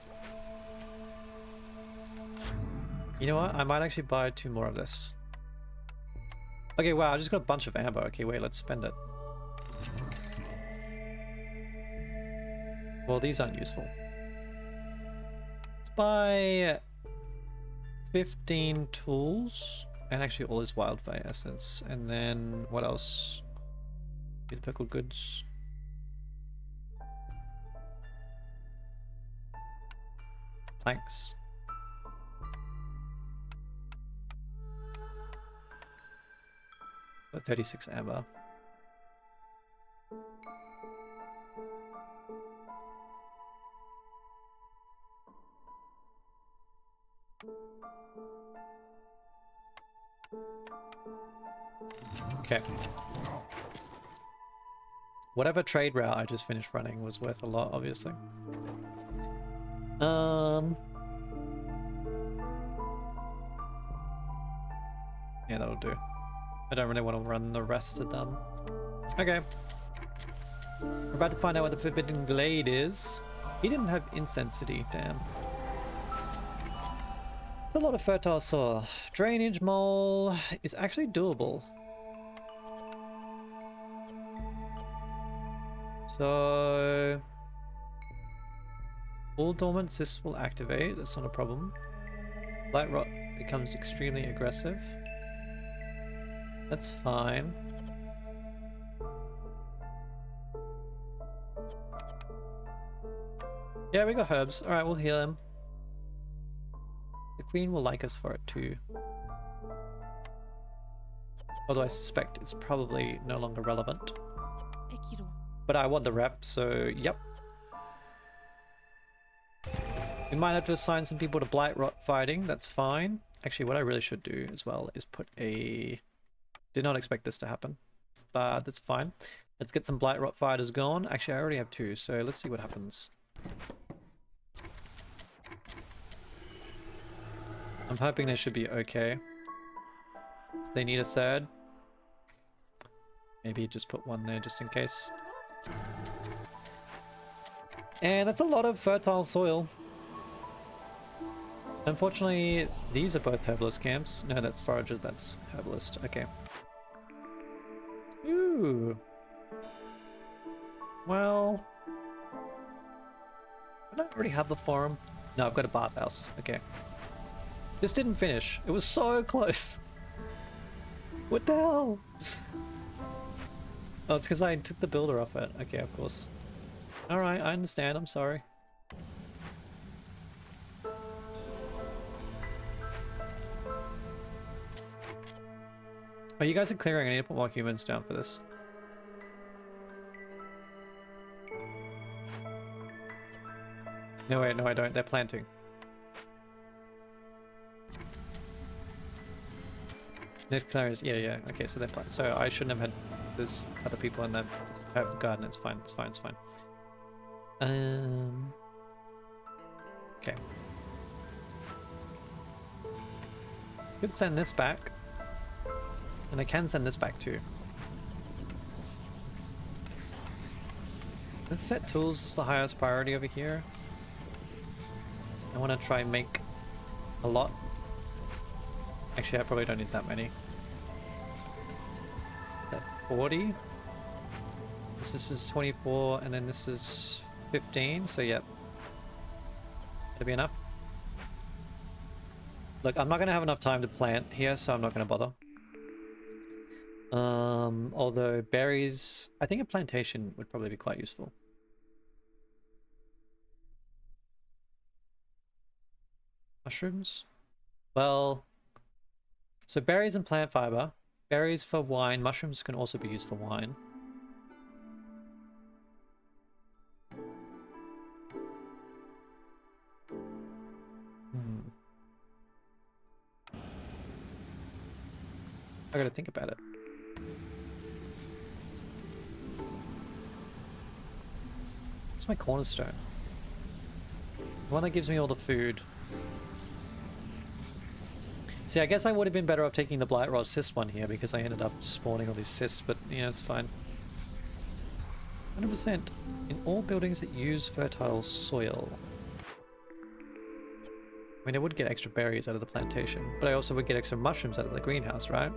You know what? I might actually buy 2 more of this. Okay, wow, I just got a bunch of amber. Okay, wait, let's spend it. Well, these aren't useful. Let's buy 15 tools. And actually all this wildfire essence. And then what else? These pickled goods. Planks. Got 36 amber. Okay. Whatever trade route I just finished running was worth a lot, obviously. Yeah, that'll do. I don't really want to run the rest of them. Okay. We're about to find out what the Forbidden Glade is. He didn't have Insensity, damn. It's a lot of fertile soil. Drainage mole is actually doable. So All dormant cysts will activate, that's not a problem. Blight rot becomes extremely aggressive. That's fine. Yeah, we got herbs. Alright, we'll heal him. The queen will like us for it too. Although I suspect it's probably no longer relevant. But I want the rep, so yep. We might have to assign some people to Blight Rot fighting, that's fine. Actually, what I really should do as well is put a... Did not expect this to happen, but that's fine. Let's get some Blight Rot fighters going. Actually, I already have 2, so let's see what happens. I'm hoping they should be okay. They need a 3rd. Maybe just put 1 there just in case. And that's a lot of fertile soil. Unfortunately, these are both herbalist camps. No, that's foragers, that's herbalist. Okay. Ooh. Well... I don't already have the forum. No, I've got a bathhouse. Okay. This didn't finish. It was so close. What the hell? Oh, it's because I took the builder off it. Okay, of course. Alright, I understand. I'm sorry. Oh, you guys are clearing. I need to put more humans down for this. No, wait, no, I don't. They're planting. Next clearance, yeah. Okay, so they're planting. So I shouldn't have had there's other people in the garden. It's fine. It's fine. It's fine. Okay. Could send this back. And I can send this back too. Let's set tools as the highest priority over here. I want to try and make a lot. Actually, I probably don't need that many. Is that 40? This is 24, and then this is 15, so yep. That'll be enough. Look, I'm not going to have enough time to plant here, so I'm not going to bother. Although berries, I think a plantation would probably be quite useful. Mushrooms? Well, so berries and plant fiber. Berries for wine. Mushrooms can also be used for wine. I gotta think about it. What's my cornerstone? The one that gives me all the food. See, I guess I would have been better off taking the Blight Rot cyst one here because I ended up spawning all these cysts, but you know, it's fine. 100% in all buildings that use fertile soil. I mean, I would get extra berries out of the plantation, but I also would get extra mushrooms out of the greenhouse, right?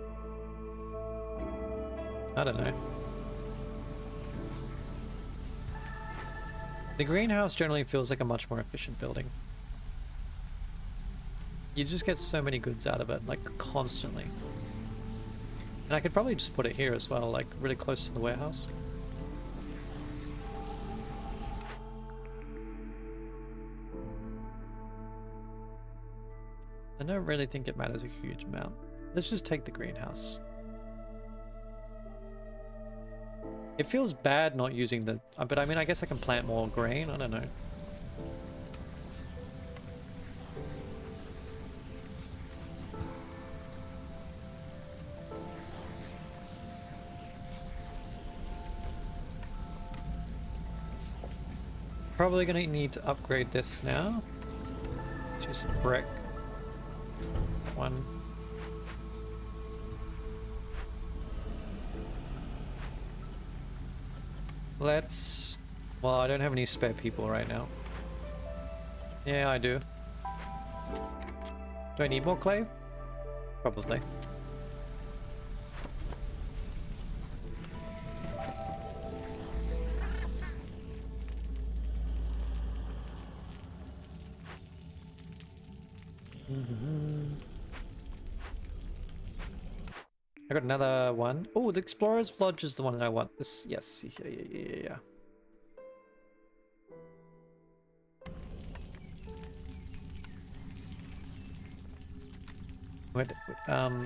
I don't know. The greenhouse generally feels like a much more efficient building. You just get so many goods out of it, like, constantly. And I could probably just put it here as well, like, really close to the warehouse. I don't really think it matters a huge amount. Let's just take the greenhouse. It feels bad not using the... but I mean, I guess I can plant more grain, I don't know. Probably gonna need to upgrade this now. Let's use some brick. One. Let's... Well, I don't have any spare people right now. Yeah, I do. Do I need more clay? Probably. I got another one. Oh, the Explorer's Lodge is the one that I want. This, yes, yeah. Wait, yeah,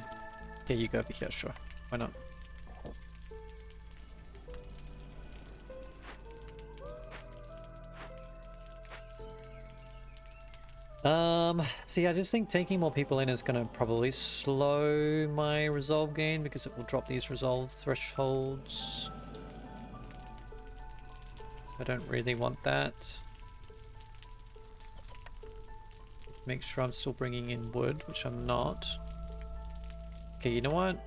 you go over here, sure. Why not? See, I just think taking more people in is gonna probably slow my resolve gain because it will drop these resolve thresholds. So I don't really want that. Make sure I'm still bringing in wood, which I'm not. Okay, you know what?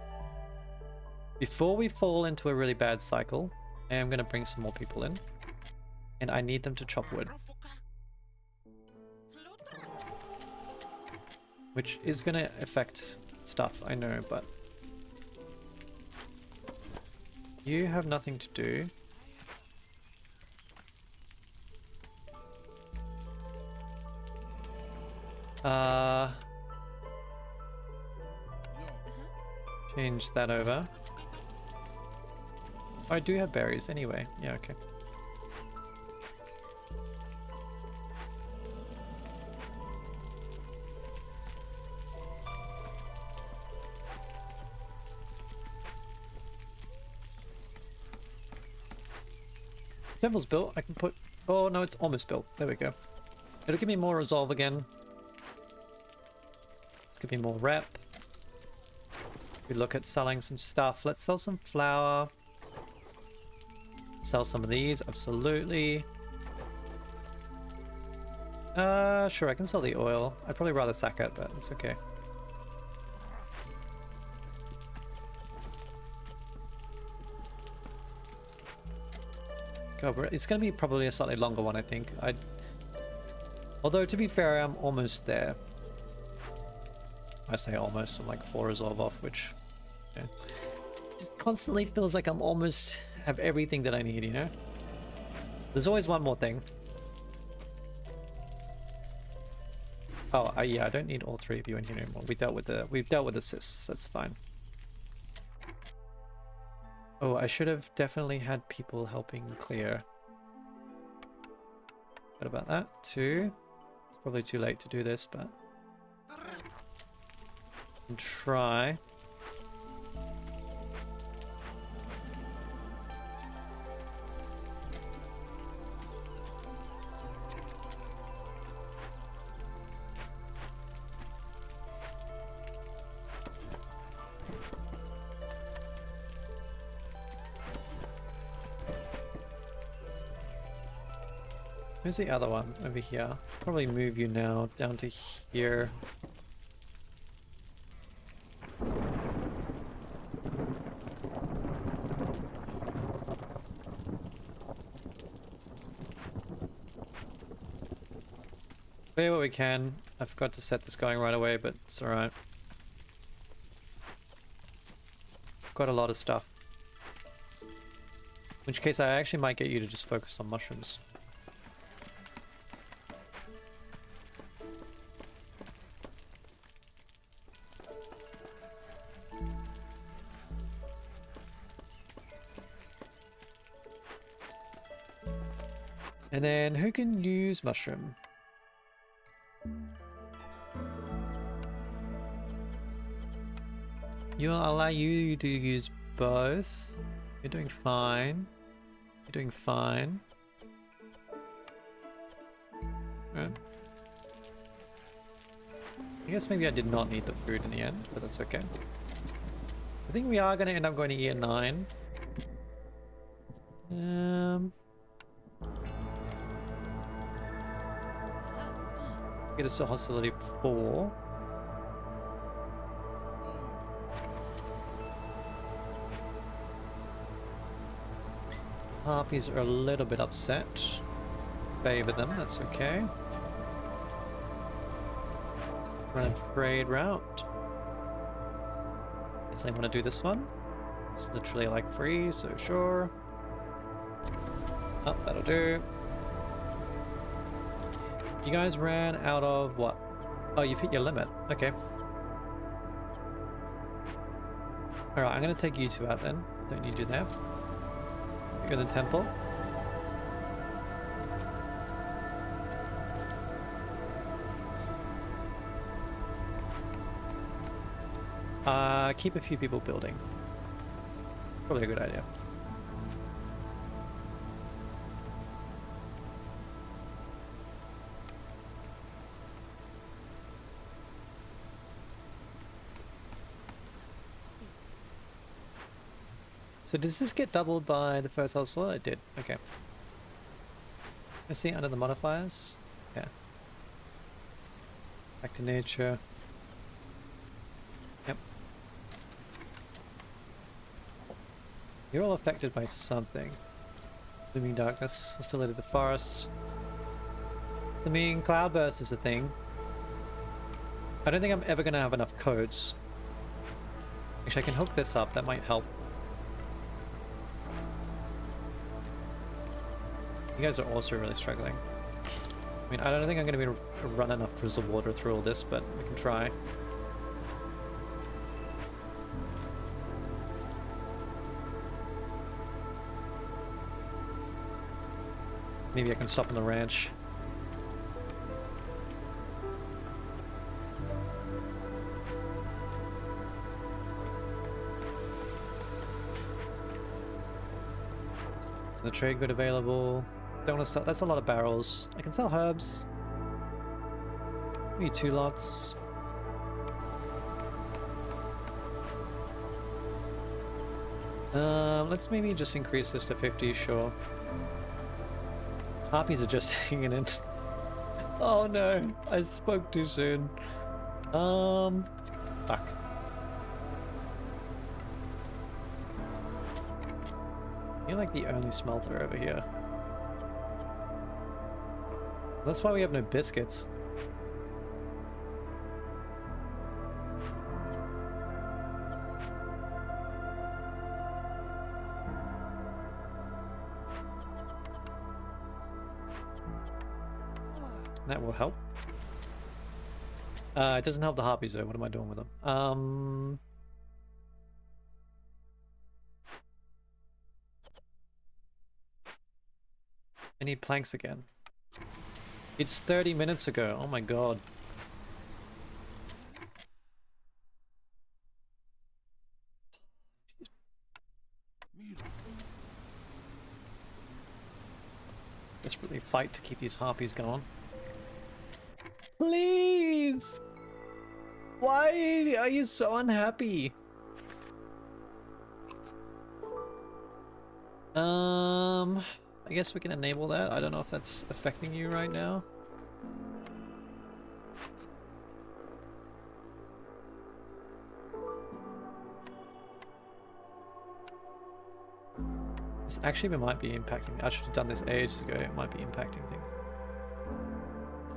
Before we fall into a really bad cycle, I am gonna bring some more people in. And I need them to chop wood. Which is going to affect stuff, I know, but you have nothing to do. Change that over. Oh, I do have berries anyway. Yeah, okay. Temple's built. I can put... Oh, no, it's almost built. There we go. It'll give me more resolve again. Let's give me more rep. We look at selling some stuff. Let's sell some flour. Sell some of these, absolutely. Sure, I can sell the oil. I'd probably rather sack it, but it's okay. God, it's going to be probably a slightly longer one, I think. Although, to be fair, I'm almost there. I say almost, I'm like 4 resolve off, which... Yeah. Just constantly feels like I'm almost have everything that I need, you know? There's always one more thing. Oh, yeah, I don't need all 3 of you in here anymore. We've dealt with the cysts, that's fine. Oh, I should have definitely had people helping clear. What about that too? It's probably too late to do this, but and try. Where's the other one? Over here. Probably move you now down to here. Do what we can. I forgot to set this going right away, but it's alright. Got a lot of stuff. In which case I actually might get you to just focus on mushrooms. And then who can use mushroom? I'll allow you to use both. You're doing fine. You're doing fine. Right. I guess maybe I did not need the food in the end, but that's okay. I think we are going to end up going to year 9. Get us to hostility 4. Harpies are a little bit upset. Favor them, that's okay. Run a trade route. If they want to do this one. It's literally like free, so sure. Oh, that'll do. You guys ran out of what? Oh, you've hit your limit. Okay. Alright, I'm gonna take you two out then. Don't need you there. Go to the temple. Keep a few people building. Probably a good idea. So does this get doubled by the fertile soil? It did. Okay. I see under the modifiers. Yeah. Back to nature. Yep. You're all affected by something. Looming darkness, hostility to the forest. So I mean, cloudburst is a thing. I don't think I'm ever going to have enough codes. Actually, I can hook this up. That might help. You guys are also really struggling. I mean, I don't think I'm going to be able to run enough drizzle water through all this, but we can try. Maybe I can stop on the ranch. The trade good available. Don't want to sell. That's a lot of barrels. I can sell herbs. Maybe 2 lots. Let's maybe just increase this to 50. Sure. Harpies are just hanging in. Oh no, I spoke too soon. Fuck. You're like the only smelter over here. That's why we have no biscuits. That will help. It doesn't help the harpies though. What am I doing with them? I need planks again. It's 30 minutes ago. Oh my god. Desperately fight to keep these harpies going. Please! Why are you so unhappy? I guess we can enable that. I don't know if that's affecting you right now. This actually might be impacting me. I should have done this ages ago. It might be impacting things.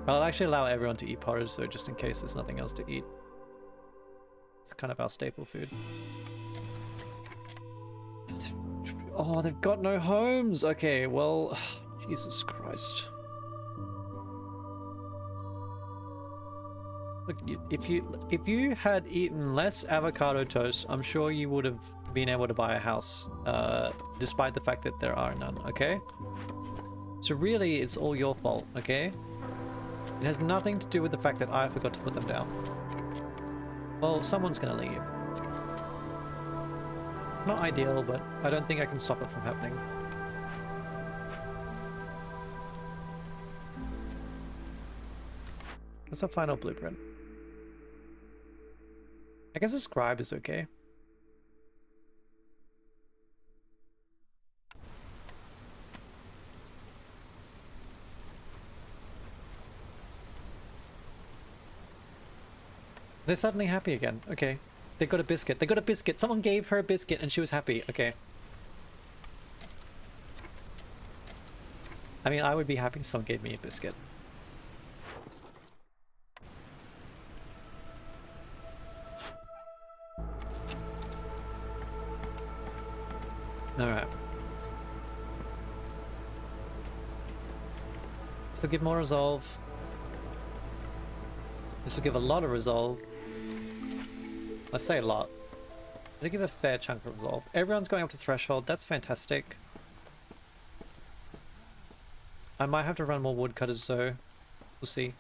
I'll actually allow everyone to eat porridge though, just in case there's nothing else to eat. It's kind of our staple food. Oh, they've got no homes! Okay, well... Jesus Christ. Look, if you had eaten less avocado toast, I'm sure you would have been able to buy a house, despite the fact that there are none, okay? So really, it's all your fault, okay? It has nothing to do with the fact that I forgot to put them down. Well, someone's gonna leave. It's not ideal, but I don't think I can stop it from happening. What's our final blueprint? I guess a scribe is okay. They're suddenly happy again. Okay. They got a biscuit. They got a biscuit. Someone gave her a biscuit and she was happy. Okay. I mean, I would be happy if someone gave me a biscuit. Alright. So give more resolve. This will give a lot of resolve. I say a lot. It'll give a fair chunk of resolve. Everyone's going up to threshold. That's fantastic. I might have to run more woodcutters though. We'll see.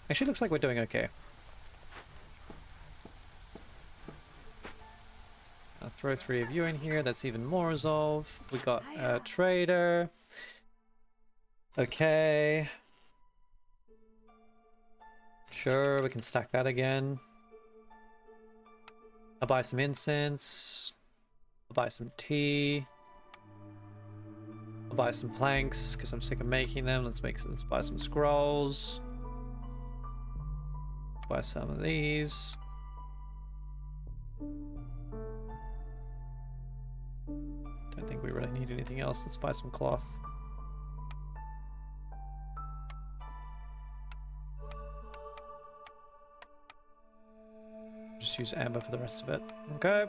Actually, looks like we're doing okay. I'll throw 3 of you in here. That's even more resolve. We got a trader. Okay. Sure, we can stack that again. I'll buy some incense. I'll buy some tea. I'll buy some planks because I'm sick of making them. Let's buy some scrolls. Buy some of these. Don't think we really need anything else. Let's buy some cloth. Just use amber for the rest of it. Okay.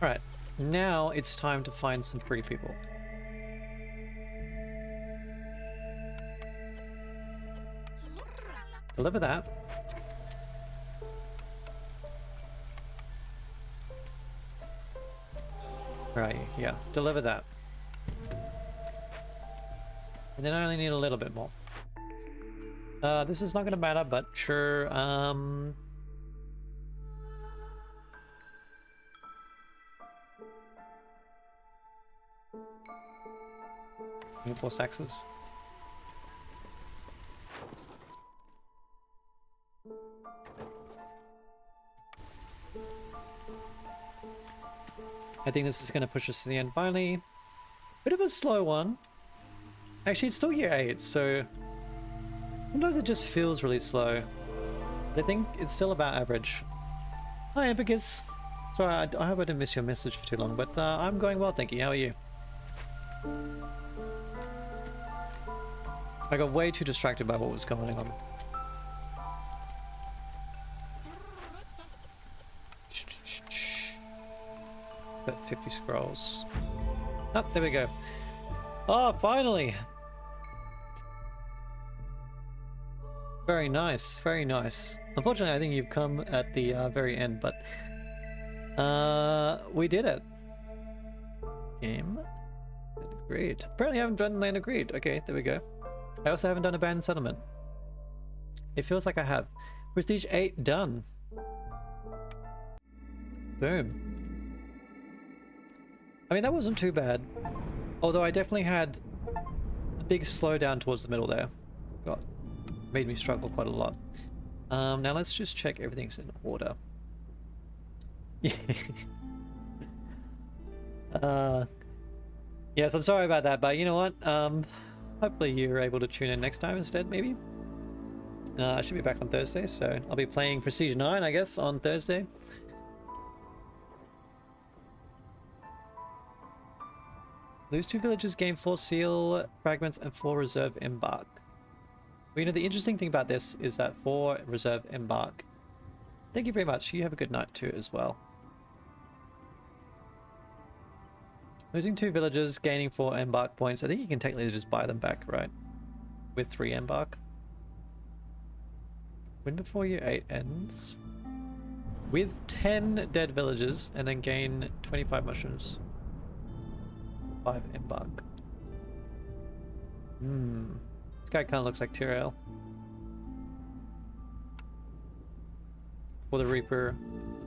Alright, now it's time to find some pretty people. Deliver that. Right, yeah, deliver that. And then I only need a little bit more. This is not going to matter, but sure, reinforced axes. I think this is going to push us to the end finally. Bit of a slow one. Actually, it's still year 8, so sometimes it just feels really slow. But I think it's still about average. Hi, Ambicus. Sorry, I hope I didn't miss your message for too long, but I'm going well, thank you. How are you? I got way too distracted by what was going on. Got 50 scrolls. Oh, there we go. Oh, finally! Very nice, very nice. Unfortunately, I think you've come at the very end, but we did it. Game. Agreed. Apparently I haven't done Land Agreed. Okay, there we go. I also haven't done Abandoned Settlement. It feels like I have. Prestige 8 done. Boom. I mean, that wasn't too bad. Although I definitely had a big slowdown towards the middle there. God, made me struggle quite a lot. Now let's just check everything's in order. Yes, I'm sorry about that, but you know what? Hopefully you're able to tune in next time instead, maybe? I should be back on Thursday, so I'll be playing Prestige 9, I guess, on Thursday. Lose 2 villages, gain 4 seal fragments and 4 reserve embark. Well, you know, the interesting thing about this is that 4 reserve embark. Thank you very much. You have a good night too as well. Losing 2 villages, gaining 4 embark points. I think you can technically just buy them back, right? With 3 embark. Win before year 8 ends. With 10 dead villages, and then gain 25 mushrooms. 5 embark. This guy kind of looks like Tyrael. Or the Reaper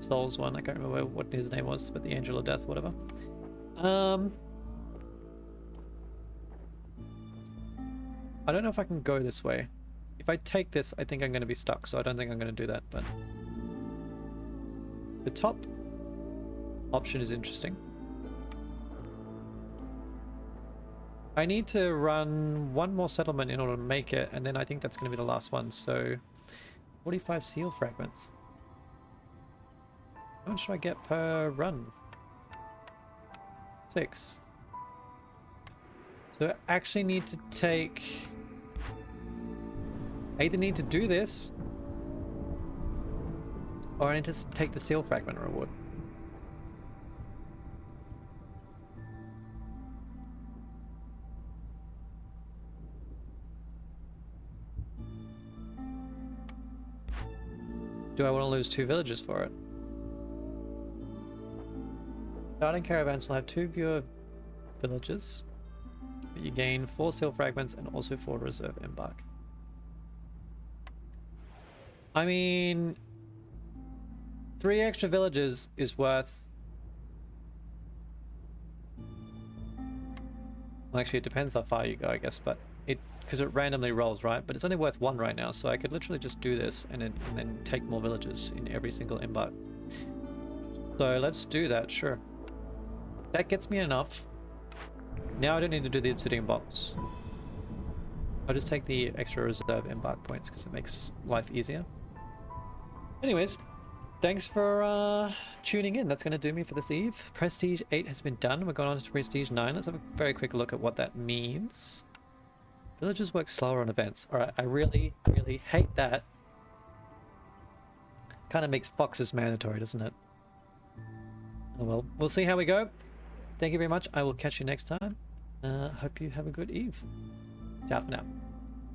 Souls one. I can't remember what his name was, but the Angel of Death, whatever. I don't know if I can go this way. If I take this, I think I'm going to be stuck, so I don't think I'm going to do that, but the top option is interesting. I need to run 1 more settlement in order to make it, and then I think that's going to be the last one, so 45 seal fragments. How much do I get per run? 6. So I actually need to take... I either need to do this, or I need to take the seal fragment reward. Do I want to lose 2 villages for it? Starting caravans will have 2 fewer villages, but you gain 4 seal fragments and also 4 reserve embark. I mean, 3 extra villages is worth... Well, actually, it depends how far you go, I guess, but because it randomly rolls, right? But it's only worth 1 right now, so I could literally just do this and then take more villages in every single embark. So let's do that, sure. That gets me enough. Now I don't need to do the obsidian box. I'll just take the extra reserve embark points because it makes life easier. Anyways, thanks for tuning in. That's going to do me for this eve. Prestige 8 has been done. We're going on to Prestige 9. Let's have a very quick look at what that means. Villagers work slower on events. Alright, I really, really hate that. Kind of makes foxes mandatory, doesn't it? Oh well, we'll see how we go. Thank you very much. I will catch you next time. Hope you have a good eve. Ciao for now.